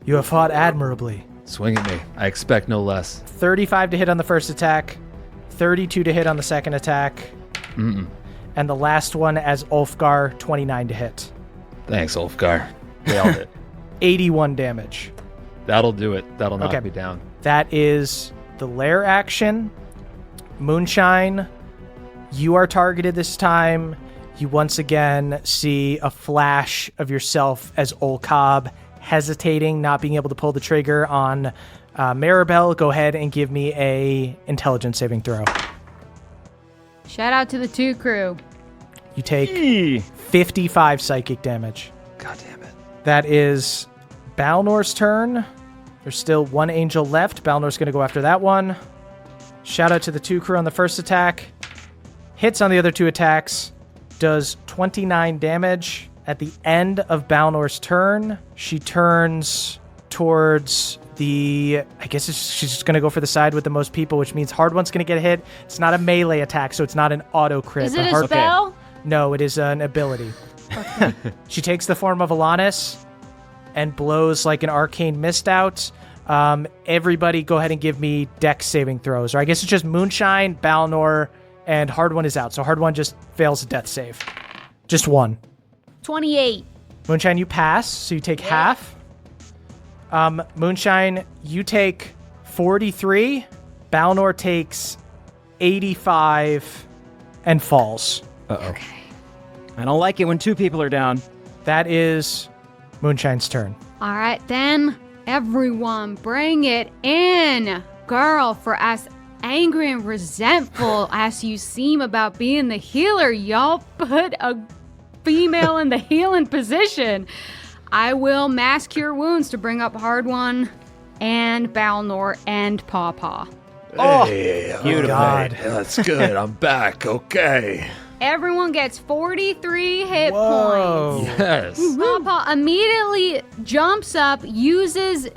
You have fought admirably. Swing at me. I expect no less. 35 to hit on the first attack. 32 to hit on the second attack. Mm-mm. And the last one as Ulfgar, 29 to hit. Thanks, Ulfgar. Nailed it. 81 damage. That'll do it. That'll knock Okay. me down. That is the lair action. Moonshine, you are targeted this time. You once again see a flash of yourself as Olcob, hesitating, not being able to pull the trigger on Maribel. Go ahead and give me a intelligence saving throw. Shout out to the 2 crew. You take 55 psychic damage. God damn it. That is Balnor's turn. There's still 1 angel left. Balnor's going to go after that one. Shout out to the 2 crew on the first attack. Hits on the other 2 attacks. Does 29 damage. At the end of Balnor's turn, she turns towards the... I guess she's just going to go for the side with the most people, which means Hard One's going to get hit. It's not a melee attack, so it's not an auto crit. Is it a Hard- spell? No, it is an ability. She takes the form of Alanis and blows like an arcane mist out. Everybody go ahead and give me dex saving throws. Or I guess it's just Moonshine, Balnor, and Hard One is out. So Hard One just fails a death save. Just 1. 28. Moonshine, you pass, so you take half. Moonshine, you take 43. Balnor takes 85 and falls. Uh-oh. I don't like it when 2 people are down. That is Moonshine's turn. All right, then. Everyone, bring it in. Girl, for as angry and resentful as you seem about being the healer, y'all put a female in the healing position. I will mass cure wounds to bring up Hard One and Balnor and Pawpaw. Hey, beautiful. God. That's good. I'm back. Okay. Everyone gets 43 hit Whoa. points. Yes. Pawpaw immediately jumps up, does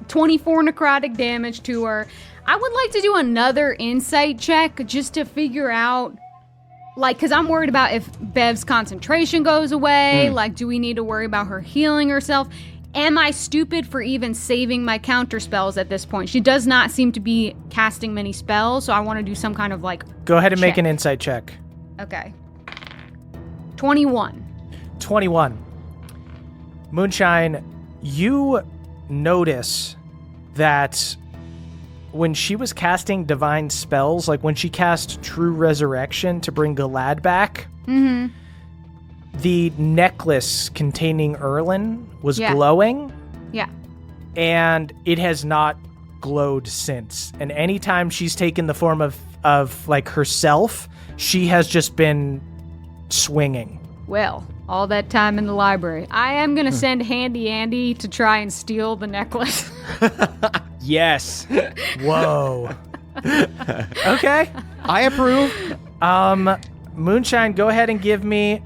24 necrotic damage to her. I would like to do another insight check just to figure out, like, because I'm worried about if Bev's concentration goes away. Like, do we need to worry about her healing herself? Am I stupid for even saving my counter spells at this point? She does not seem to be casting many spells, so I want to do some kind of, like, Go ahead and make check. an insight check. Okay. 21. 21. Moonshine, you notice that when she was casting divine spells, like when she cast True Resurrection to bring Galad back, the necklace containing Erlin was glowing, Yeah. and it has not glowed since. And anytime she's taken the form of like herself, she has just been swinging. Well, all that time in the library. I am going to send Handy Andy to try and steal the necklace. Yes. Whoa. Okay. I approve. Moonshine, go ahead and give me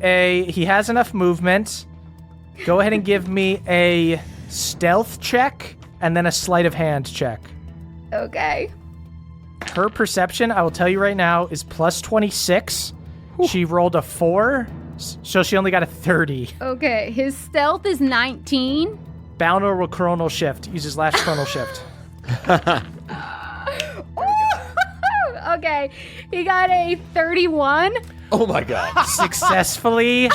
he has enough movement. Go ahead and give me a stealth check and then a sleight of hand check. Okay. Her perception, I will tell you right now, is plus 26. She rolled a 4, so she only got a 30. Okay. His stealth is 19. Balnor will chronal shift. Use his last chronal shift. Okay. He got a 31. Oh my god. Successfully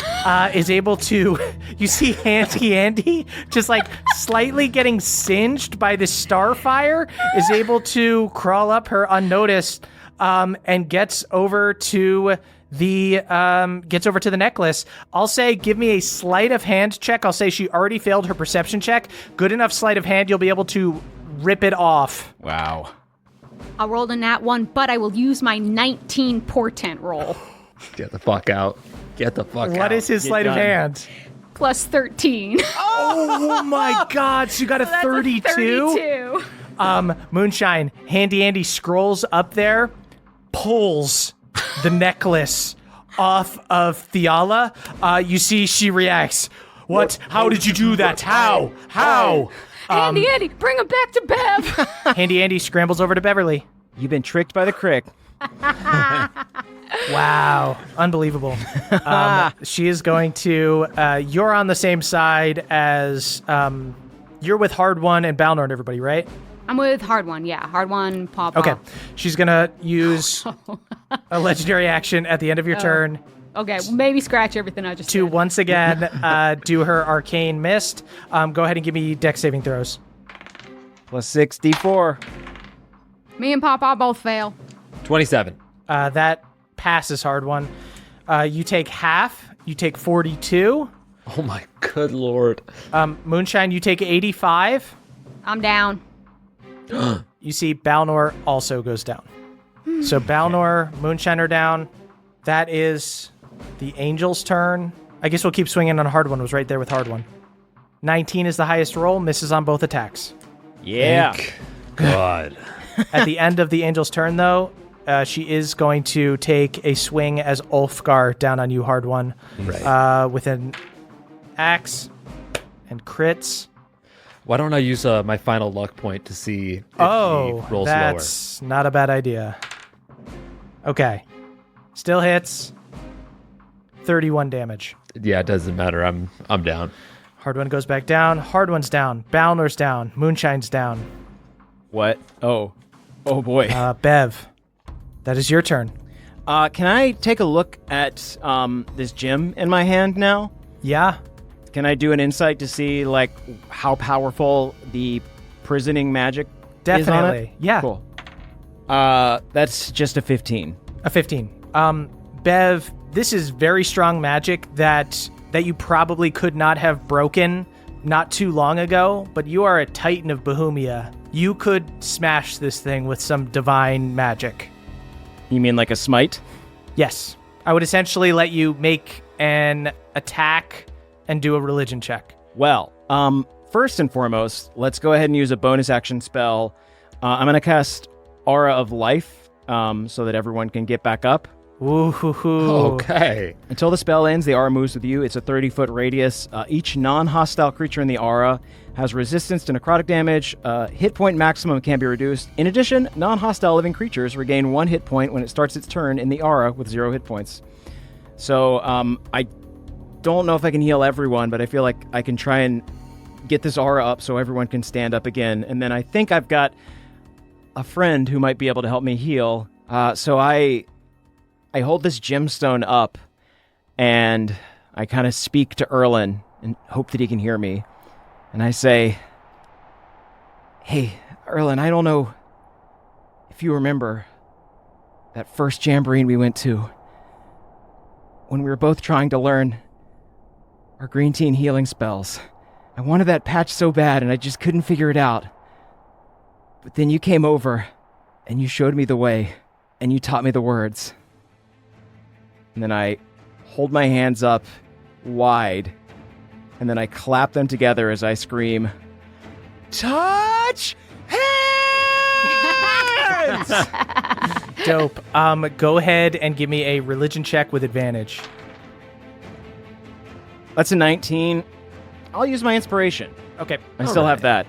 is able to, you see Handy Andy just like slightly getting singed by the starfire, is able to crawl up her unnoticed and gets over to the necklace. I'll say give me a sleight of hand check. I'll say she already failed her perception check. Good enough sleight of hand, you'll be able to rip it off. Wow. I rolled a nat 1, but I will use my 19 portent roll. Get the fuck out. Get the fuck out. What is his sleight of hand? Plus 13. Oh my god, so you got a 32? 32. Moonshine, Handy Andy scrolls up there, pulls the necklace off of Theala. You see she reacts. What? How did you do that? How? Andy, bring him back to Bev. Handy scrambles over to Beverly. You've been tricked by the crick. Wow. Unbelievable. She is going to, you're on the same side as, you're with Hard One and Balnor and everybody, right? I'm with Hard One, yeah. Hard One, Paw. Okay. She's going to use a legendary action at the end of your turn. Okay, maybe scratch everything I just to said. once again do her arcane mist. Go ahead and give me dex saving throws. Plus 64. Me and Paw both fail. 27. That passes, Hard One. You take half. You take 42. Oh my good lord. Moonshine, you take 85. I'm down. You see Balnor also goes down. So Balnor, Moonshine are down. That is the Angel's turn. I guess we'll keep swinging on Hard One. Was right there with Hard One. 19 is the highest roll. Misses on both attacks. Yeah. Thank God. At the end of the Angel's turn, though, she is going to take a swing as Ulfgar down on you, Hard One. Right. With an axe and crits. Why don't I use my final luck point to see if she rolls lower? That's not a bad idea. Okay. Still hits. 31 damage. Yeah, it doesn't matter. I'm down. Hard One goes back down. Hard One's down. Balnor's down. Moonshine's down. What? Oh boy. Bev, that is your turn. Can I take a look at this gem in my hand now? Yeah. Can I do an insight to see like how powerful the prisoning magic is on it? Definitely. Yeah. Cool. That's just a 15. A 15. Bev, this is very strong magic that you probably could not have broken not too long ago, but you are a Titan of Bohemia. You could smash this thing with some divine magic. You mean like a smite? Yes. I would essentially let you make an attack and do a religion check. Well, first and foremost, let's go ahead and use a bonus action spell. I'm going to cast Aura of Life so that everyone can get back up. Ooh. Okay. Until the spell ends, the aura moves with you. It's a 30-foot radius. Each non-hostile creature in the aura has resistance to necrotic damage. Hit point maximum can be reduced. In addition, non-hostile living creatures regain 1 hit point when it starts its turn in the aura with 0 hit points. So I don't know if I can heal everyone, but I feel like I can try and get this aura up so everyone can stand up again. And then I think I've got a friend who might be able to help me heal. So I hold this gemstone up, and I kind of speak to Erlen and hope that he can hear me. And I say, "Hey, Erlen, I don't know if you remember that first jamboree we went to when we were both trying to learn our green tea and healing spells. I wanted that patch so bad, and I just couldn't figure it out. But then you came over, and you showed me the way, and you taught me the words." And then I hold my hands up wide, and then I clap them together as I scream, "Touch hands!" Dope. Go ahead and give me a religion check with advantage. That's a 19. I'll use my inspiration. Okay. I still have that.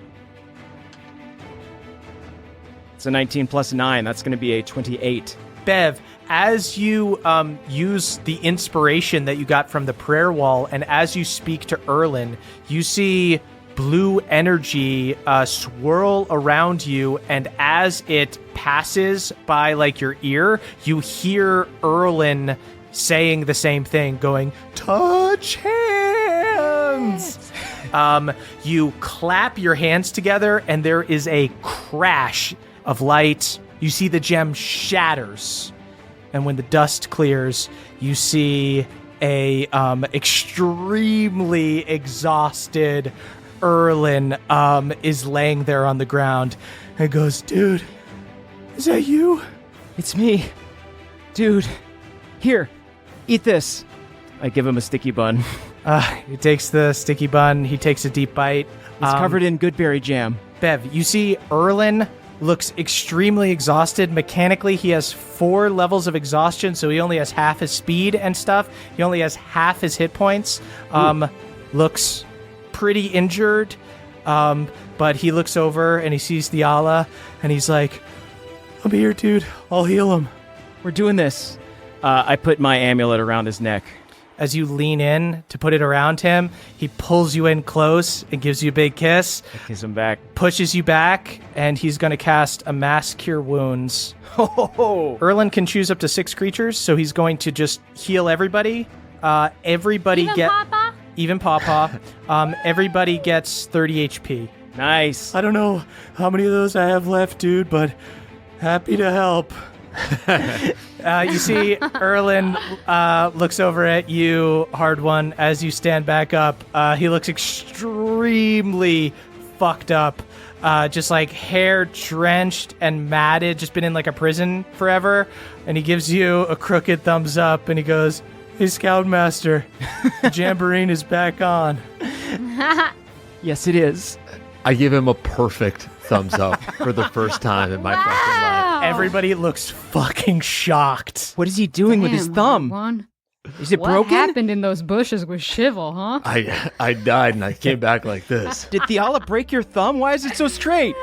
It's a 19 plus 9. That's going to be a 28. Bev, as you use the inspiration that you got from the prayer wall, and as you speak to Erlin, you see blue energy swirl around you, and as it passes by like your ear, you hear Erlin saying the same thing, going, touch hands! You clap your hands together, and there is a crash of light. You see the gem shatters, and when the dust clears, you see a extremely exhausted Erlin is laying there on the ground and goes, dude, is that you? It's me. Dude. Here, eat this. I give him a sticky bun. He takes the sticky bun. He takes a deep bite. It's covered in goodberry jam. Bev, you see Erlin looks extremely exhausted. Mechanically, he has 4 levels of exhaustion, so he only has half his speed and stuff. He only has half his hit points. Looks pretty injured, but he looks over and he sees Diala, and he's like, I'm here, dude. I'll heal him. We're doing this. I put my amulet around his neck. As you lean in to put it around him, he pulls you in close and gives you a big kiss. I kiss him back. Pushes you back, and he's going to cast a Mass Cure Wounds. Erlin can choose up to 6 creatures, so he's going to just heal everybody. Even Pawpaw. Everybody gets 30 HP. Nice. I don't know how many of those I have left, dude, but happy to help. You see Erlin looks over at you, Hard One, as you stand back up. He looks extremely fucked up. Just like hair drenched and matted, just been in like a prison forever. And he gives you a crooked thumbs up and he goes, hey, Scoutmaster, the Jamboree is back on. Yes, it is. I give him a perfect thumbs up for the first time in my fucking life. Everybody looks fucking shocked. What is he doing with his thumb? One. Is it What broken? happened in those bushes with Shivel, huh? I died and I came back like this. Did Diala break your thumb? Why is it so straight?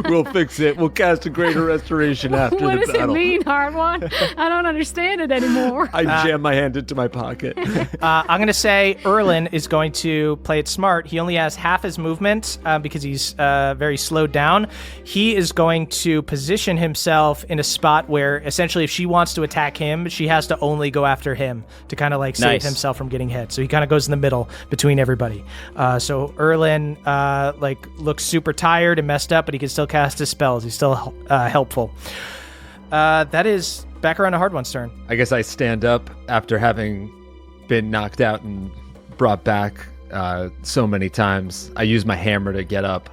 We'll fix it. We'll cast a greater restoration after What the does battle. it mean, Hard One? I don't understand it anymore. I jam my hand into my pocket. I'm going to say Erlin is going to play it smart. He only has half his movement because he's very slowed down. He is going to position himself in a spot where essentially if she wants to attack him, she has to only go after him to kind of like save himself from getting hit. So he kind of goes in the middle between everybody. So Erlin like looks super tired and messed up, but he can still cast his spells. He's still helpful. That is back around to Hard One's turn. I guess I stand up after having been knocked out and brought back so many times. I use my hammer to get up,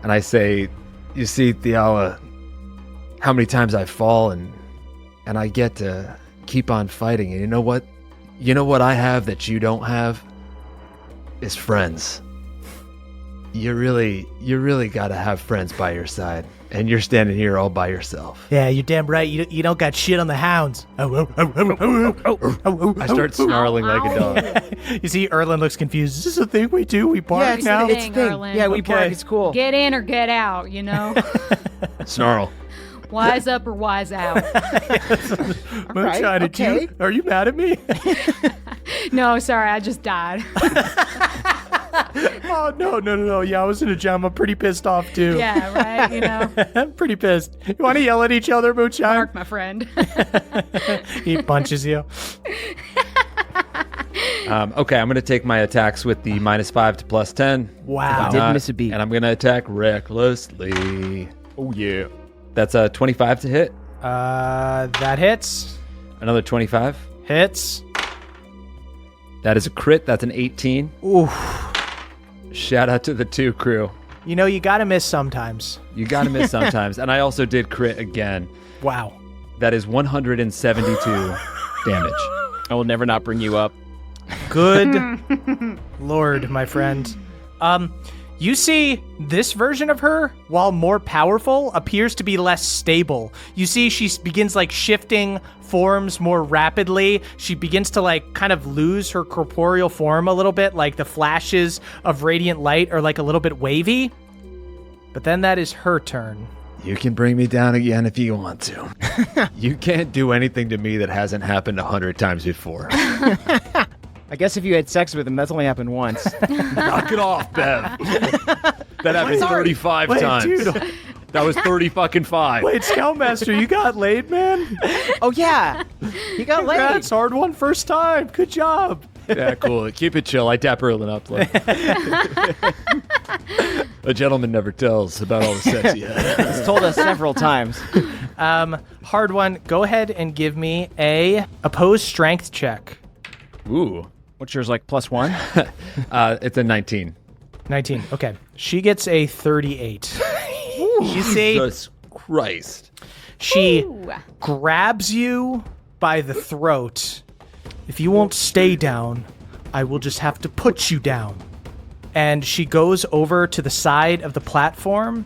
and I say, you see, Diala, how many times I fall and I get to keep on fighting. And you know what? You know what I have that you don't have? Is friends. You really got to have friends by your side. And you're standing here all by yourself. Yeah, you're damn right. You don't got shit on the hounds. I start snarling like a dog. You see, Erlin looks confused. Is this a thing we do? We bark Yeah, it's now? a thing. Erlin. Yeah, we Okay. bark. It's cool. Get in or get out, you know? Snarl. Wise up or wise out. Moonshine, okay. Are you mad at me? No, sorry, I just died. Oh, no. Yeah, I was in a jam. I'm pretty pissed off, too. Yeah, right, you know? I'm pretty pissed. You want to yell at each other, Moonshine? Mark, my friend. He punches you. Okay, I'm going to take my attacks with the -5 to +10. Wow. Didn't miss a beat. And I'm going to attack recklessly. Oh, yeah. That's a 25 to hit. That hits. Another 25. Hits. That is a crit. That's an 18. Oof. Shout out to the 2 crew. You know, you gotta miss sometimes. You got to miss sometimes. And I also did crit again. Wow. That is 172 damage. I will never not bring you up. Good Lord, my friend. You see, this version of her, while more powerful, appears to be less stable. You see, she begins like shifting forms more rapidly. She begins to like kind of lose her corporeal form a little bit, like the flashes of radiant light are like a little bit wavy. But then that is her turn. You can bring me down again if you want to. You can't do anything to me that hasn't happened 100 times before. I guess if you had sex with him, that's only happened once. Knock it off, Bev. That happened 35 times. Dude. That was 30 fucking 5. Wait, Scoutmaster, you got laid, man? Oh, yeah. He got laid. Congrats, hard one, first time. Good job. Yeah, cool. Keep it chill. I tap Erlen up. Like, a gentleman never tells about all the sex he had. He's told us several times. Hard one, go ahead and give me a opposed strength check. Ooh. What's yours, like, +1? It's a 19. 19. Okay. She gets a 38. You see, Jesus Christ. she grabs you by the throat. If you won't stay down, I will just have to put you down. And she goes over to the side of the platform,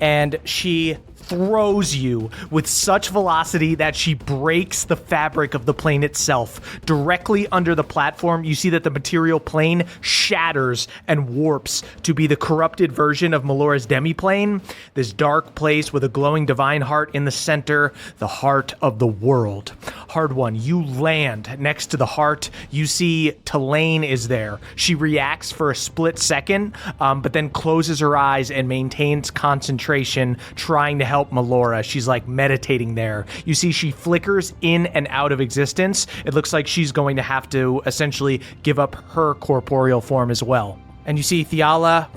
and she throws you with such velocity that she breaks the fabric of the plane itself. Directly under the platform, you see that the material plane shatters and warps to be the corrupted version of Melora's demiplane, this dark place with a glowing divine heart in the center, the heart of the world. Hard one, you land next to the heart. You see Tulane is there. She reacts for a split second, but then closes her eyes and maintains concentration, trying to help Melora. She's like meditating there. You see she flickers in and out of existence. It looks like she's going to have to essentially give up her corporeal form as well. And you see Theala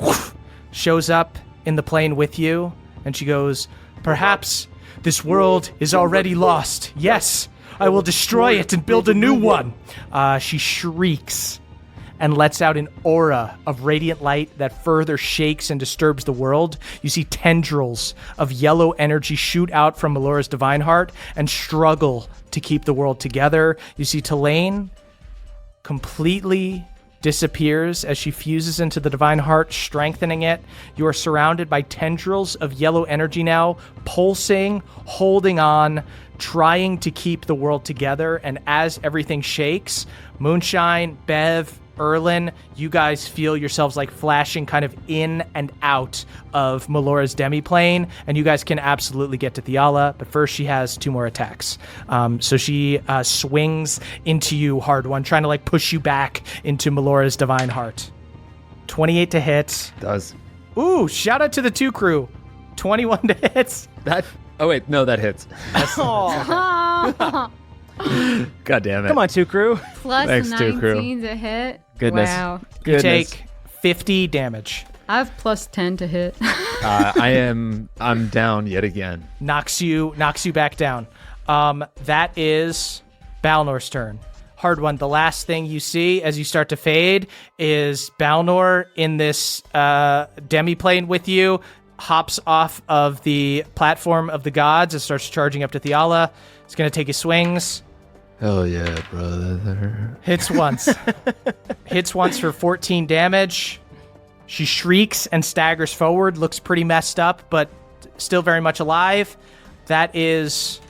shows up in the plane with you, and she goes, "Perhaps this world is already lost. Yes, I will destroy it and build a new one." She shrieks and lets out an aura of radiant light that further shakes and disturbs the world. You see tendrils of yellow energy shoot out from Melora's divine heart and struggle to keep the world together. You see Tulane completely disappears as she fuses into the divine heart, strengthening it. You are surrounded by tendrils of yellow energy now, pulsing, holding on, trying to keep the world together. And as everything shakes, Moonshine, Bev, Erlen, you guys feel yourselves like flashing kind of in and out of Melora's demiplane, and you guys can absolutely get to Theala, but first she has 2 more attacks. So she swings into you, hard one, trying to like push you back into Melora's divine heart. 28 to hit. Does. Ooh, shout out to the 2 crew. 21 to hit. That? Oh, wait. No, that hits. God damn it. Come on, 2 crew. Plus Thanks, 19 crew. to hit. Goodness. Wow. You take 50 damage. I have plus 10 to hit. I'm down yet again. Knocks you back down. That is Balnor's turn. Hard one. The last thing you see as you start to fade is Balnor in this demiplane with you, hops off of the platform of the gods and starts charging up to Theala. He's going to take his swings. Hell yeah, brother. Hits once. Hits once for 14 damage. She shrieks and staggers forward. Looks pretty messed up, but still very much alive. That is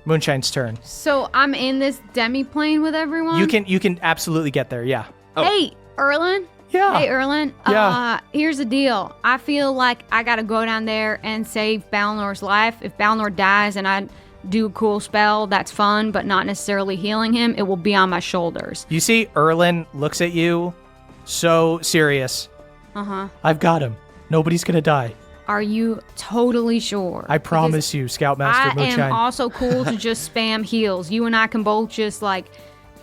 Moonshine's turn. So I'm in this demi-plane with everyone? You can absolutely get there, yeah. Oh. Hey, Erlen? Yeah. Hey, Erlen. Yeah. Here's the deal. I feel like I got to go down there and save Balnor's life. If Balnor dies and I do a cool spell, that's fun, but not necessarily healing him, it will be on my shoulders. You see Erlen looks at you so serious. Uh-huh. I've got him. Nobody's going to die. Are you totally sure? I promise you, Scoutmaster Moonshine. I am also cool to just spam heals. You and I can both just, like,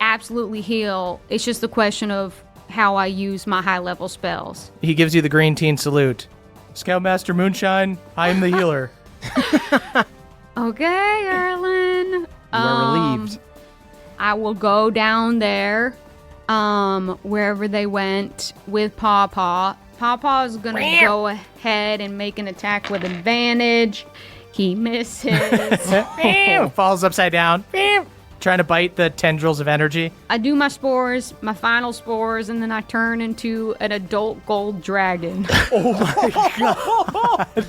absolutely heal. It's just a question of how I use my high-level spells. He gives you the green teen salute. Scoutmaster Moonshine, I am the healer. Okay, Erlen. You are relieved. I will go down there, wherever they went with Pawpaw. Pawpaw is going to go ahead and make an attack with advantage. He misses. Falls upside down. Trying to bite the tendrils of energy. I do my spores, my final spores, and then I turn into an adult gold dragon. Oh my god.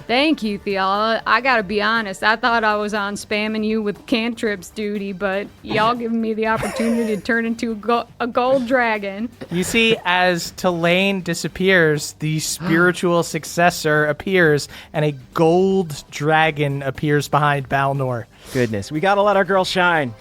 Thank you, Theala. I gotta be honest, I thought I was on spamming you with cantrips duty, but y'all giving me the opportunity to turn into a gold dragon. You see, as Tulane disappears, the spiritual successor appears, and a gold dragon appears behind Balnor. Goodness, we gotta let our girl shine.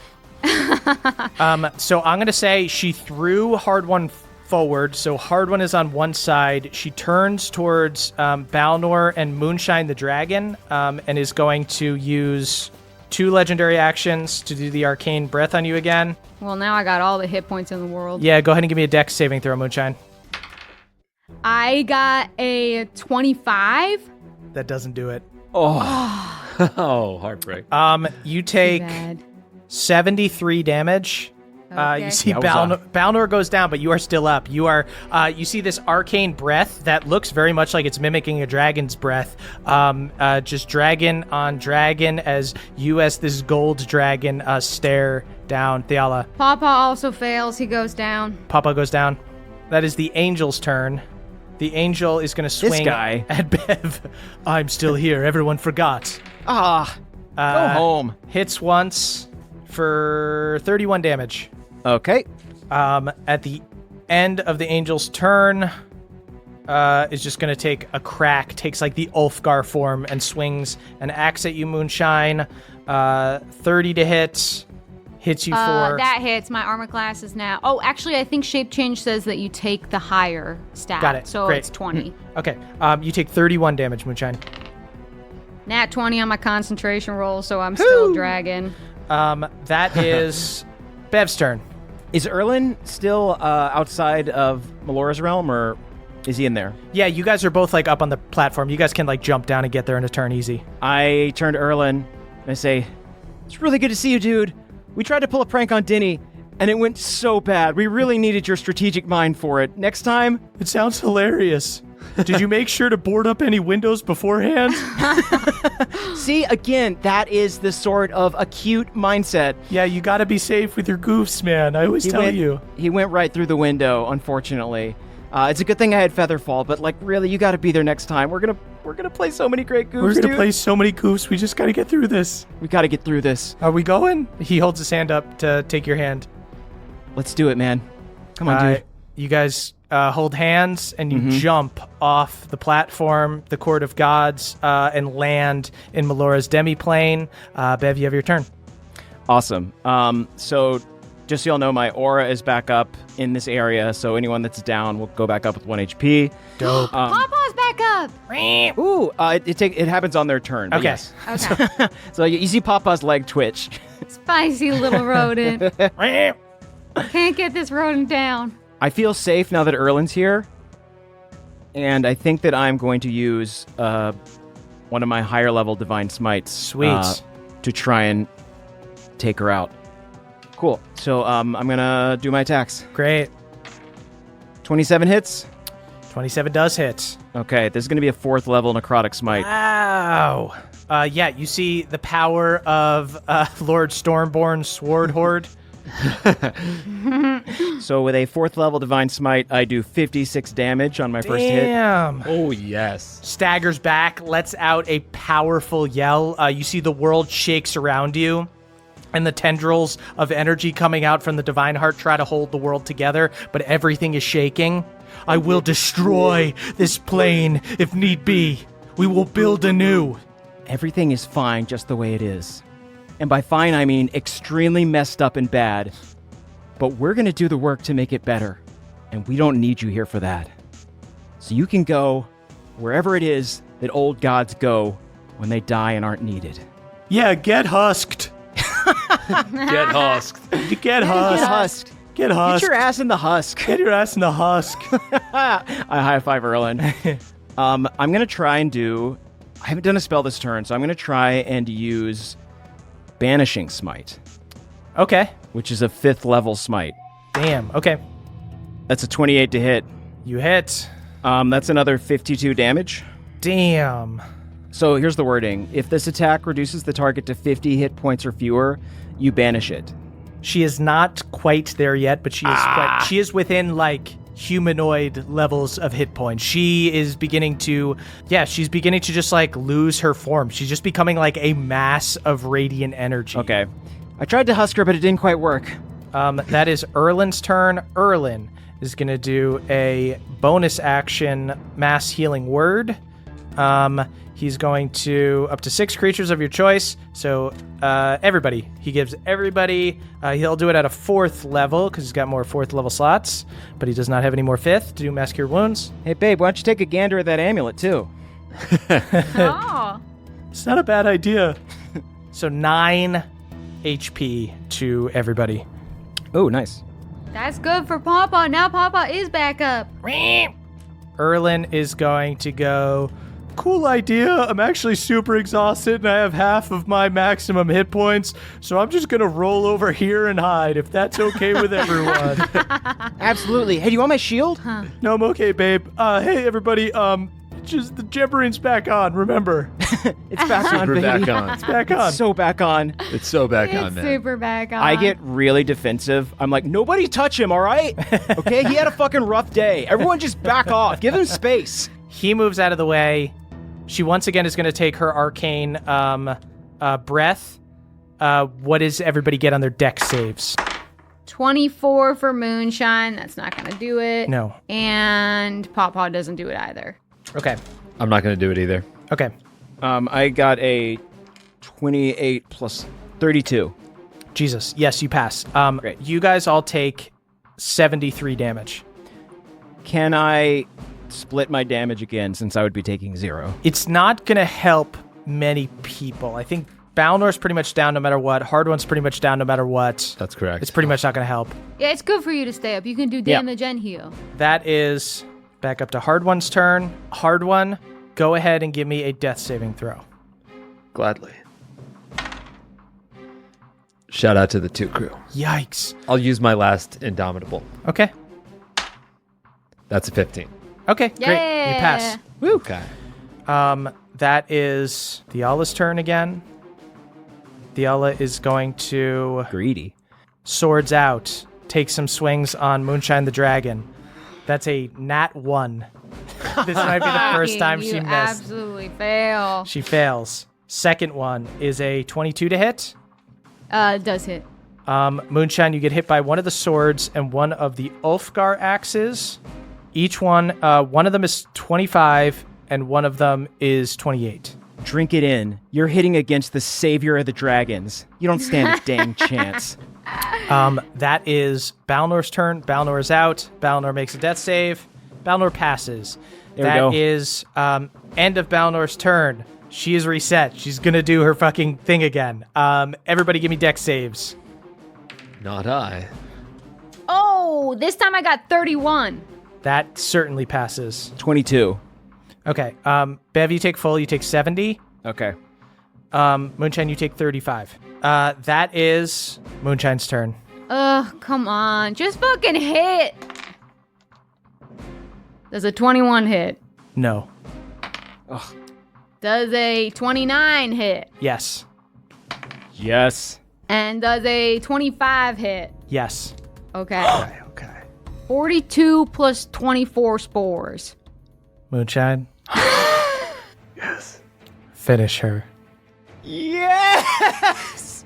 So I'm going to say she threw Hard One forward, so Hard One is on one side. She turns towards Balnor and Moonshine the Dragon, and is going to use 2 legendary actions to do the Arcane Breath on you again. Well, now I got all the hit points in the world. Yeah, go ahead and give me a Dex saving throw, Moonshine. I got a 25. That doesn't do it. Oh, heartbreak. You Too take bad. 73 damage. Okay. You see Yowza. Balnor goes down, but you are still up. You are. You see this arcane breath that looks very much like it's mimicking a dragon's breath. Just dragon on dragon as you, as this gold dragon, stare down. Theala. Papa also fails. He goes down. Papa goes down. That is the angel's turn. The angel is going to swing guy. at Bev. I'm still here. Everyone forgot. Go home. Hits once for 31 damage. Okay. At the end of the angel's turn, is just going to take a crack, takes like the Ulfgar form and swings an axe at you, Moonshine. 30 to hit. Hits you for... That hits. My armor class is now... Oh, actually, I think Shape Change says that you take the higher stat. Got it. So Great. it's 20. Okay. You take 31 damage, Moonshine. Nat 20 on my concentration roll, so I'm still dragon. That is Bev's turn. Is Erlin still outside of Melora's realm, or is he in there? Yeah, you guys are both like up on the platform. You guys can like jump down and get there in a turn easy. I turn to Erlin and I say, "It's really good to see you, dude. We tried to pull a prank on Dinny, and it went so bad. We really needed your strategic mind for it. Next time..." It sounds hilarious. Did you make sure to board up any windows beforehand? See, again, that is the sort of acute mindset. Yeah, you gotta be safe with your goofs, man. I always tell you. He went right through the window, unfortunately. It's a good thing I had Featherfall, but like, really, you gotta be there next time. We're gonna play so many great goofs, We're gonna dude. play so many goofs. We just gotta get through this. We gotta get through this. Are we going? He holds his hand up to take your hand. Let's do it, man. Come on, dude. You guys hold hands and you jump off the platform, the Court of Gods, and land in Melora's demiplane. Bev, you have your turn. Awesome. So just so y'all know, my aura is back up in this area, so anyone that's down will go back up with 1 HP. Dope. Papa's back up! Ooh, it happens on their turn. but Okay. Yes. Okay. So you see Papa's leg twitch. Spicy little rodent. Can't get this rodent down. I feel safe now that Erlin's here, and I think that I'm going to use one of my higher level Divine Smites. Sweet. To try and take her out. Cool. So I'm gonna do my attacks. Great. 27 hits. 27 does hit. Okay, this is gonna be a 4th level Necrotic Smite. Wow. Yeah, you see the power of Lord Stormborn's Sword Horde. So with a 4th level Divine Smite, I do 56 damage on my first hit. Damn. Oh, yes. Staggers back, lets out a powerful yell. You see the world shakes around you, and the tendrils of energy coming out from the Divine Heart try to hold the world together, but everything is shaking. I will destroy this plane if need be. We will build anew. Everything is fine just the way it is. And by fine, I mean extremely messed up and bad. But we're going to do the work to make it better. And we don't need you here for that. So you can go wherever it is that old gods go when they die and aren't needed. Yeah, get husked. Get husked. Get husked. Get husked. Get Get husked. your ass in the husk. Get your ass in the husk. I high five Erlen. I'm going to try and do... I haven't done a spell this turn, so I'm going to try and use Banishing Smite, Okay. which is a 5th level smite. Damn. Okay. That's a 28 to hit. You hit. That's another 52 damage. Damn. So here's the wording. If this attack reduces the target to 50 hit points or fewer, you banish it. She is not quite there yet, but she is quite, she is within like humanoid levels of hit points. She is beginning to, she's beginning to just like lose her form. She's just becoming like a mass of radiant energy. Okay. I tried to husk her, but it didn't quite work. That is Erlin's turn. Erlin is going to do a bonus action mass healing word. He's going to up to 6 creatures of your choice. So everybody, he gives everybody, he'll do it at a 4th level because he's got more 4th level slots, but he does not have any more 5th to do mass cure wounds. Hey, babe, why don't you take a gander at that amulet, too? Oh. It's not a bad idea. So 9 HP to everybody. Oh, nice. That's good for Papa. Now Papa is back up. Erlin is going to go, cool idea. I'm actually super exhausted and I have half of my maximum hit points, so I'm just going to roll over here and hide if that's okay with everyone. Absolutely. Hey, do you want my shield? No, I'm okay, babe. Hey, everybody. Just the Jemberine's back on, remember. It's back on, Super baby. back on. It's back on. So back on. It's so back It's on, man. super back on. I get really defensive. I'm like, nobody touch him, all right? Okay, he had a fucking rough day. Everyone just back off. Give him space. He moves out of the way. She once again is going to take her arcane breath. What does everybody get on their dex saves? 24 for Moonshine. That's not going to do it. No. And Pawpaw doesn't do it either. Okay. I'm not going to do it either. Okay. I got a 28 plus 32. Jesus. Yes, you pass. Great. You guys all take 73 damage. Can I split my damage again since I would be taking 0? It's not going to help many people. I think Balnor's pretty much down no matter what. Hard One's pretty much down no matter what. That's correct. It's pretty much not going to help. Yeah, it's good for you to stay up. You can do damage and heal. That is back up to Hard One's turn. Hard One, go ahead and give me a death saving throw. Gladly. Shout out to the 2 crew. Yikes. I'll use my last Indomitable. Okay. That's a 15. Okay, great. You pass. Woo. Okay. That is Diala's turn again. Diala is going to Greedy. swords out, take some swings on Moonshine the Dragon. That's a nat 1. This might be the first time You she missed. absolutely fail. She fails. Second one is a 22 to hit. Does hit. Moonshine, you get hit by one of the swords and one of the Ulfgar axes. Each one of them is 25 and one of them is 28. Drink it in. You're hitting against the savior of the dragons. You don't stand a dang chance. That is Balnor's turn. Balnor is out. Balnor makes a death save. Balnor passes. There we go. That is end of Balnor's turn. She is reset. She's going to do her fucking thing again. Everybody give me dex saves. Not I. Oh, this time I got 31. That certainly passes. 22. Okay. Bev, you take full. You take 70. Okay. Moonshine, you take 35. That is Moonshine's turn. Ugh, come on. Just fucking hit. Does a 21 hit? No. Does a 29 hit? Yes. Yes. And does a 25 hit? Yes. Okay. Okay. 42 plus 24 spores. Moonshine. Yes. Finish her. Yes!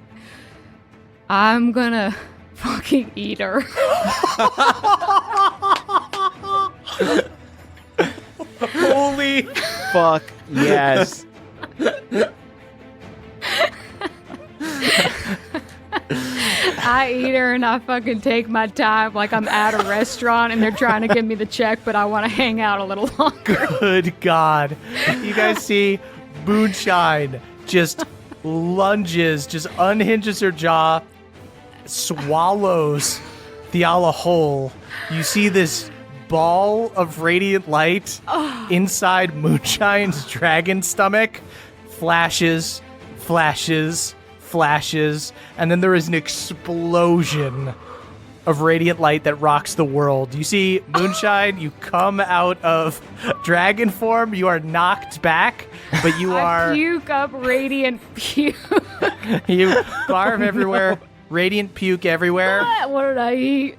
I'm gonna fucking eat her. Holy fuck, yes. I eat her and I fucking take my time like I'm at a restaurant and they're trying to give me the check, but I want to hang out a little longer. Good God. You guys see Moonshine just lunges, just unhinges her jaw, swallows Diala whole. You see this ball of radiant light inside Moonshine's dragon stomach. Flashes, flashes, flashes, and then there is an explosion of radiant light that rocks the world. You see Moonshine, you come out of dragon form, you are knocked back, but you I are... puke up radiant puke. You barf everywhere, radiant puke everywhere. What did I eat?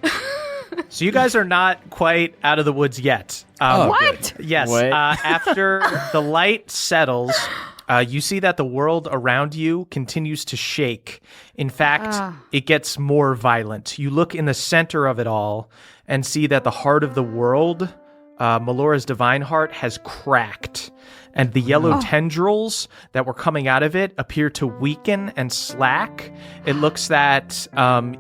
So you guys are not quite out of the woods yet. What? Yes. What? After the light settles, you see that the world around you continues to shake. In fact, it gets more violent. You look in the center of it all and see that the heart of the world, Melora's divine heart, has cracked. And the yellow tendrils that were coming out of it appear to weaken and slack. It looks that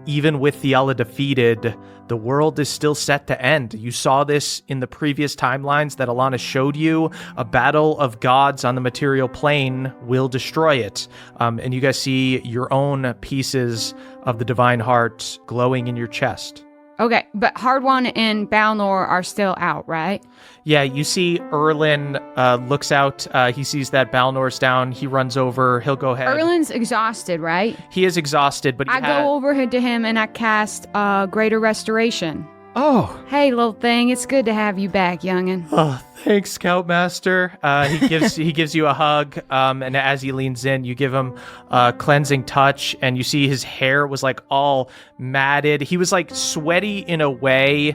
even with Theala defeated, the world is still set to end. You saw this in the previous timelines that Alana showed you. A battle of gods on the material plane will destroy it. And you guys see your own pieces of the divine heart glowing in your chest. Okay, but Hardwon and Balnor are still out, right? Yeah, you see Erlin looks out. He sees that Balnor's down. He runs over. He'll go ahead. Erlin's exhausted, right? He is exhausted, but Go over to him and I cast Greater Restoration. Oh, Hey, little thing, it's good to have you back, youngin'. Oh, thanks, Scoutmaster. He gives you a hug, and as he leans in, you give him a cleansing touch, and you see his hair was like all matted. He was like sweaty in a way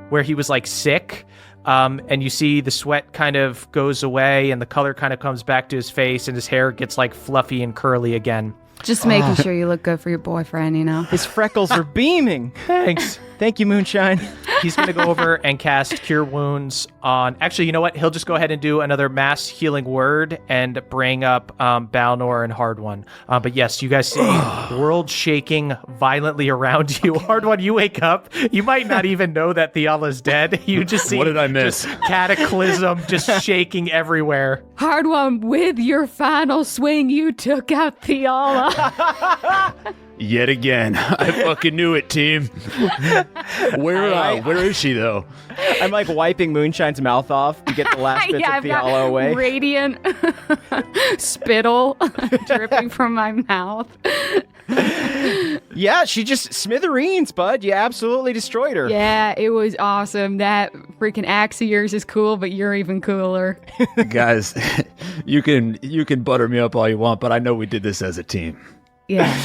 where he was like sick. And you see the sweat kind of goes away, and the color kind of comes back to his face, and his hair gets like fluffy and curly again. Just making sure you look good for your boyfriend, you know? his freckles are beaming. Thanks. Thank you, Moonshine. He's going to go over and cast Cure Wounds on... Actually, you know what? He'll just go ahead and do another mass healing word and bring up Balnor and Hardwon. But yes, you guys see world shaking violently around you. Hardwon, you wake up. You might not even know that Theala's dead. You just see... What did I miss? Just cataclysm just shaking everywhere. Hardwon, with your final swing, you took out Theala. Yet again. I fucking knew it, team. Where is she, though? I'm like wiping Moonshine's mouth off to get the last bits yeah, of I've got Theala away. radiant spittle dripping from my mouth. Yeah, she just smithereens, bud. You absolutely destroyed her. Yeah, it was awesome. That freaking axe of yours is cool, but you're even cooler. Guys, you can butter me up all you want, but I know we did this as a team. Yeah,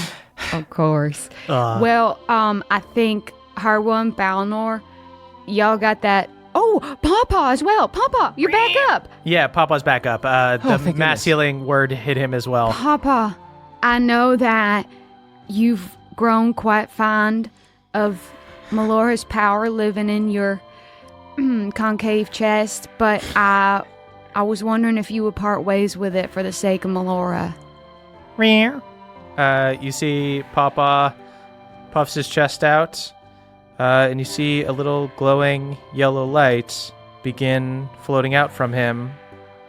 of course. Well, I think Harwin, Balnor, y'all got that. Oh, Pawpaw as well. Pawpaw, you're back up. Yeah, Papa's back up. The thank mass goodness. healing word hit him as well. Pawpaw, I know that you've grown quite fond of Melora's power living in your concave chest, but I was wondering if you would part ways with it for the sake of Melora. You see Papa puffs his chest out, and you see a little glowing yellow light begin floating out from him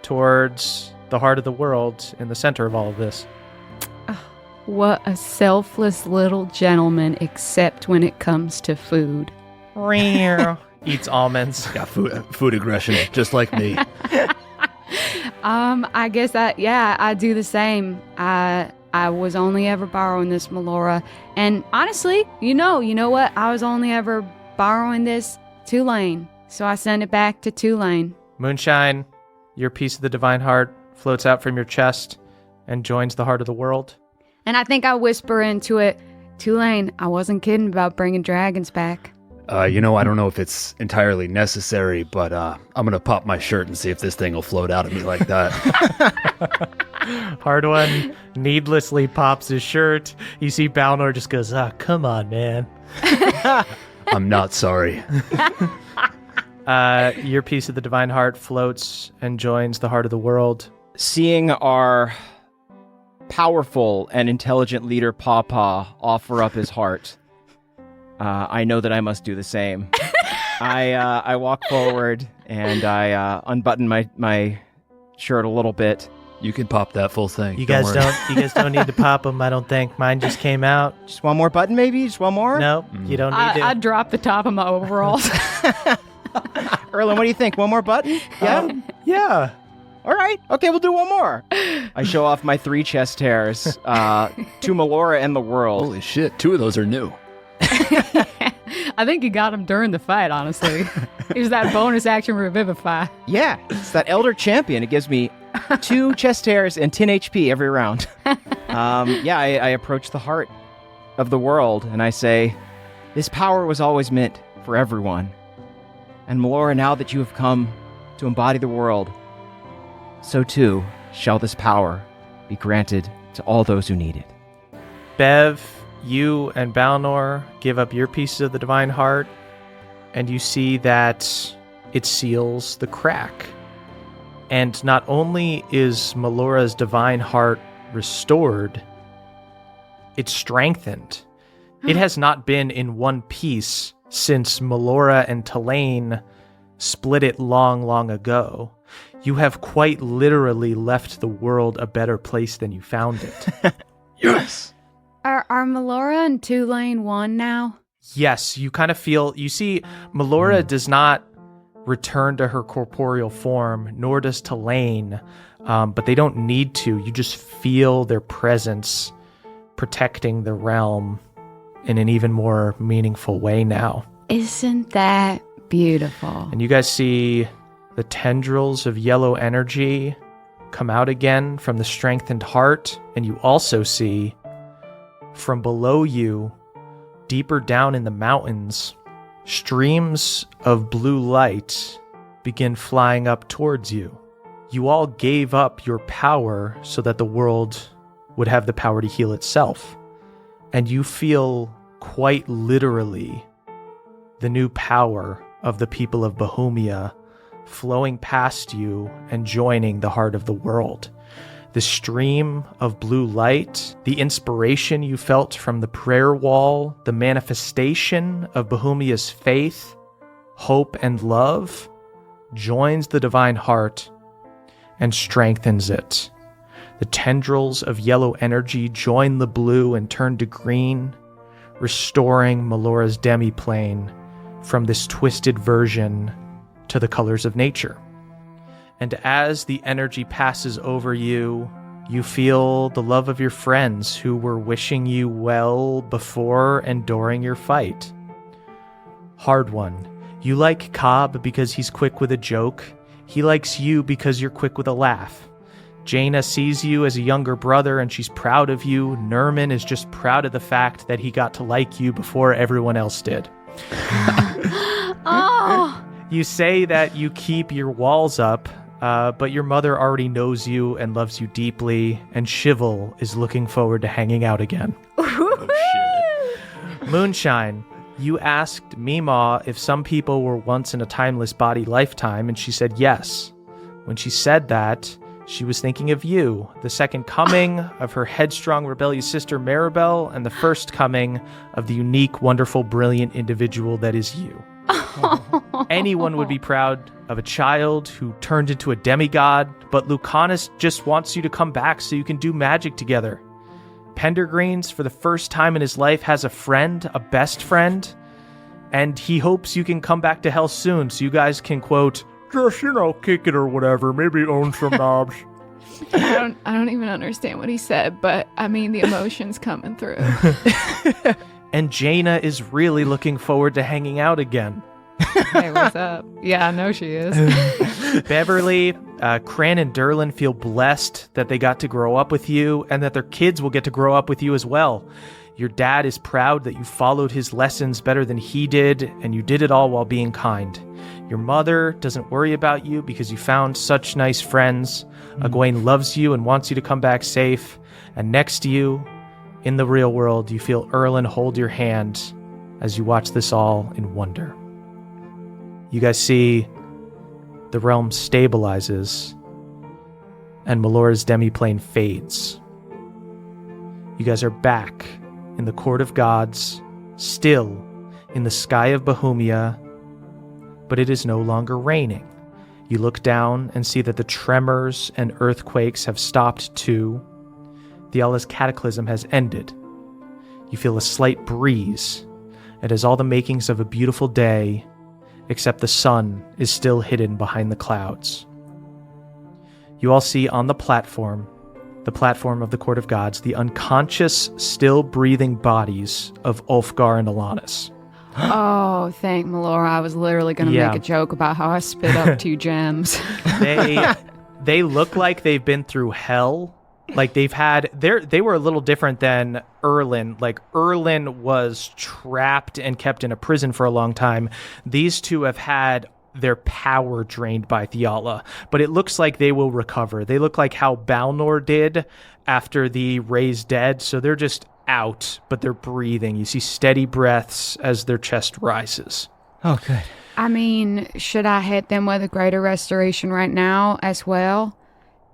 towards the heart of the world in the center of all of this. What a selfless little gentleman, except when it comes to food. Eats almonds. Got food aggression, just like me. I guess I do the same. I was only ever borrowing this Melora, and honestly, you know what? I was only ever borrowing this Tulane, so I send it back to Tulane. Moonshine, your piece of the divine heart floats out from your chest and joins the heart of the world. And I think I whisper into it, Tulane, I wasn't kidding about bringing dragons back. I don't know if it's entirely necessary, but I'm going to pop my shirt and see if this thing will float out of me like that. Hard One needlessly pops his shirt. You see Balnor just goes, come on, man. I'm not sorry. Your piece of the divine heart floats and joins the heart of the world. Seeing our powerful and intelligent leader Pawpaw offer up his heart, I know that I must do the same. I walk forward and I unbutton my shirt a little bit. You can pop that full thing. You guys don't need to pop them, I don't think. Mine just came out. Just one more button, maybe? Just one more? Nope, you don't need to. I dropped the top of my overalls. Erlen, what do you think? One more button? Yeah? Yeah. All right. Okay, we'll do one more. I show off my 3 chest hairs to Melora and the world. Holy shit, 2 of those are new. I think you got him during the fight, honestly. It was that bonus action Revivify. Yeah, it's that Elder Champion. It gives me 2 chest hairs and 10 HP every round. I approach the heart of the world and I say, this power was always meant for everyone. And Melora, now that you have come to embody the world, so too shall this power be granted to all those who need it. Bev, you and Balnor give up your pieces of the Divine Heart, and you see that it seals the crack. And not only is Melora's Divine Heart restored, it's strengthened. It has not been in one piece since Melora and Tulane split it long, long ago. You have quite literally left the world a better place than you found it. Yes. Are Melora and Tulane one now? Yes, you kind of feel... You see, Melora does not return to her corporeal form, nor does Tulane, but they don't need to. You just feel their presence protecting the realm in an even more meaningful way now. Isn't that beautiful? And you guys see the tendrils of yellow energy come out again from the strengthened heart, and you also see from below you, deeper down in the mountains, streams of blue light begin flying up towards you. You all gave up your power so that the world would have the power to heal itself. And you feel quite literally the new power of the people of Bohemia flowing past you and joining the heart of the world. The stream of blue light, the inspiration you felt from the prayer wall, the manifestation of Bohemia's faith, hope, and love joins the Divine Heart and strengthens it. The tendrils of yellow energy join the blue and turn to green, restoring Melora's demiplane from this twisted version to the colors of nature. And as the energy passes over you, you feel the love of your friends who were wishing you well before and during your fight. Hard one. You like Cobb because he's quick with a joke. He likes you because you're quick with a laugh. Jaina sees you as a younger brother and she's proud of you. Nerman is just proud of the fact that he got to like you before everyone else did. Oh! You say that you keep your walls up, but your mother already knows you and loves you deeply, and Shivel is looking forward to hanging out again. Moonshine, you asked Meemaw if some people were once in a timeless body lifetime, and she said yes. When she said that, she was thinking of you, the second coming of her headstrong, rebellious sister Maribel, and the first coming of the unique, wonderful, brilliant individual that is you. Anyone would be proud of a child who turned into a demigod, but Lucanus just wants you to come back so you can do magic together. Pendergreens, for the first time in his life, has a friend, a best friend, and he hopes you can come back to hell soon so you guys can, quote, Just, kick it or whatever. Maybe own some knobs. I don't even understand what he said, but I mean the emotions coming through. And Jaina is really looking forward to hanging out again. Hey, what's up? Yeah, I know she is. Beverly, Cran and Derlin feel blessed that they got to grow up with you and that their kids will get to grow up with you as well. Your dad is proud that you followed his lessons better than he did, and you did it all while being kind. Your mother doesn't worry about you because you found such nice friends. Egwene loves you and wants you to come back safe. And next to you, in the real world, you feel Erlin hold your hand as you watch this all in wonder. You guys see the realm stabilizes and Melora's demiplane fades. You guys are back in the court of gods, still in the sky of Bohemia, but it is no longer raining. You look down and see that the tremors and earthquakes have stopped too. The Allah's cataclysm has ended. You feel a slight breeze. It has all the makings of a beautiful day, except the sun is still hidden behind the clouds. You all see on the platform of the Court of Gods, the unconscious, still breathing bodies of Ulfgar and Alanis. Oh, thank Melora. I was literally going to make a joke about how I spit up 2 gems. They look like they've been through hell, Like they were a little different than Erlin. Like Erlin was trapped and kept in a prison for a long time. These two have had their power drained by Theala, but it looks like they will recover. They look like how Balnor did after the raised dead. So they're just out, but they're breathing. You see steady breaths as their chest rises. Oh, good. I mean, should I hit them with a greater restoration right now as well?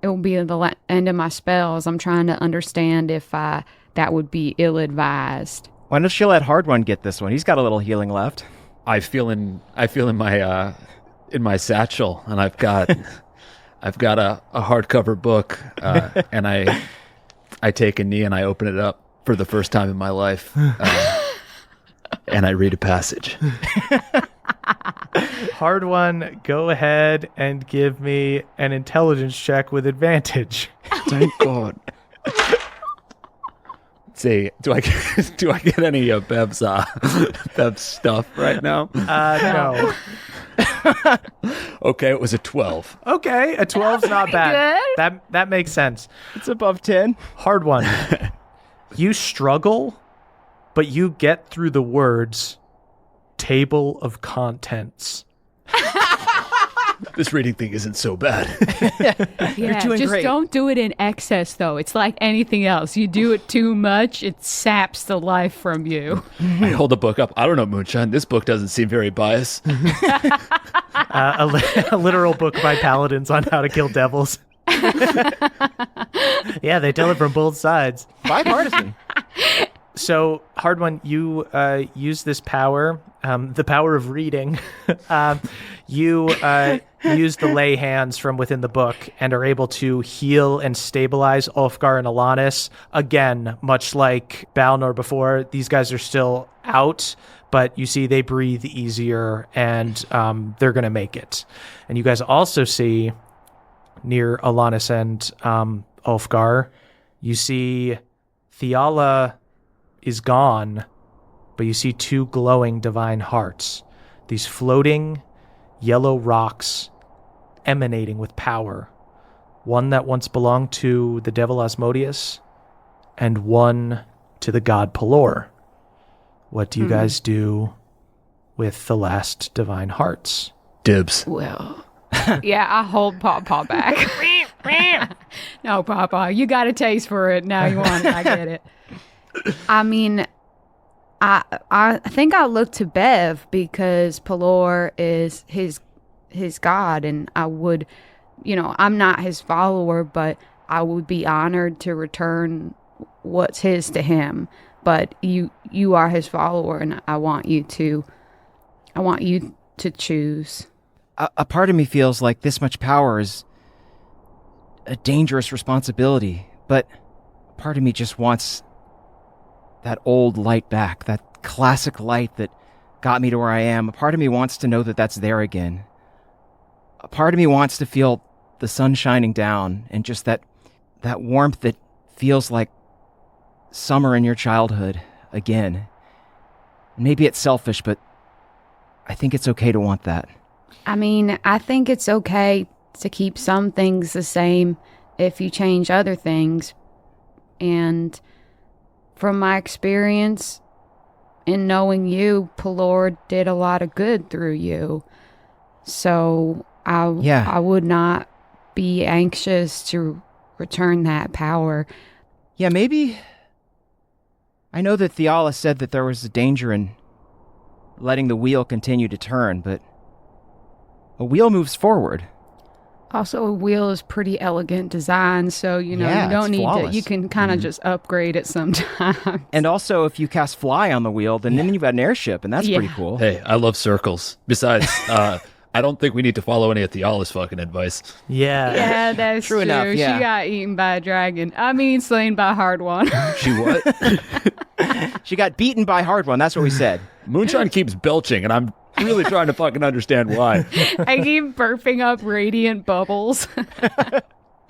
It will be the end of my spells. I'm trying to understand if that would be ill-advised. Why don't you let Hard One get this one? He's got a little healing left. I feel in my satchel, and I've got a hardcover book, and I take a knee and I open it up for the first time in my life, and I read a passage. Hard One, go ahead and give me an intelligence check with advantage. Thank God. See, do I get any of Bev's stuff right now? No. Okay, it was a 12. Okay, a 12's not bad. That makes sense. It's above 10. Hard One. You struggle, but you get through the words table of contents. This reading thing isn't so bad. Yeah, doing just great. don't do it in excess, though. It's like anything else. You do it too much, it saps the life from you. I hold the book up. I don't know, Moonshine. This book doesn't seem very biased. A literal book by paladins on how to kill devils. Yeah, they tell it from both sides. Bipartisan. So, Hard One, you use this power, the power of reading. You use the lay hands from within the book and are able to heal and stabilize Ulfgar and Alanis. Again, much like Balnor before, these guys are still out, but you see they breathe easier and they're going to make it. And you guys also see near Alanis and Ulfgar, you see Theala is gone, but you see two glowing divine hearts. These floating yellow rocks emanating with power. One that once belonged to the devil Asmodeus, and one to the god Pelor. What do you guys do with the last divine hearts? Dibs. Well, yeah, I hold Pawpaw back. No, Pawpaw, you got a taste for it. Now you want it. I get it. I mean, I think I look to Bev because Pelor is his god, and I would, I'm not his follower, but I would be honored to return what's his to him. But you are his follower, and I want you to choose. A part of me feels like this much power is a dangerous responsibility, but a part of me just wants that old light back, that classic light that got me to where I am. A part of me wants to know that that's there again. A part of me wants to feel the sun shining down and just that warmth that feels like summer in your childhood again. Maybe it's selfish, but I think it's okay to want that. I mean, I think it's okay to keep some things the same if you change other things. And from my experience in knowing you, Pelor did a lot of good through you. So I would not be anxious to return that power. Yeah, maybe. I know that Theala said that there was a danger in letting the wheel continue to turn, but a wheel moves forward. Also, a wheel is pretty elegant design, so, you Yeah, don't it's need flawless. to, you can kind of just upgrade it sometimes. And also, if you cast fly on the wheel, then you've got an airship, and that's pretty cool. Hey, I love circles. Besides, I don't think we need to follow any of Theala's fucking advice. Yeah. Yeah, that's True enough, yeah. She got eaten by a dragon. I mean, slain by a hard one. She what? She got beaten by Hard One, that's what we said. Moonshine keeps belching, and I'm really trying to fucking understand why. I keep burping up radiant bubbles.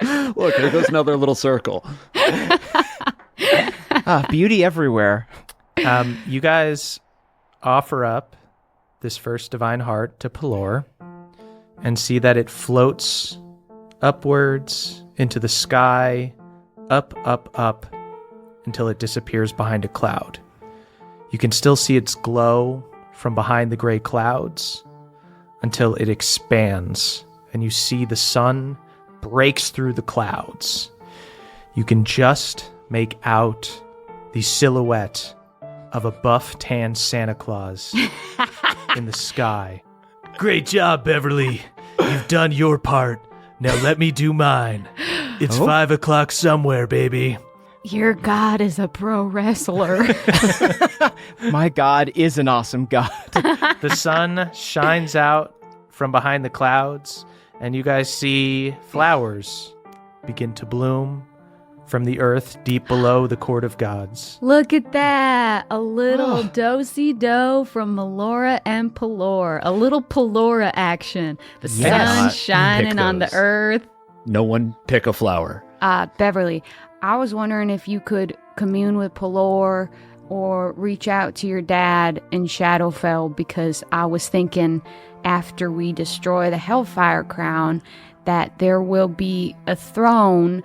Look, there goes another little circle. Beauty everywhere. You guys offer up this first divine heart to Pelor and see that it floats upwards into the sky up, up, up, until it disappears behind a cloud. You can still see its glow from behind the gray clouds until it expands, and you see the sun breaks through the clouds. You can just make out the silhouette of a buff tan Santa Claus in the sky. Great job, Beverly. You've done your part. Now let me do mine. It's 5 o'clock somewhere, baby. Your god is a pro wrestler. My god is an awesome god. The sun shines out from behind the clouds, and you guys see flowers begin to bloom from the earth deep below the court of gods. Look at that. A little do-si-do from Melora and Pelor. A little Pelora action. The sun shining on the earth. No one pick a flower. Beverly, I was wondering if you could commune with Pelor or reach out to your dad in Shadowfell, because I was thinking after we destroy the Hellfire Crown that there will be a throne.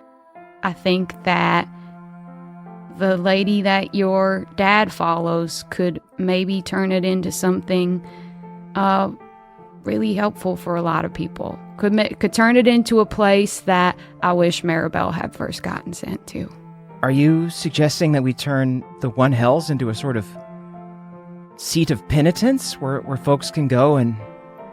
I think that the lady that your dad follows could maybe turn it into something really helpful for a lot of people. Could turn it into a place that I wish Maribel had first gotten sent to. Are you suggesting that we turn the One Hells into a sort of seat of penitence where folks can go and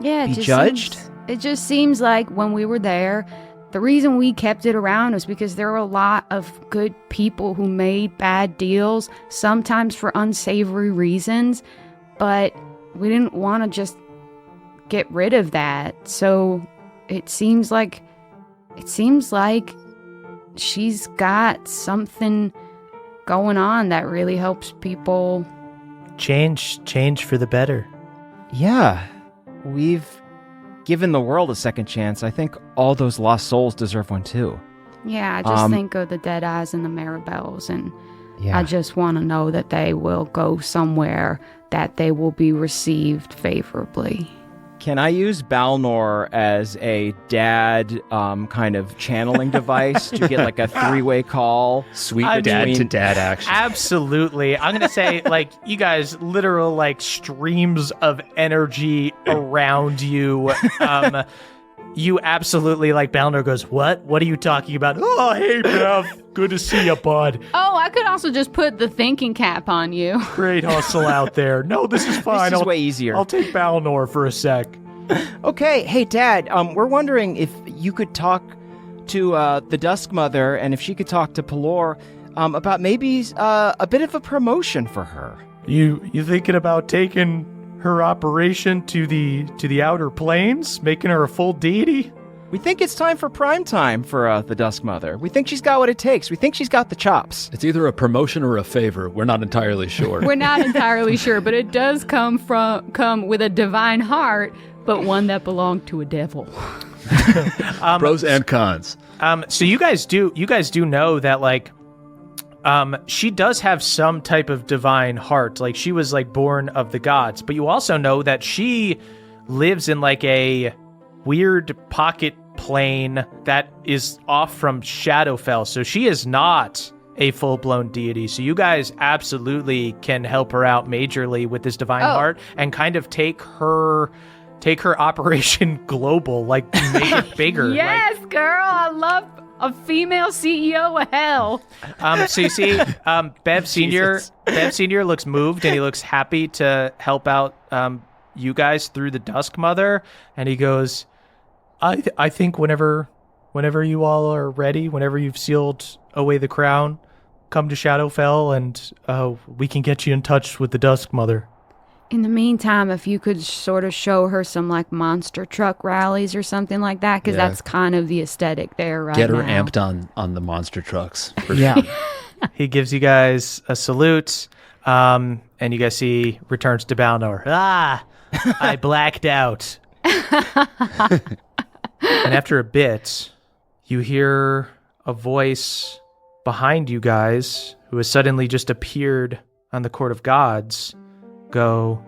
be judged? It just seems like when we were there, the reason we kept it around was because there were a lot of good people who made bad deals, sometimes for unsavory reasons, but we didn't want to just get rid of that. So it seems like she's got something going on that really helps people change for the better. Yeah, we've given the world a second chance. I think all those lost souls deserve one too. Yeah, I just think of the Deadeyes and the Maribels, and I just want to know that they will go somewhere that they will be received favorably. Can I use Balnor as a dad kind of channeling device to get like a three-way call? Sweet dad-to-dad action. Absolutely. I'm going to say, like, you guys, literal, like, streams of energy around you. You absolutely, like, Balnor goes, what? What are you talking about? Oh, hey, Bev. Good to see you, bud. Oh, I could also just put the thinking cap on you. Great hustle out there. No, this is fine. This is way easier. I'll take Balnor for a sec. Okay. Hey, Dad, we're wondering if you could talk to the Dusk Mother, and if she could talk to Pelor about maybe a bit of a promotion for her. You thinking about taking her operation to the outer planes, making her a full deity? We think it's time for prime time for the Dusk Mother. We think she's got what it takes. We think she's got the chops. It's either a promotion or a favor. We're not entirely sure. We're not entirely sure, but it does come with a divine heart, but one that belonged to a devil. Pros and cons. So you guys do know that, like, she does have some type of divine heart. Like, she was, like, born of the gods. But you also know that she lives in, like, a weird pocket plane that is off from Shadowfell. So she is not a full-blown deity. So you guys absolutely can help her out majorly with this divine heart and kind of take her operation global, like, make it bigger. Yes, like, girl, I love a female CEO of hell. So you see, Bev Senior looks moved, and he looks happy to help out you guys through the Dusk Mother, and he goes, I think whenever you all are ready, whenever you've sealed away the crown, come to Shadowfell, and we can get you in touch with the Dusk Mother. In the meantime, if you could sort of show her some, like, monster truck rallies or something like that, because that's kind of the aesthetic there right now. Get her amped on the monster trucks. For yeah. sure. He gives you guys a salute, and you guys see returns to Balnor. I blacked out. And after a bit, you hear a voice behind you guys, who has suddenly just appeared on the Court of Gods, go,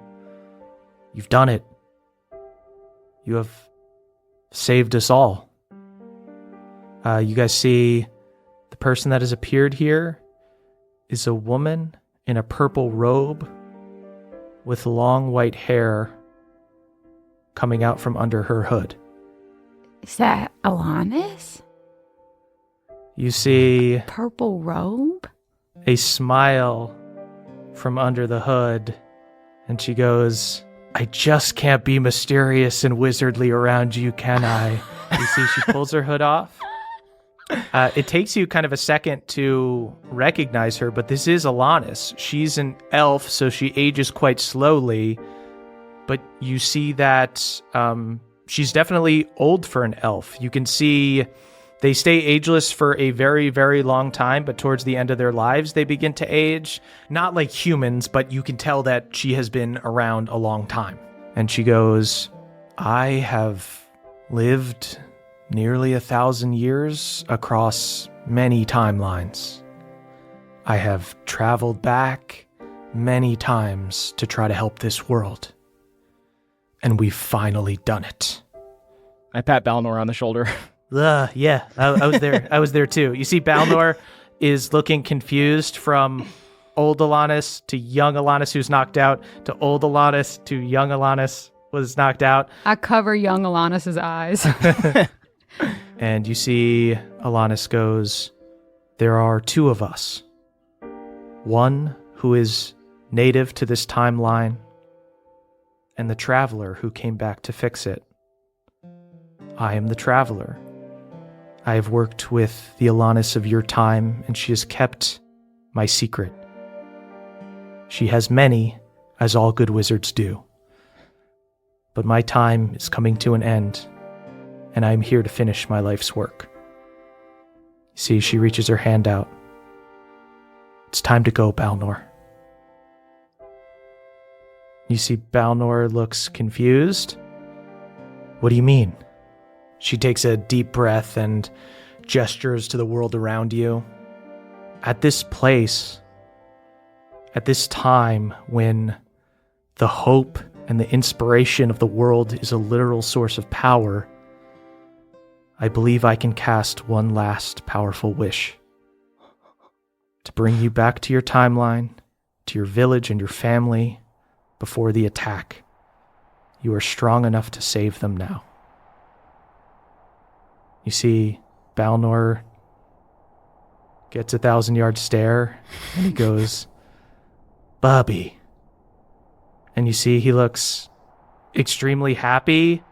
"You've done it. You have saved us all." You guys see the The person that has appeared here is a woman in a purple robe with long white hair coming out from under her hood. Is that Alanis? You see Purple robe? a smile from under the hood, and she goes, I just can't be mysterious and wizardly around you, can I? You see, she pulls her hood off. It takes you kind of a second to recognize her, but this is Alanis. She's an elf, so she ages quite slowly, but you see that she's definitely old for an elf. You can see they stay ageless for a very, very long time, but towards the end of their lives, they begin to age. Not like humans, but you can tell that she has been around a long time. And she goes, I have lived nearly 1,000 years across many timelines. I have traveled back many times to try to help this world. And we've finally done it. I pat Balnor on the shoulder. Yeah, I was there. I was there too. You see, Balnor is looking confused from old Alanis to young Alanis, who's knocked out, to old Alanis to young Alanis was knocked out. I cover young Alanis's eyes. And you see Alanis goes, there are two of us. One who is native to this timeline, and the traveler who came back to fix it. I am the traveler. I have worked with the Alanis of your time, and she has kept my secret. She has many, as all good wizards do. But my time is coming to an end, and I am here to finish my life's work. See, she reaches her hand out. It's time to go, Balnor. You see, Balnor looks confused. What do you mean? She takes a deep breath and gestures to the world around you. At this place, at this time when the hope and the inspiration of the world is a literal source of power, I believe I can cast one last powerful wish. To bring you back to your timeline, to your village and your family before the attack. You are strong enough to save them now. You see, Balnor gets a 1,000-yard stare, and he goes, Bobby. And you see he looks extremely happy,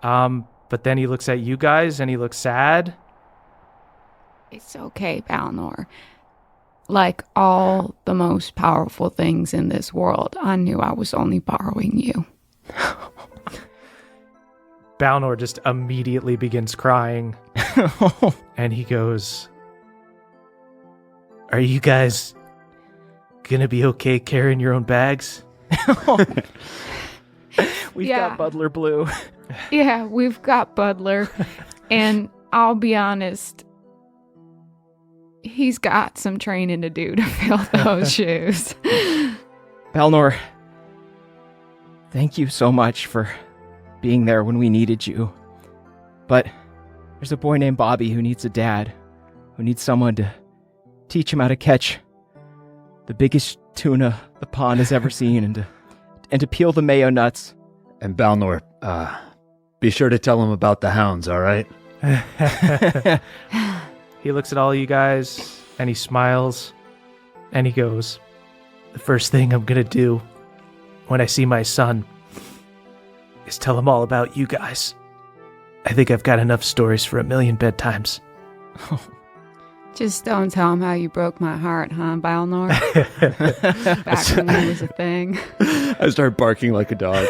but then he looks at you guys, and he looks sad. It's okay, Balnor. Like all the most powerful things in this world, I knew I was only borrowing you. Balnor just immediately begins crying. And he goes, are you guys gonna be okay carrying your own bags? We've got Butler Blue. Yeah, we've got Butler. And I'll be honest, he's got some training to do to fill those shoes. Balnor, thank you so much for being there when we needed you. But there's a boy named Bobby who needs a dad, who needs someone to teach him how to catch the biggest tuna the pond has ever seen and to peel the mayo nuts. And Balnor, be sure to tell him about the hounds, all right? He looks at all you guys, and he smiles, and he goes, the first thing I'm gonna do when I see my son is tell him all about you guys. I think I've got enough stories for 1,000,000 bedtimes. Just don't tell him how you broke my heart, huh, Balnor? Back when it was a thing. I start barking like a dog.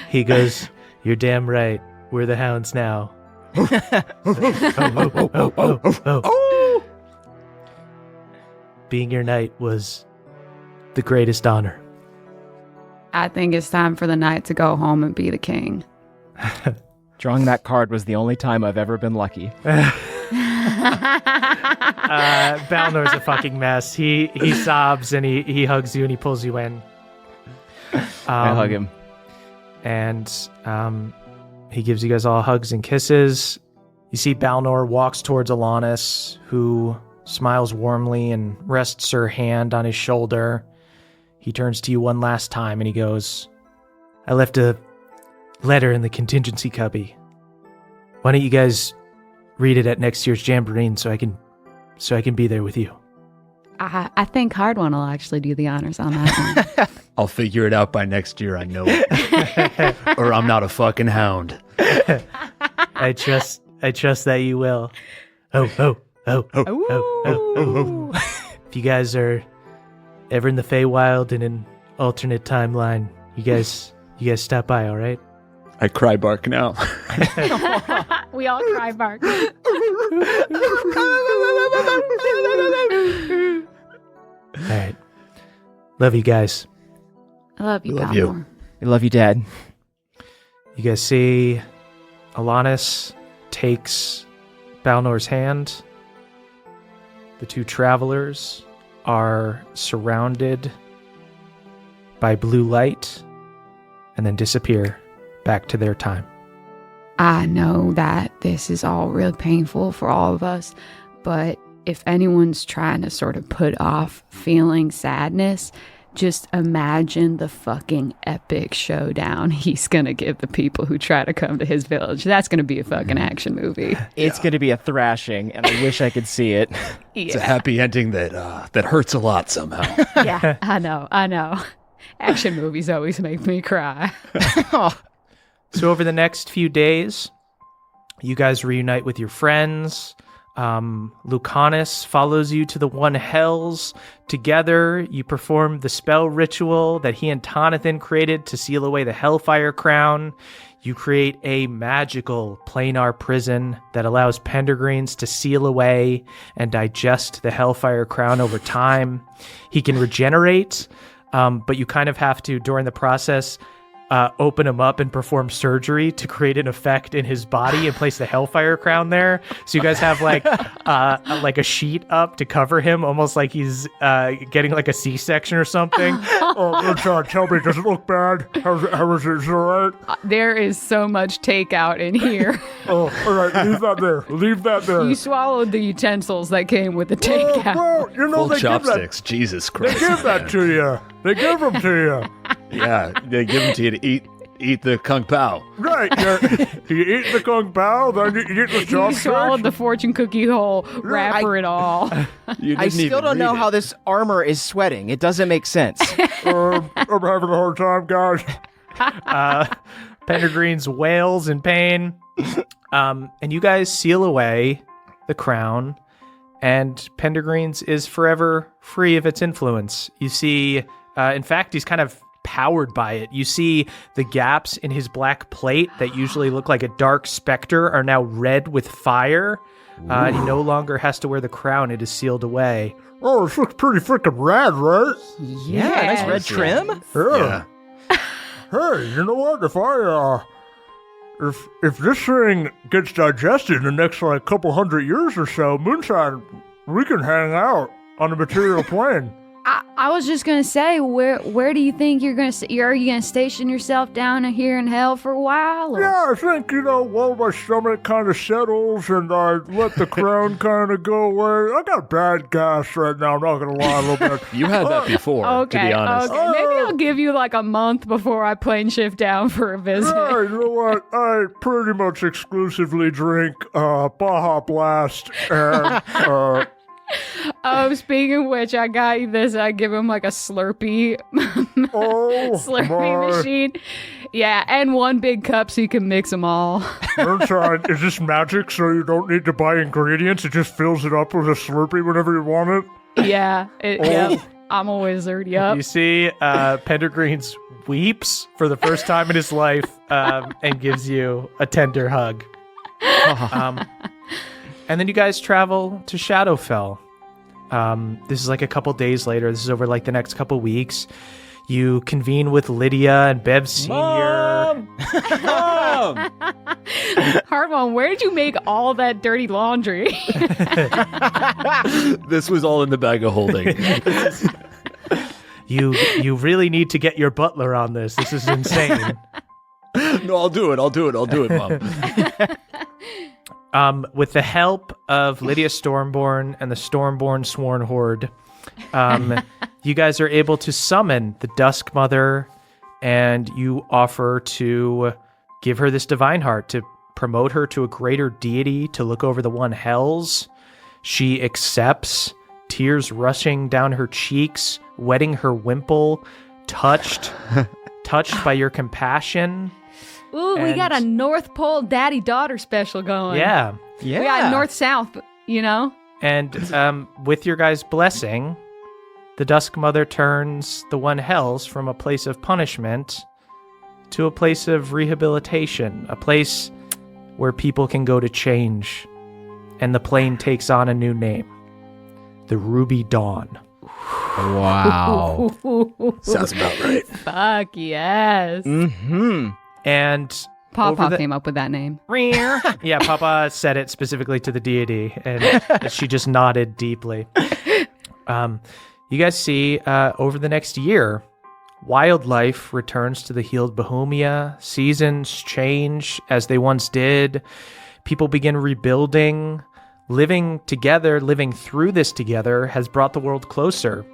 He goes, you're damn right. We're the hounds now. Being your knight was the greatest honor. I think it's time for the knight to go home and be the king. Drawing that card was the only time I've ever been lucky. Balnor's a fucking mess. He sobs and he hugs you and he pulls you in. I hug him. And he gives you guys all hugs and kisses. You see Balnor walks towards Alanis, who smiles warmly and rests her hand on his shoulder. He turns to you one last time and he goes, I left a letter in the contingency cubby. Why don't you guys read it at next year's Jamboree so I can be there with you? I think Hard One will actually do the honors on that one. I'll figure it out by next year, I know it. Or I'm not a fucking hound. I trust that you will. Oh. If you guys are ever in the Feywild in an alternate timeline, you guys stop by, all right? I cry bark now. We all cry bark. All right. Love you guys. I love you, Love you. Balnor. We love you, Dad. You guys see Alanis takes Balnor's hand. The two travelers are surrounded by blue light and then disappear back to their time. I know that this is all real painful for all of us, but if anyone's trying to sort of put off feeling sadness, just imagine the fucking epic showdown he's gonna give the people who try to come to his village. That's gonna be a fucking action movie. It's going to be a thrashing, and I wish I could see it. It's a happy ending that hurts a lot somehow. Yeah, I know. Action movies always make me cry. So over the next few days, you guys reunite with your friends. Lucanus follows you to the One Hells. Together, you perform the spell ritual that he and Tonathan created to seal away the Hellfire Crown. You create a magical planar prison that allows Pendergreens to seal away and digest the Hellfire Crown over time. He can regenerate, but you kind of have to, during the process, open him up and perform surgery to create an effect in his body and place the Hellfire Crown there. So you guys have like a sheet up to cover him, almost like he's getting like a C-section or something. Tell me, does it look bad? How is it? Is it all right? There is so much takeout in here. Oh, all right, leave that there. You swallowed the utensils that came with the takeout. Well, you know, Full they chopsticks. Jesus give that, Christ. they give that to you. They give them to you. Yeah, they give them to you to eat the kung pao. Right. You eat the kung pao, then you eat the You chopsticks. swallowed the fortune cookie whole wrapper it all. You I didn't still even don't know read how it. this armor is sweating. It doesn't make sense. I'm having a hard time, guys. Pendergreens wails in pain. And you guys seal away the crown, and Pendergreens is forever free of its influence. You see, in fact, he's kind of powered by it. You see the gaps in his black plate that usually look like a dark specter are now red with fire. He no longer has to wear the crown. It is sealed away. Oh, this looks pretty freaking rad, right? Yeah, nice red trim. Yeah. Hey, you know what? If this thing gets digested in the next like couple hundred years or so, Moonshine, we can hang out on the material plane. I was just gonna say, where do you think you're gonna? Are you gonna station yourself down here in hell for a while? Or? Yeah, I think, while my stomach kind of settles and I let the crown kind of go away. I got bad gas right now, I'm not going to lie a little bit. You had that before, to be honest. Okay. Maybe I'll give you like a month before I plane shift down for a visit. Yeah, you know what? I pretty much exclusively drink Baja Blast and... Oh, speaking of which, I got you this. I give him like a Slurpee, Slurpee machine. Yeah, and one big cup so you can mix them all. Moonshine, is this magic so you don't need to buy ingredients? It just fills it up with a Slurpee whenever you want it? Yeah, yep. I'm a wizard, yep. You see Pendergreens weeps for the first time in his life and gives you a tender hug. And then you guys travel to Shadowfell. This is like a couple days later. This is over like the next couple weeks. You convene with Lydia and Bev Sr. Mom! Hardwon, where did you make all that dirty laundry? This was all in the bag of holding. You really need to get your butler on this. This is insane. No, I'll do it, Mom. With the help of Lydia Stormborn and the Stormborn Sworn Horde, you guys are able to summon the Dusk Mother, and you offer to give her this divine heart to promote her to a greater deity to look over the one hells. She accepts, tears rushing down her cheeks, wetting her wimple, touched by your compassion. Ooh, we got a North Pole daddy-daughter special going. Yeah. We got North-South, you know? And with your guys' blessing, the Dusk Mother turns the one hells from a place of punishment to a place of rehabilitation, a place where people can go to change. And the plane takes on a new name, the Ruby Dawn. Wow. Sounds about right. Fuck yes. Mm-hmm. And Papa came up with that name. yeah, Papa said it specifically to the deity, and she just nodded deeply. You guys see, over the next year, wildlife returns to the healed Bohemia. Seasons change as they once did. People begin rebuilding. Living together, living through this together, has brought the world closer.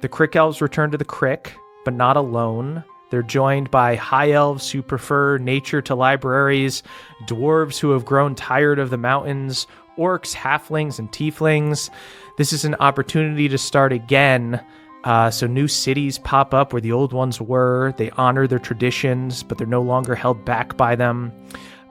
The Crick Elves return to the Crick, but not alone. They're joined by high elves who prefer nature to libraries, dwarves who have grown tired of the mountains, orcs, halflings, and tieflings. This is an opportunity to start again. So new cities pop up where the old ones were. They honor their traditions, but they're no longer held back by them.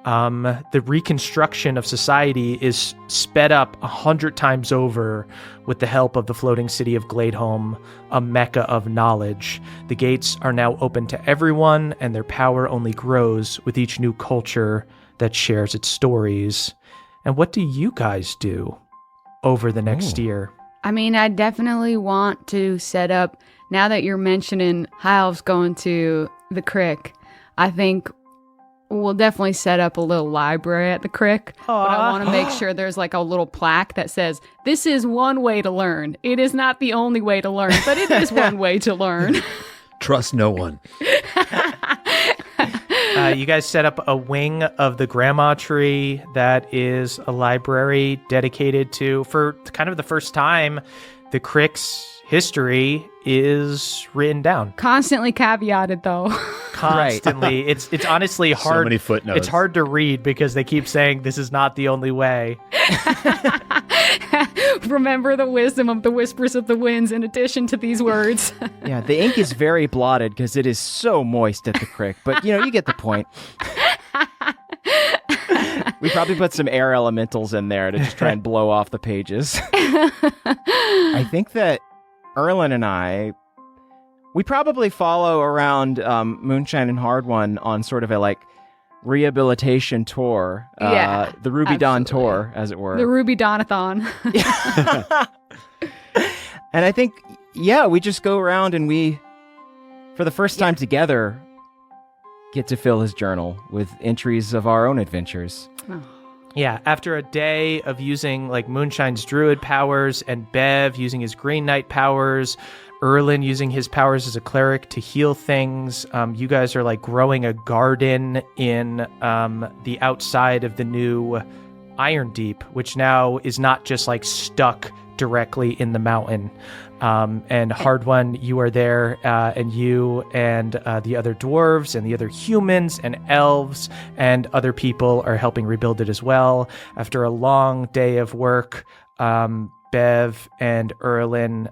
The reconstruction of society is sped up 100 times over with the help of the floating city of Gladeholm, a mecca of knowledge. The gates are now open to everyone, and their power only grows with each new culture that shares its stories. And what do you guys do over the next year? I mean, I definitely want to set up, now that you're mentioning High Elves going to the Crick, I think we'll definitely set up a little library at the Crick, but I want to make sure there's like a little plaque that says, this is one way to learn. It is not the only way to learn, but it is one way to learn. Trust no one. You guys set up a wing of the grandma tree that is a library dedicated to, for kind of the first time, the Crick's history is written down. Constantly caveated, though. Constantly. It's honestly hard. So many footnotes. It's hard to read because they keep saying this is not the only way. Remember the wisdom of the whispers of the winds in addition to these words. Yeah, the ink is very blotted because it is so moist at the Crick, but you get the point. We probably put some air elementals in there to just try and blow off the pages. I think that Erlen and I, we probably follow around Moonshine and Hard One on sort of a rehabilitation tour. The Ruby Dawn tour, as it were. The Ruby Dawn-a-thon. And I think, we just go around and we, for the first time together, get to fill his journal with entries of our own adventures. Yeah, after a day of using Moonshine's druid powers and Bev using his Green Knight powers, Erlen using his powers as a cleric to heal things, you guys are growing a garden in the outside of the new Iron Deep, which now is not just stuck directly in the mountain. And Hard One, you are there, and you and the other dwarves and the other humans and elves and other people are helping rebuild it as well. After a long day of work, Bev and Erlen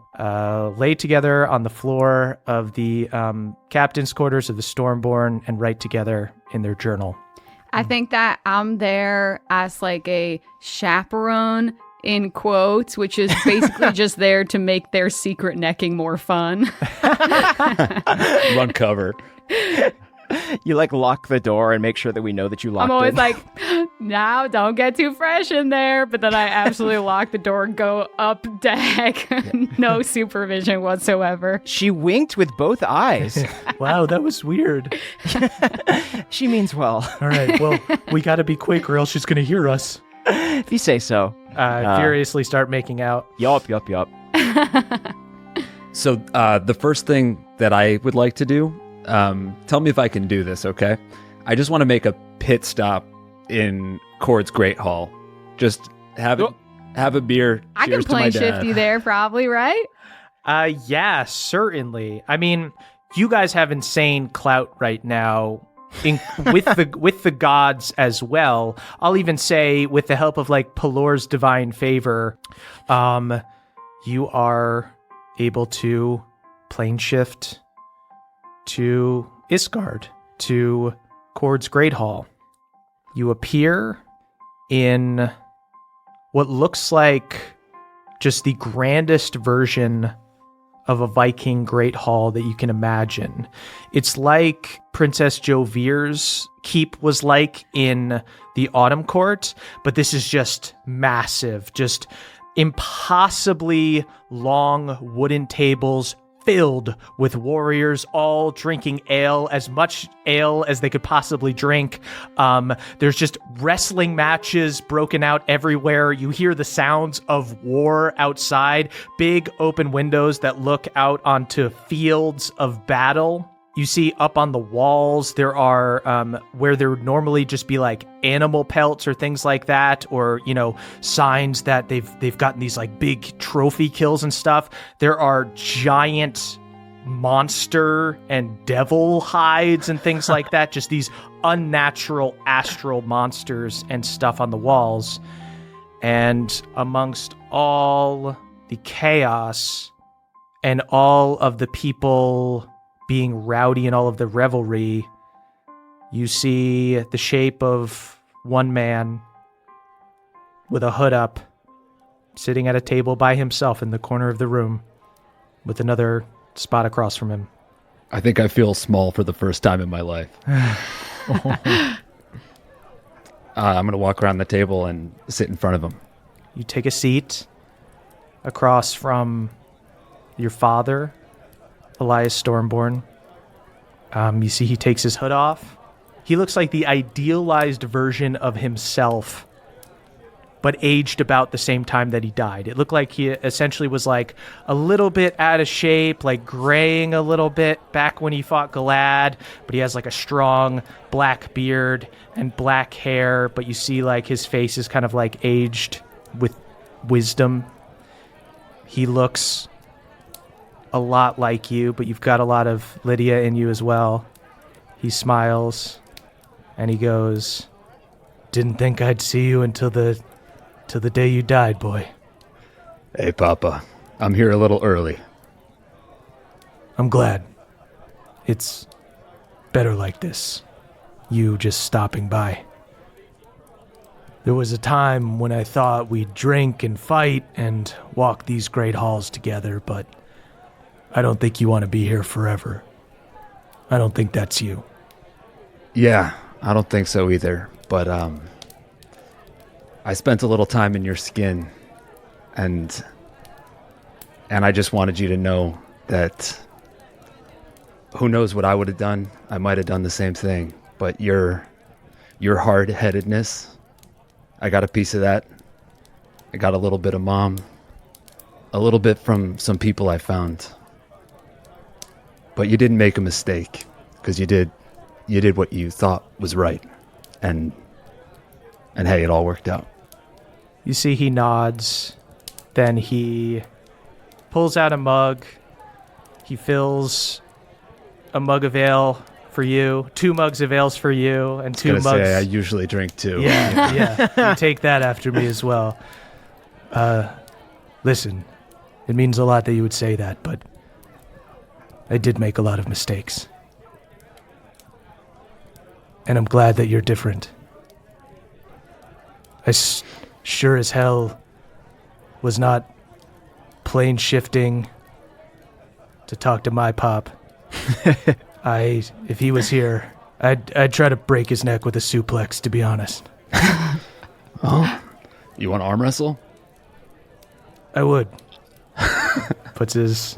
lay together on the floor of the captain's quarters of the Stormborn and write together in their journal. I think that I'm there as a chaperone, in quotes, which is basically just there to make their secret necking more fun. Run cover. You lock the door and make sure that we know that you locked it. I'm always now don't get too fresh in there. But then I absolutely lock the door and go up deck. No supervision whatsoever. She winked with both eyes. Wow, that was weird. She means well. All right, well, we got to be quick or else she's going to hear us. If you say so. Furiously start making out. Yup. So the first thing that I would like to do, tell me if I can do this, okay? I just want to make a pit stop in Cord's Great Hall Just have a beer. I can Cheers to my plane dad. shift you there, probably, right? Yeah, certainly. I mean, you guys have insane clout right now. With the gods as well. I'll even say with the help of like Pelor's divine favor, you are able to plane shift to Isgard, to Kord's Great Hall. You appear in what looks like just the grandest version of a Viking Great Hall that you can imagine. It's like Princess Jovir's keep was like in the Autumn Court, but this is just massive, just impossibly long wooden tables filled with warriors all drinking ale, as much ale as they could possibly drink. There's just wrestling matches broken out everywhere. You hear the sounds of war outside, big open windows that look out onto fields of battle. You see up on the walls, there are where there would normally just be like animal pelts or things like that, or, you know, signs that they've gotten these like big trophy kills and stuff. There are giant monster and devil hides and things like that. Just these unnatural astral monsters and stuff on the walls. And amongst all the chaos and all of the people being rowdy and all of the revelry, you see the shape of one man with a hood up, sitting at a table by himself in the corner of the room with another spot across from him. I think I feel small for the first time in my life. I'm going to walk around the table and sit in front of him. You take a seat across from your father, Elias Stormborn. You see he takes his hood off. He looks like the idealized version of himself, but aged about the same time that he died. It looked like he essentially was like a little bit out of shape, like graying a little bit back when he fought Galad, but he has like a strong black beard and black hair, but you see like his face is kind of like aged with wisdom. He looks a lot like you, but you've got a lot of Lydia in you as well. He smiles and he goes, "Didn't think I'd see you until the day you died, boy." Hey, Papa. I'm here a little early. I'm glad. It's better like this. You just stopping by. There was a time when I thought we'd drink and fight and walk these great halls together, but I don't think you want to be here forever. I don't think that's you. Yeah, I don't think so either. But I spent a little time in your skin, and I just wanted you to know that who knows what I would have done. I might have done the same thing, but your hard-headedness, I got a piece of that. I got a little bit of Mom, a little bit from some people I found. But you didn't make a mistake, because you did what you thought was right, and hey, it all worked out. You see he nods, then he pulls out a mug. He fills a mug of ale for you, 2 mugs of ales for you, and 2 mugs. Say, I usually drink 2. Yeah. You take that after me as well. Listen, it means a lot that you would say that, but I did make a lot of mistakes. And I'm glad that you're different. I sure as hell was not plane shifting to talk to my pop. If he was here, I'd try to break his neck with a suplex, to be honest. Oh, you want to arm wrestle? I would. Puts his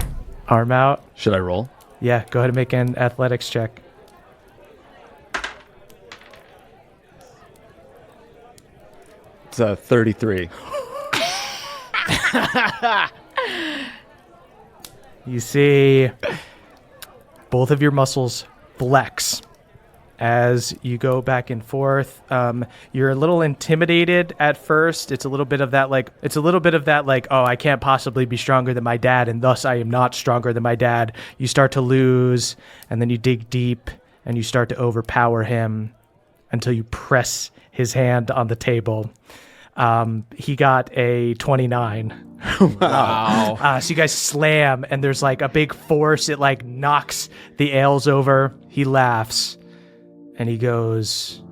arm out. Should I roll? Yeah, go ahead and make an athletics check. It's 33. You see both of your muscles flex as you go back and forth. You're a little intimidated at first. It's a little bit of that like, oh, I can't possibly be stronger than my dad, and thus I am not stronger than my dad. You start to lose, and then you dig deep, and you start to overpower him until you press his hand on the table. He got a 29. Wow. So you guys slam, and there's like a big force. It like knocks the ales over. He laughs, and he goes,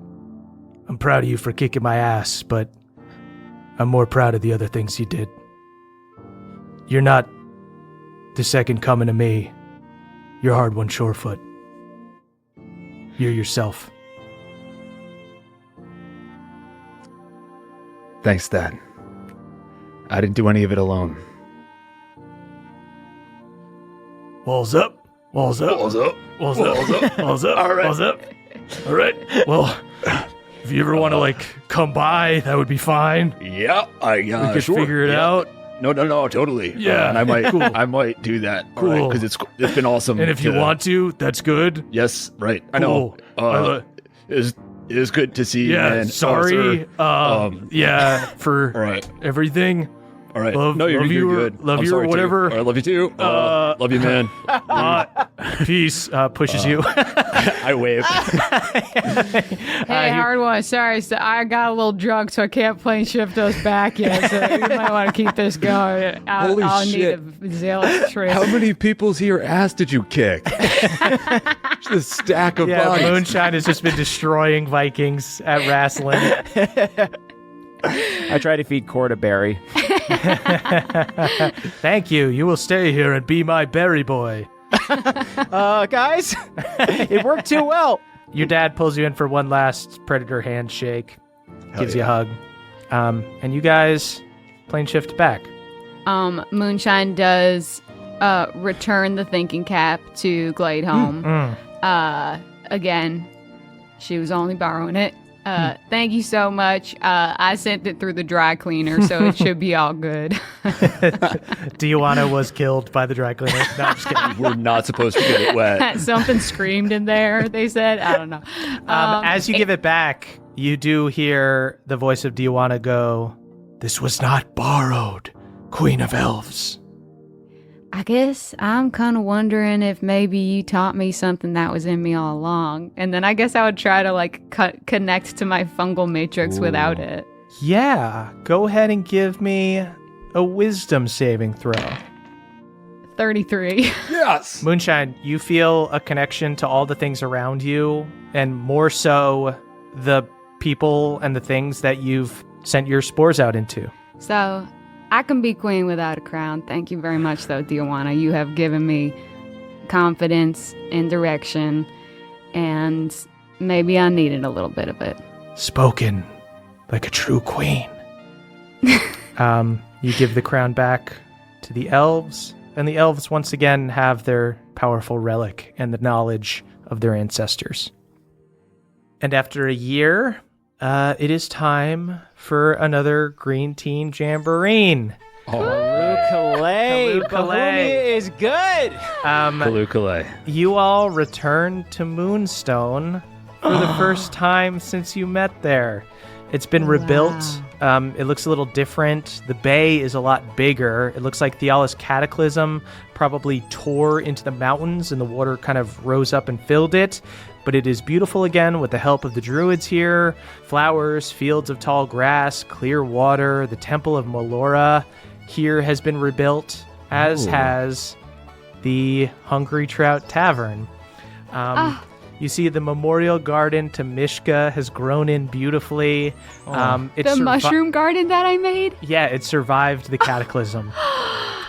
I'm proud of you for kicking my ass, but I'm more proud of the other things you did. You're not the second coming to me. You're hard one, Shorefoot. You're yourself. Thanks, Dad. I didn't do any of it alone. Walls up. Walls up. Walls up. Walls up. Walls up. Walls up. All right. Walls up. All right. Well, if you ever want to like come by, that would be fine. Yeah, We could figure it out. No, totally. Yeah. And I might, Cool. I might do that. Cool. Because it's been awesome. And if you want to, that's good. yes, right. I Cool. know. It is good to see you, Yeah. man. Sorry. Yeah. For All right. everything. All right. Love- no, you're love you or- good. love I'm you or sorry, too. whatever. All right, love you too. Love you, man. Peace. Pushes you. I wave. Hey, hard one. Sorry, so I got a little drunk, so I can't plane shift us back yet. So you might want to keep this going. Holy I'll shit. need a zealous trip. How many people's here ass did you kick? Just a stack of Yeah, bodies. Moonshine has just been destroying Vikings at wrestling. I try to feed Cord a berry. Thank you. You will stay here and be my berry boy. Guys, it worked too well. Your dad pulls you in for one last predator handshake, gives you a hug, and you guys plane shift back. Moonshine does return the thinking cap to Glade Home. Again, she was only borrowing it. Thank you so much. I sent it through the dry cleaner, so it should be all good. Diwana was killed by the dry cleaner. No, I'm just kidding. We're not supposed to get it wet. Something screamed in there, they said. I don't know. As you give it back, you do hear the voice of Diwana go, This was not borrowed, Queen of Elves. I guess I'm kind of wondering if maybe you taught me something that was in me all along. And then I guess I would try to like connect to my fungal matrix without it. yeah, go ahead and give me a wisdom saving throw. 33. Yes. Moonshine, you feel a connection to all the things around you, and more so the people and the things that you've sent your spores out into. So I can be queen without a crown. Thank you very much, though, Diwana. You have given me confidence and direction, and maybe I needed a little bit of it. Spoken like a true queen. You give the crown back to the elves, and the elves once again have their powerful relic and the knowledge of their ancestors. And after a year, it is time for another Green Teen Jamboree. Kaloo Kaloo. is good. Kaloo. You all return to Moonstone for the first time since you met there. It's been rebuilt. It looks a little different. The bay is a lot bigger. It looks like Theala's cataclysm probably tore into the mountains and the water kind of rose up and filled it. But it is beautiful again with the help of the druids here. Flowers, fields of tall grass, clear water. The Temple of Melora here has been rebuilt, as has the Hungry Trout Tavern. You see the memorial garden to Mishka has grown in beautifully. The mushroom garden that I made? Yeah, it survived the cataclysm.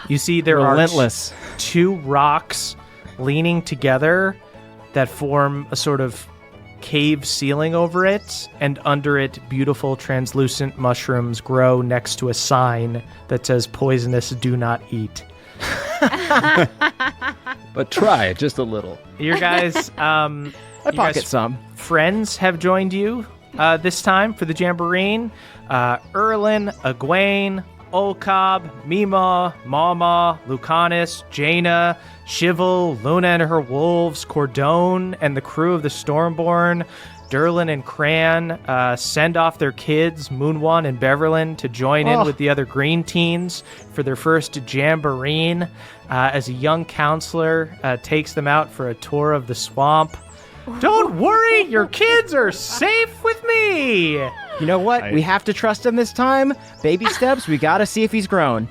You see there Relentless. are two rocks leaning together that form a sort of cave ceiling over it, and under it, beautiful translucent mushrooms grow next to a sign that says, "Poisonous, do not eat." But try it just a little. Your guys, I pocket some. friends have joined you this time for the Jamboree. Erlin, Egwene, Olcob, Mima, Mama, Lucanus, Jaina, Shivel, Luna and her wolves, Cordone and the crew of the Stormborn, Derlin and Cran send off their kids, Moonwan and Beverlyn, to join in with the other green teens for their first jamboree. As a young counselor takes them out for a tour of the swamp. Don't worry, your kids are safe with me. You know what? We have to trust him this time. Baby steps. We gotta see if he's grown.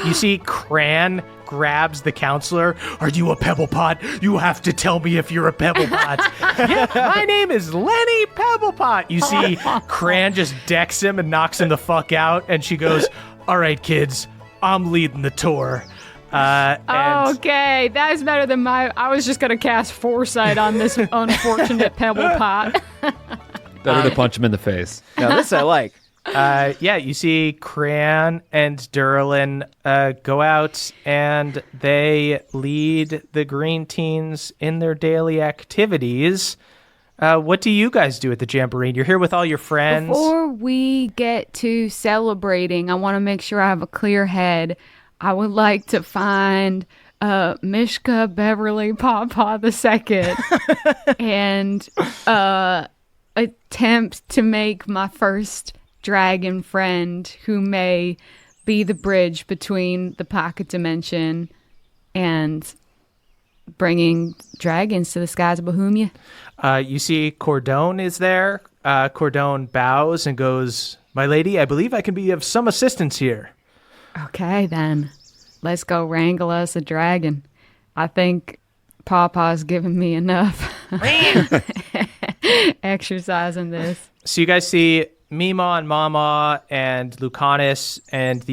You see Cran grabs the counselor. Are you a Pebblepot? You have to tell me if you're a Pebblepot. Yeah, my name is Lenny Pebblepot. You see Cran just decks him and knocks him the fuck out. And she goes, all right, kids, I'm leading the tour. Okay, that's better than I was just going to cast Foresight on this unfortunate Pebblepot. Better to punch him in the face. Now this I like. You see Cran and Derlin go out and they lead the green teens in their daily activities. What do you guys do at the Jamboree? You're here with all your friends. Before we get to celebrating, I want to make sure I have a clear head. I would like to find Mishka Beverly Pawpaw II and attempt to make my first dragon friend who may be the bridge between the pocket dimension and bringing dragons to the skies of Bohemia. You see Cordone is there. Cordone bows and goes, my lady, I believe I can be of some assistance here. Okay, then. Let's go wrangle us a dragon. I think Pawpaw's given me enough exercise in this. So you guys see Mima and Mama and Lucanus and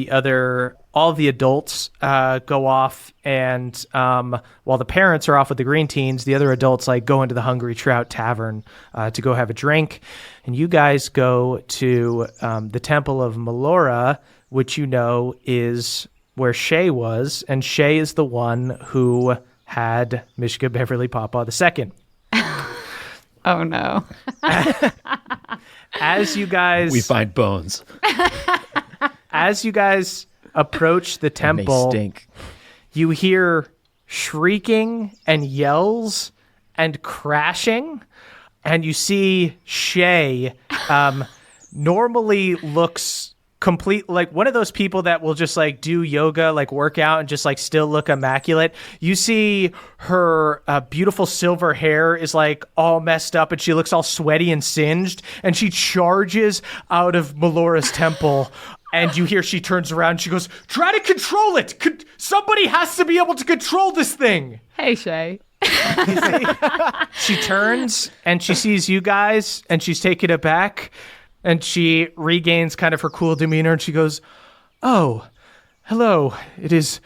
all the adults go off, and while the parents are off with the green teens, the other adults go into the Hungry Trout Tavern to go have a drink. And you guys go to the Temple of Melora, which you know is where Shay was, and Shay is the one who had Mishka Beverly Pawpaw II. Oh no. As you guys... We find bones. As you guys approach the temple, you hear shrieking and yells and crashing, and you see Shay normally looks complete, like one of those people that will just do yoga, work out and just still look immaculate. You see her beautiful silver hair is all messed up and she looks all sweaty and singed, and she charges out of Melora's temple. And you hear she turns around and she goes, try to control it. Somebody has to be able to control this thing. Hey, Shay. She turns and she sees you guys and she's taken aback. And she regains kind of her cool demeanor, and she goes, oh, hello. It is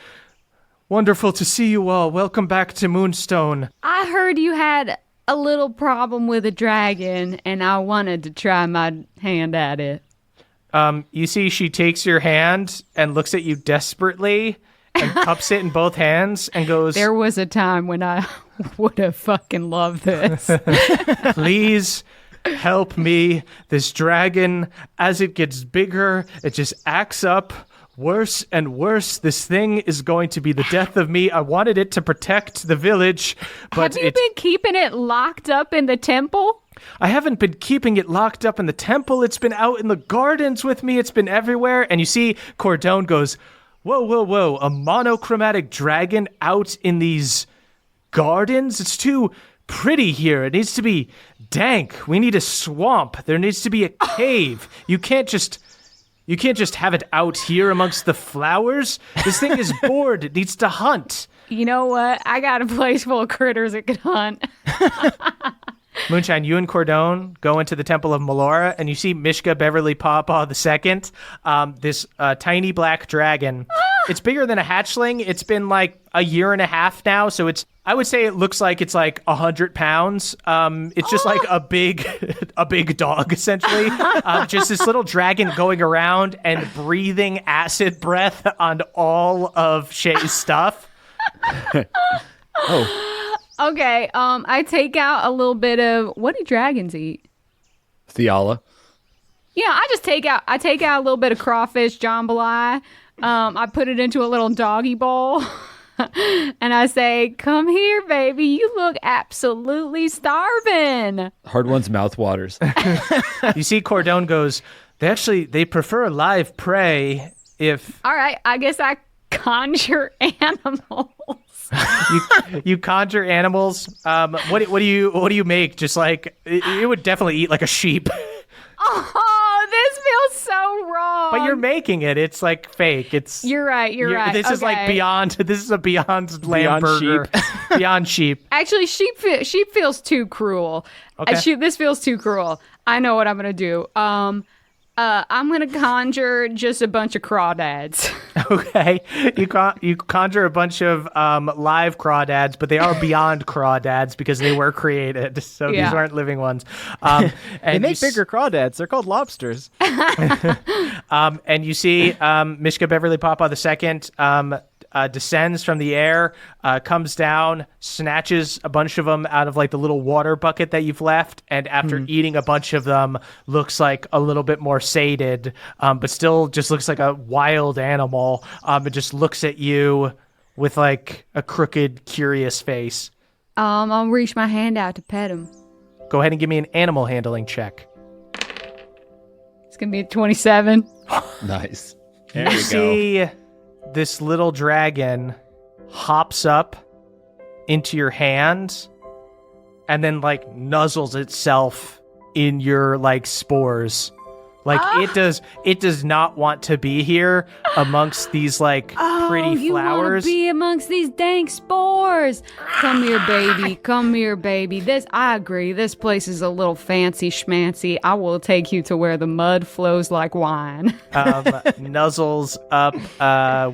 wonderful to see you all. Welcome back to Moonstone. I heard you had a little problem with a dragon, and I wanted to try my hand at it. You see she takes your hand and looks at you desperately and cups it in both hands and goes, there was a time when I would have fucking loved this. Please help me. This dragon, as it gets bigger, it just acts up worse and worse. This thing is going to be the death of me. I wanted it to protect the village, but have you been keeping it locked up in the temple? I haven't been keeping it locked up in the temple. It's been out in the gardens with me. It's been everywhere. And you see Cordone goes, whoa, a monochromatic dragon out in these gardens? It's too pretty here. It needs to be dank. We need a swamp. There needs to be a cave. You can't just have it out here amongst the flowers. This thing is bored. It needs to hunt. You know what? I got a place full of critters that could hunt. Moonshine, you and Cordone go into the Temple of Melora, and you see Mishka Beverly Pawpaw II, this tiny black dragon. It's bigger than a hatchling. It's been a year and a half now, so I would say it looks like it's 100 pounds. It's just a big dog, essentially. Just this little dragon going around and breathing acid breath on all of Shay's stuff. Okay, I take out a little bit of, what do dragons eat? Theala. I just take out a little bit of crawfish jambalaya. I put it into a little doggy bowl. And I say, come here, baby. You look absolutely starving. Hard One's mouth waters. You see Cordone goes, they prefer live prey if... All right, I guess I conjure animals. You conjure animals. What do you make? Just like, it would definitely eat like a sheep. Oh, this feels so wrong. But you're making it. It's like fake. You're right. This is like beyond. This is a beyond lamb burger. Sheep. Beyond sheep. Actually, sheep feels too cruel. Okay. This feels too cruel. I know what I'm gonna do. I'm gonna conjure just a bunch of crawdads. Okay, you conjure a bunch of live crawdads, but they are beyond crawdads because they were created, so these aren't living ones. And they make bigger crawdads. They're called lobsters. And you see Mishka Beverly Papa II descends from the air, comes down, snatches a bunch of them out of like the little water bucket that you've left, and after eating a bunch of them, looks like a little bit more sated, but still just looks like a wild animal. It just looks at you with like a crooked, curious face. I'll reach my hand out to pet him. Go ahead and give me an animal handling check. It's gonna be a 27. Nice. There you see this little dragon hops up into your hand and then like nuzzles itself in your like spores. Like it does not want to be here amongst these like pretty you want flowers. to be amongst these dank spores. Come here, baby. Come here, baby. I agree. This place is a little fancy schmancy. I will take you to where the mud flows like wine. Nuzzles up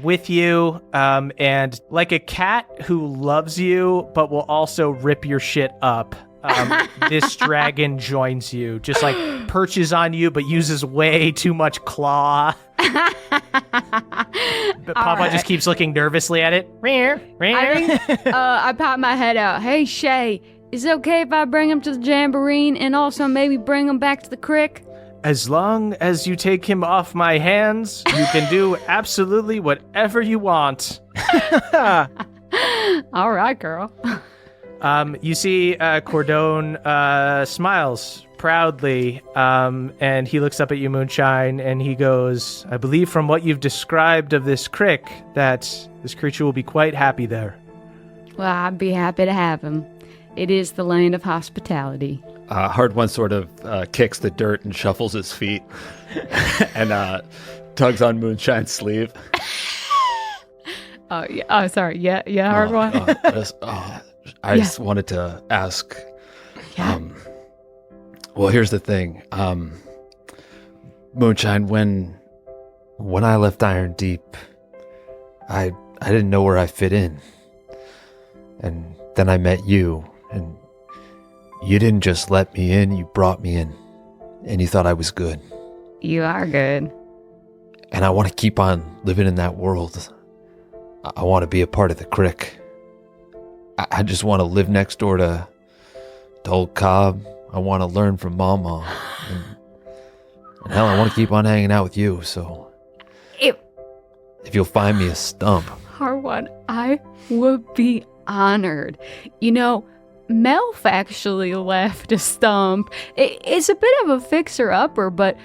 with you, and like a cat who loves you but will also rip your shit up. This dragon joins you, just like perches on you, but uses way too much claw. But Papa just keeps looking nervously at it. I pop my head out. Hey, Shay, is it okay if I bring him to the jamboree and also maybe bring him back to the crick? As long as you take him off my hands, you can do absolutely whatever you want. All right, girl. You see Cordone smiles proudly, and he looks up at you, Moonshine, and he goes, I believe from what you've described of this crick, that this creature will be quite happy there. Well, I'd be happy to have him. It is the land of hospitality. Hard One sort of kicks the dirt and shuffles his feet and tugs on Moonshine's sleeve. Oh, yeah. Oh, sorry. Yeah, Hard One. I just wanted to ask. Well, here's the thing. Moonshine, when I left Iron Deep, I didn't know where I fit in. And then I met you, and you didn't just let me in, you brought me in. And you thought I was good. You are good. And I want to keep on living in that world. I want to be a part of the crick. I just want to live next door to old Cobb. I want to learn from Mama. And hell, I want to keep on hanging out with you, so... If you'll find me a stump. Hard One, I would be honored. You know, Melf actually left a stump. It's a bit of a fixer-upper, but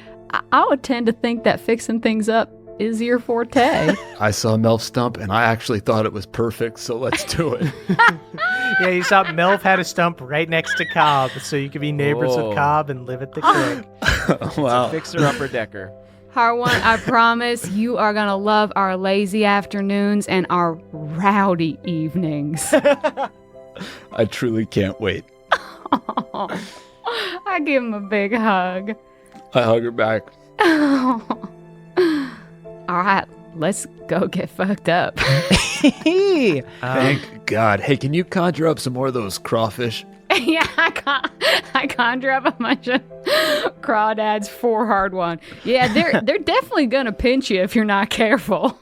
I would tend to think that fixing things up is your forte. I saw Melf stump, and I actually thought it was perfect, so let's do it. Yeah, you saw Melf had a stump right next to Cobb, so you could be neighbors with Cobb and live at the creek. Wow. Fixer-upper Decker. Hard One, I promise you are going to love our lazy afternoons and our rowdy evenings. I truly can't wait. I give him a big hug. I hug her back. All right, let's go get fucked up. Thank God. Hey, can you conjure up some more of those crawfish? Yeah, I conjure up a bunch of crawdads for Hard One. Yeah, they're definitely gonna pinch you if you're not careful.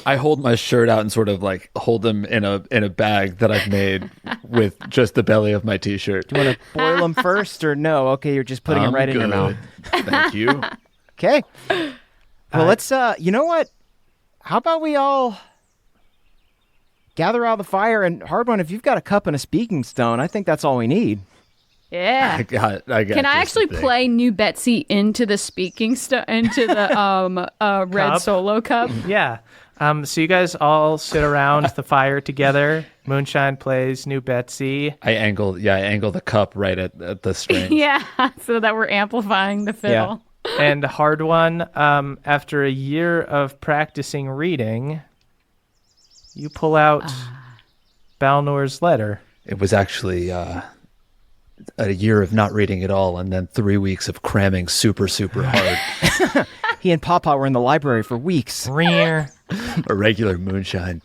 I hold my shirt out and sort of like hold them in a bag that I've made with just the belly of my t-shirt. Do you want to boil them first or no? Okay, you're just putting them right in your mouth. Thank you. Okay. Well, let's, you know what? How about we all gather around the fire, and Hard One, if you've got a cup and a speaking stone, I think that's all we need. Yeah. I got Can I just actually the thing. play New Betsy into the into the red Cup? solo cup? Yeah. So you guys all sit around the fire together. Moonshine plays New Betsy. I angle the cup right at the string. Yeah, so that we're amplifying the fiddle. And Hard One, after a year of practicing reading, you pull out Balnor's letter. It was actually a year of not reading at all, and then 3 weeks of cramming super hard. He and Papa were in the library for weeks. Rear. A regular moonshine.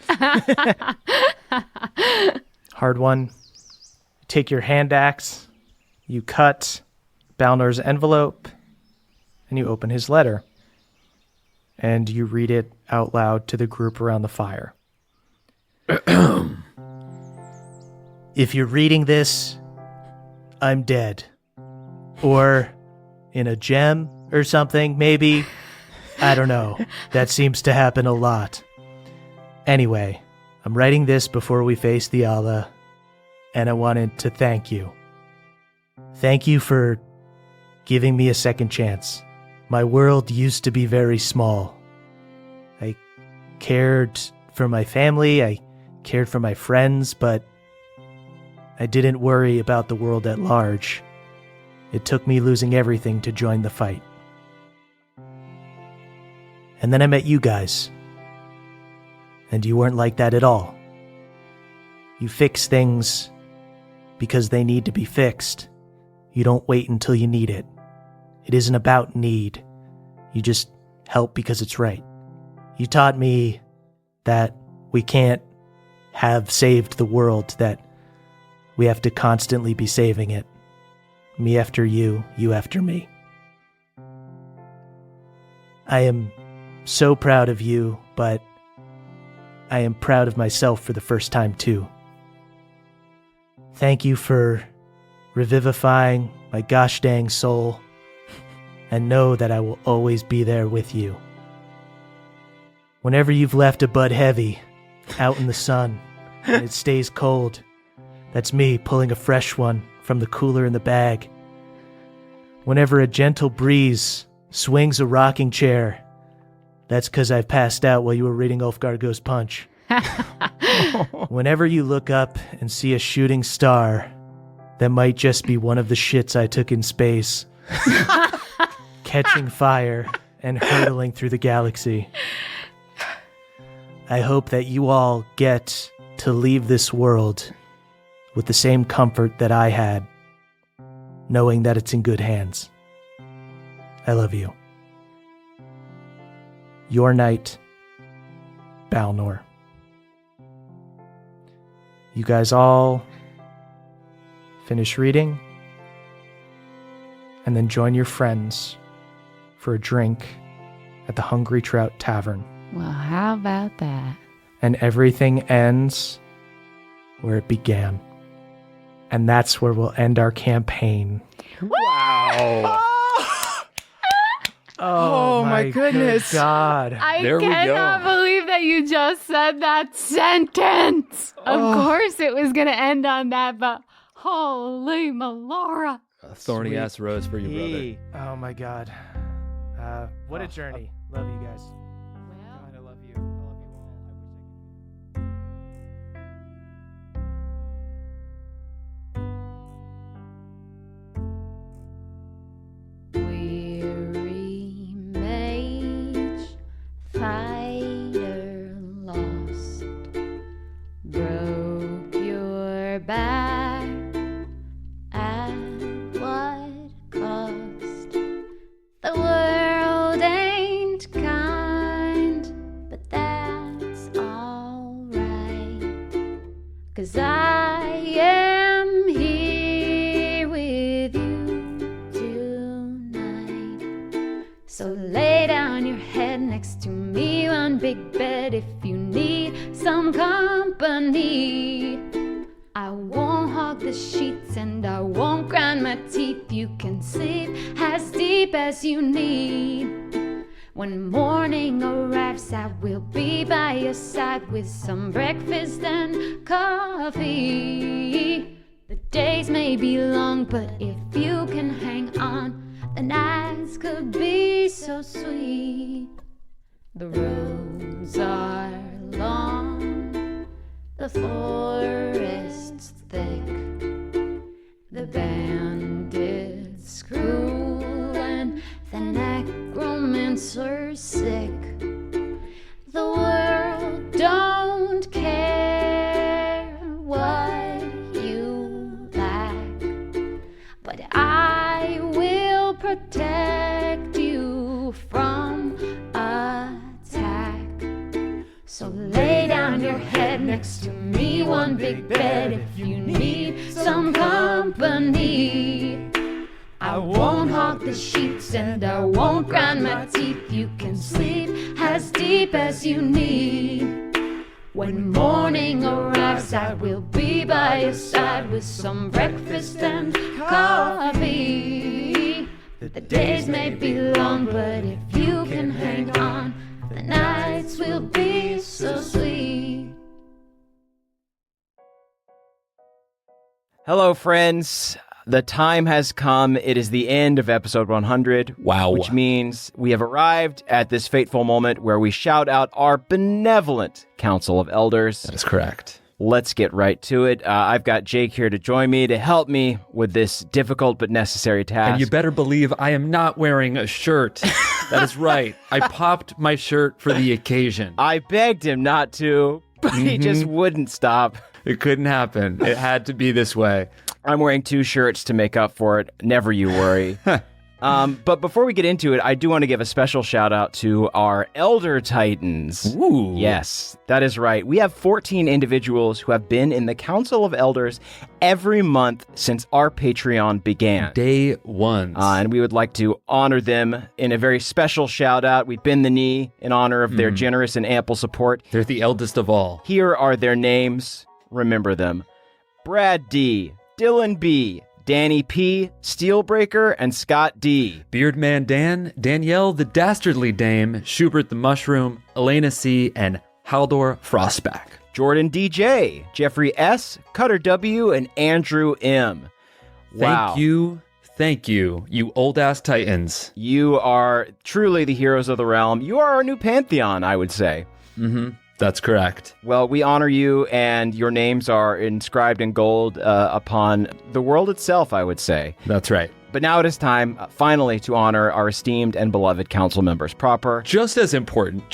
Hard One, take your hand axe, you cut Balnor's envelope, and you open his letter. And you read it out loud to the group around the fire. If you're reading this, I'm dead. Or in a gem or something, maybe. I don't know. That seems to happen a lot. Anyway, I'm writing this before we face the Allah, and I wanted to thank you. Thank you for giving me a second chance. My world used to be very small. I cared for my family, I cared for my friends, but I didn't worry about the world at large. It took me losing everything to join the fight. And then I met you guys. And you weren't like that at all. You fix things because they need to be fixed. You don't wait until you need it. It isn't about need. You just help because it's right. You taught me that we can't have saved the world, that we have to constantly be saving it. Me after you, you after me. I am so proud of you, but I am proud of myself for the first time too. Thank you for revivifying my gosh dang soul, and know that I will always be there with you. Whenever you've left a bud heavy out in the sun and it stays cold, that's me pulling a fresh one from the cooler in the bag. Whenever a gentle breeze swings a rocking chair, that's because I've passed out while you were reading Ulfgar Goes Punch. Whenever you look up and see a shooting star, that might just be one of the shits I took in space, catching fire and hurtling through the galaxy. I hope that you all get to leave this world with the same comfort that I had, knowing that it's in good hands. I love you. Your knight, Balnor. You guys all finish reading, and then join your friends for a drink at the Hungry Trout Tavern. Well, how about that? And everything ends where it began. And that's where we'll end our campaign. Wow. Oh, my goodness. Good God. I There we cannot go. believe that you just said that sentence. Of course it was going to end on that, but holy Melora. A thorny ass rose for you, brother. Oh my God. What a journey. Love you guys. God, I love you. I love you all. Weary mage, fighter lost, broke your back at what cost? The world ain't kind, but that's alright, 'cause I am here with you tonight. So lay down your head next to me on big bed if you need some company. I won't hog the sheets and I won't grind my teeth. You can sleep as deep deep as you need. When morning arrives, I will be by your side with some breakfast and coffee. The days may be long, but if you can hang on, the nights could be so sweet. The roads are long, the forest's thick, the bandits cruel, and the necromancers sick. The world don't care what you lack, but I will protect you from attack. So lay down your head next to me, one big bed, if you need some company. I won't hog the sheets and I won't grind my teeth. You can sleep as deep as you need. When morning arrives, I will be by your side with some breakfast and coffee. The days may be long, but if you can hang on, the nights will be so sweet. Hello, friends. The time has come. It is the end of episode 100. Wow. Which means we have arrived at this fateful moment where we shout out our benevolent Council of Elders. That is correct. Let's get right to it. I've got Jake here to join me to help me with this difficult but necessary task. And you better believe I am not wearing a shirt. That is right. I popped my shirt for the occasion. I begged him not to, but he just wouldn't stop. It couldn't happen. It had to be this way. I'm wearing 2 shirts to make up for it. Never you worry. But before we get into it, I do want to give a special shout out to our Elder Titans. Ooh. Yes, that is right. We have 14 individuals who have been in the Council of Elders every month since our Patreon began. Day ones. And we would like to honor them in a very special shout out. We bend the knee in honor of their generous and ample support. They're the eldest of all. Here are their names. Remember them. Brad D., Dylan B., Danny P., Steelbreaker, and Scott D. Beardman Dan, Danielle the Dastardly Dame, Schubert the Mushroom, Elena C., and Haldor Frostback. Jordan DJ, Jeffrey S., Cutter W., and Andrew M. Wow. Thank you, you old-ass Titans. You are truly the heroes of the realm. You are our new pantheon, I would say. That's correct. Well, we honor you, and your names are inscribed in gold upon the world itself, I would say. That's right. But now it is time, finally, to honor our esteemed and beloved council members proper. Just as important.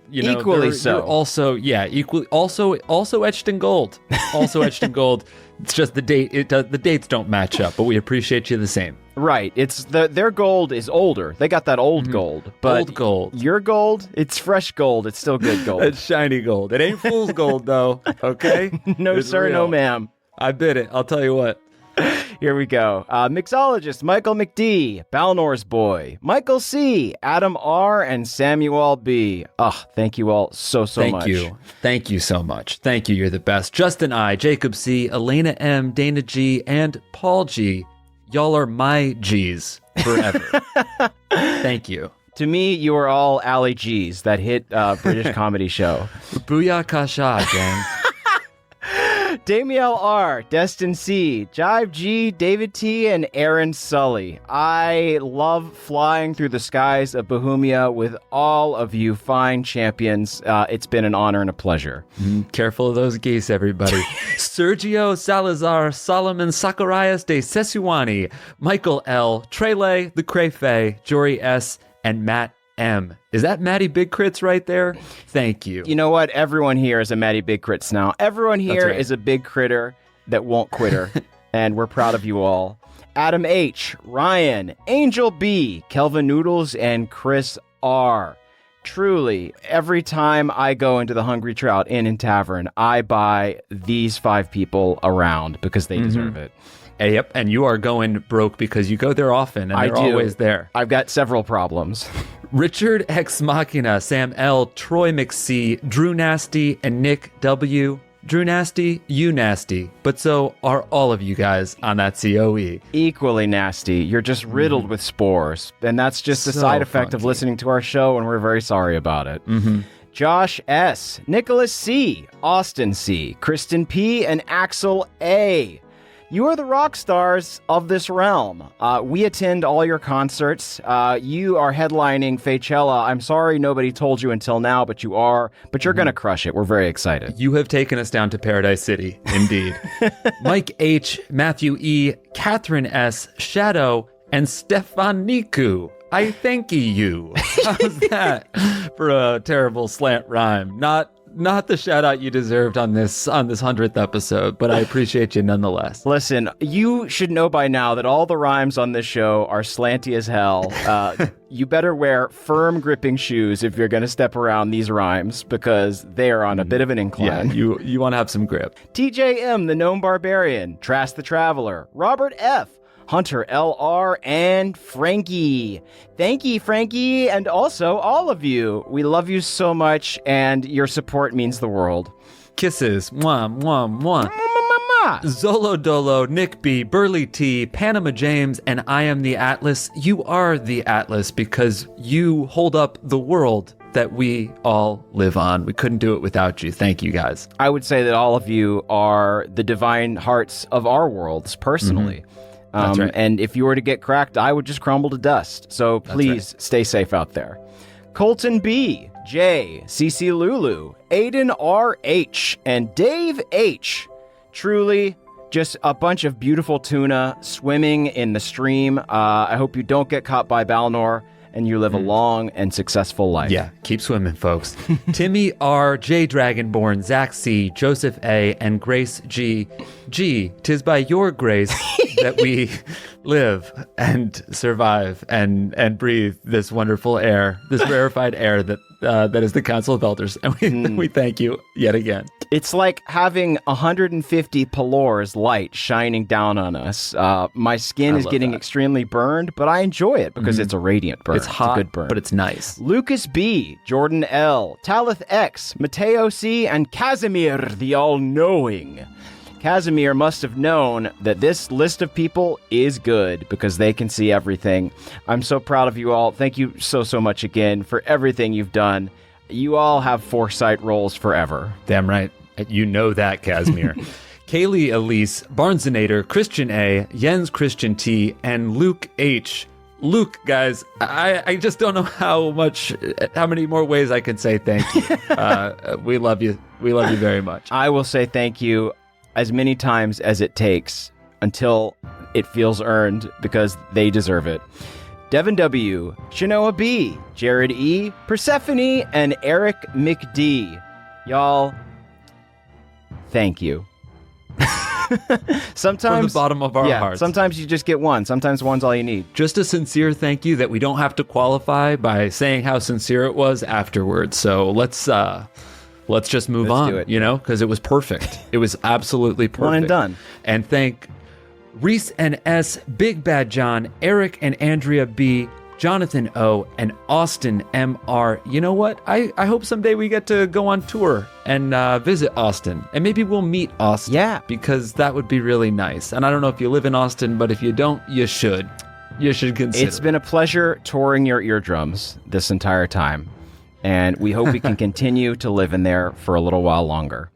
You know, equally so. They're also, equally, also etched in gold. Also etched in gold. It's just the date. The dates don't match up, but we appreciate you the same. Right. It's their gold is older. They got that old gold. But old gold. Your gold, it's fresh gold. It's still good gold. It's shiny gold. It ain't fool's gold, though. Okay? No, It's sir, real. no, ma'am. I bid it. I'll tell you what. Here we go. Mixologist Michael McD, Balnor's Boy, Michael C, Adam R, and Samuel B. Thank you all so much. Thank you. Thank you so much. Thank you. You're the best. Justin I, Jacob C, Elena M, Dana G, and Paul G. Y'all are my G's forever. Thank you. To me, you are all Ali G's, that hit British comedy show. Booyah Kasha, gang. Damiel R, Destin C, Jive G, David T, and Aaron Sully. I love flying through the skies of Bohemia with all of you fine champions. It's been an honor and a pleasure. Careful of those geese, everybody. Sergio Salazar, Solomon Zacharias de Sesuani, Michael L, Trele, The Crayfay, Jory S, and Matt M. Is that Matty Big Crits right there? Thank you. You know what? Everyone here is a Matty Big Crits now. Everyone here right. is a big critter that won't quitter. And we're proud of you all. Adam H, Ryan, Angel B, Kelvin Noodles, and Chris R. Truly, every time I go into the Hungry Trout Inn and Tavern, I buy these 5 people around because they deserve it. Yep, and you are going broke because you go there often, and they're always there. I've got several problems. Richard X Machina, Sam L, Troy McC, Drew Nasty, and Nick W. Drew nasty, you nasty, but so are all of you guys on that COE. Equally nasty. You're just riddled with spores. And that's just a side effect of listening to our show, and we're very sorry about it. Josh S., Nicholas C., Austin C., Kristen P., and Axel A. You are the rock stars of this realm. We attend all your concerts. You are headlining Faychella. I'm sorry nobody told you until now, but you are. But you're going to crush it. We're very excited. You have taken us down to Paradise City, indeed. Mike H., Matthew E., Catherine S., Shadow, and Stefan Niku. I thank you. How's that for a terrible slant rhyme? Not the shout out you deserved on this 100th episode, but I appreciate you nonetheless. Listen, you should know by now that all the rhymes on this show are slanty as hell. You better wear firm gripping shoes if you're going to step around these rhymes, because they are on a bit of an incline. Yeah, you want to have some grip. TJM, the Gnome Barbarian, Trask the Traveler, Robert F., Hunter LR, and Frankie. Thank you, Frankie, and also all of you. We love you so much, and your support means the world. Kisses. Mwah, mwah, mwah. Zolo Dolo, Nick B, Burley T, Panama James, and I am the Atlas. You are the Atlas because you hold up the world that we all live on. We couldn't do it without you. Thank you, guys. I would say that all of you are the divine hearts of our worlds, personally. That's right. And if you were to get cracked, I would just crumble to dust. So please stay safe out there. Colton B, J, CC Lulu, Aiden RH, and Dave H. Truly, just a bunch of beautiful tuna swimming in the stream. I hope you don't get caught by Balnor and you live a long and successful life. Yeah, keep swimming, folks. Timmy R, J Dragonborn, Zach C, Joseph A, and Grace G. G, 'tis by your grace that we live and survive and breathe this wonderful air, this rarefied air that is the Council of Elders. And we thank you yet again. It's like having 150 Pelor's light shining down on us. My skin is getting extremely burned, but I enjoy it because it's a radiant burn. It's hot, a good burn. but it's nice. Lucas B, Jordan L, Talith X, Mateo C, and Casimir the All-Knowing. Casimir must have known that this list of people is good because they can see everything. I'm so proud of you all. Thank you so much again for everything you've done. You all have foresight roles forever. Damn right. You know that, Casimir. Kaylee Elise, Barnesonator, Christian A, Jens Christian T, and Luke H. Luke, guys, I just don't know how many more ways I can say thank you. We love you. We love you very much. I will say thank you as many times as it takes until it feels earned because they deserve it. Devin W, Shanoa B, Jared E, Persephone, and Eric McD. Y'all, thank you. Sometimes from the bottom of our hearts. Sometimes you just get one. Sometimes one's all you need. Just a sincere thank you that we don't have to qualify by saying how sincere it was afterwards. So let's just move on, do it. You know, because it was perfect. It was absolutely perfect. One and done. And thank Reese and S, Big Bad John, Eric and Andrea B, Jonathan O, and Austin MR. You know what? I hope someday we get to go on tour and visit Austin. And maybe we'll meet Austin. Yeah. Because that would be really nice. And I don't know if you live in Austin, but if you don't, you should. You should consider. It's been a pleasure touring your eardrums this entire time. And we hope we can continue to live in there for a little while longer.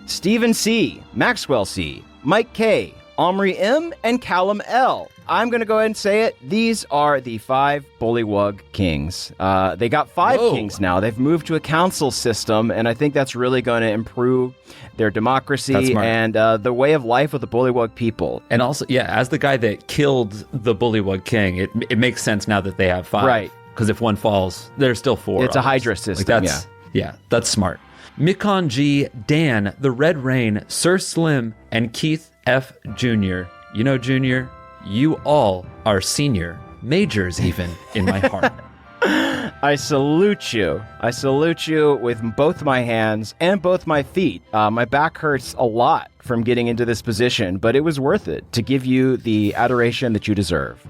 Stephen C, Maxwell C, Mike K, Omri M, and Callum L. I'm going to go ahead and say it. These are the 5 Bullywug Kings. They got 5 kings now. They've moved to a council system, and I think that's really going to improve their democracy and the way of life of the Bullywug people. And also, yeah, as the guy that killed the Bullywug King, it makes sense now that they have 5. Right. Because if one falls, there's still 4. It's a Hydra system, Yeah, that's smart. Mikon G, Dan, The Red Rain, Sir Slim, and Keith F. Jr. You know, Junior, you all are senior, majors even, in my heart. I salute you. I salute you with both my hands and both my feet. My back hurts a lot from getting into this position, but it was worth it to give you the adoration that you deserve.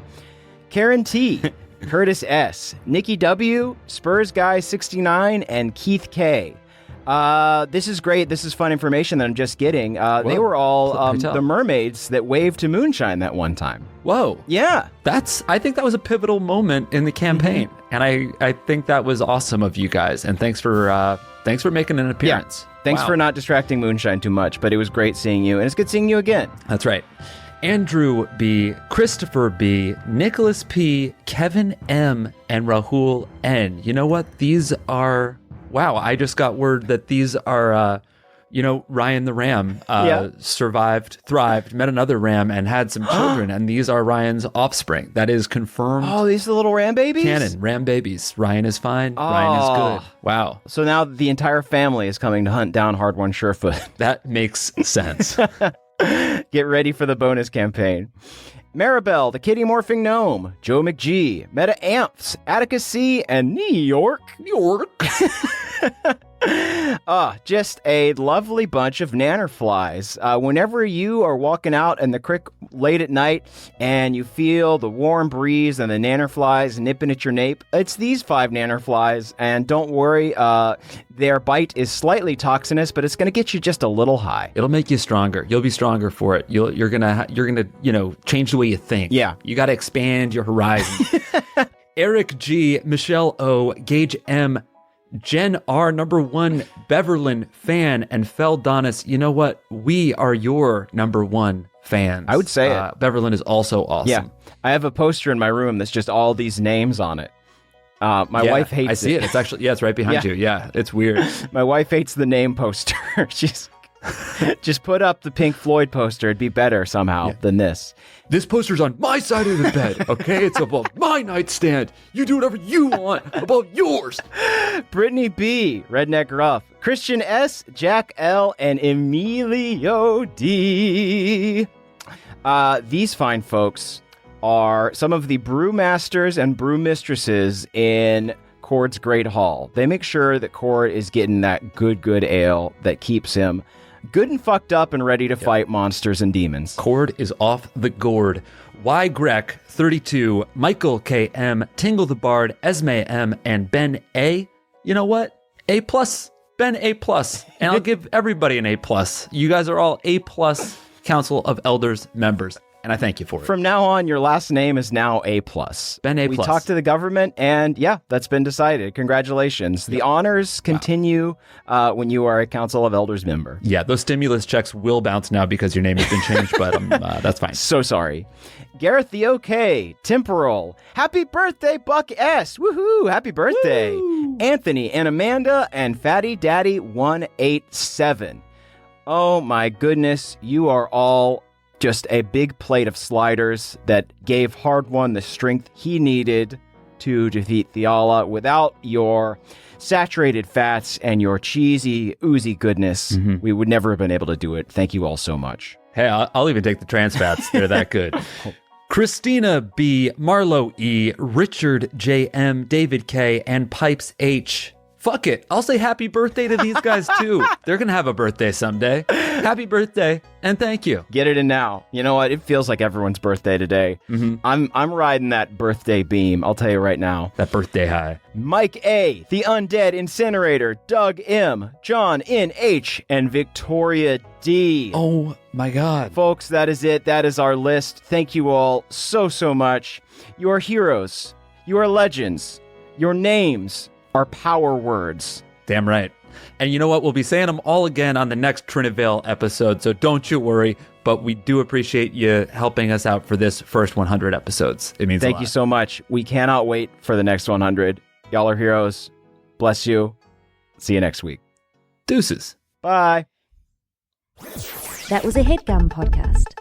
Karen T, Curtis S, Nikki W, Spurs Guy 69, and Keith K. This is great. This is fun information that I'm just getting. They were all the mermaids that waved to Moonshine that one time. Whoa. Yeah. I think that was a pivotal moment in the campaign. And I think that was awesome of you guys. And thanks for making an appearance. Yeah. Thanks for not distracting Moonshine too much, but it was great seeing you, and it's good seeing you again. That's right. Andrew B., Christopher B., Nicholas P., Kevin M., and Rahul N. You know what? These are... Wow, I just got word that these are... Ryan the Ram survived, thrived, met another ram, and had some children, and these are Ryan's offspring. That is confirmed. Oh, these are the little ram babies? Canon, ram babies. Ryan is fine. Ryan is good. Wow. So now the entire family is coming to hunt down Hard One Surefoot. That makes sense. Get ready for the bonus campaign. Maribel, the Kitty Morphing Gnome, Joe McGee, Meta Amps, Atticus C, and New York. Just a lovely bunch of nannerflies. Whenever you are walking out in the creek late at night and you feel the warm breeze and the nannerflies nipping at your nape, it's these 5 nannerflies, and don't worry, their bite is slightly toxinous, but it's going to get you just a little high. It'll make you stronger. You'll be stronger for it. You're gonna change the way you think. Yeah. You got to expand your horizon. Eric G, Michelle O, Gage M, Jen R, number 1 Beverlyn fan, and Feldonis. You know what? We are your number 1 fans. I would say it. Beverlyn is also awesome. Yeah. I have a poster in my room that's just all these names on it. My wife hates it. I see it. It's actually, it's right behind you. Yeah, it's weird. My wife hates the name poster. She's just put up the Pink Floyd poster. It'd be better somehow than this. This poster's on my side of the bed, okay? It's above my nightstand. You do whatever you want about yours. Brittany B, Redneck Ruff, Christian S, Jack L, and Emilio D. These fine folks are some of the brewmasters and brewmistresses in Cord's Great Hall. They make sure that Cord is getting that good ale that keeps him good and fucked up and ready to fight monsters and demons. Cord is off the gourd. Y Grek 32, Michael KM, Tingle the Bard, Esme M, and Ben A. You know what? A+. Ben A+. And I'll give everybody an A+. You guys are all A+ Council of Elders members. And I thank you for it. From now on, your last name is now A+. Ben A+. We talked to the government, and that's been decided. Congratulations. The honors continue when you are a Council of Elders member. Yeah, those stimulus checks will bounce now because your name has been changed, but that's fine. So sorry. Gareth the OK, Temporal, happy birthday, Buck S. Woohoo, happy birthday. Woo. Anthony and Amanda and Fatty Daddy 187. Oh my goodness, you are all just a big plate of sliders that gave Hard One the strength he needed to defeat Theala. Without your saturated fats and your cheesy, oozy goodness, we would never have been able to do it. Thank you all so much. Hey, I'll even take the trans fats. They're that good. Christina B, Marlo E, Richard J.M, David K, and Pipes H. Fuck it. I'll say happy birthday to these guys too. They're going to have a birthday someday. Happy birthday and thank you. Get it in now. You know what? It feels like everyone's birthday today. I'm riding that birthday beam. I'll tell you right now. That birthday high. Mike A, the Undead Incinerator, Doug M, John N.H, and Victoria D. Oh my God. Folks, that is it. That is our list. Thank you all so much. You are heroes. You are legends. Your names are power words. Damn right. And you know what? We'll be saying them all again on the next Trinivale episode, so don't you worry. But we do appreciate you helping us out for this first 100 episodes. It means a lot. Thank you so much. We cannot wait for the next 100. Y'all are heroes. Bless you. See you next week. Deuces. Bye. That was a HeadGum podcast.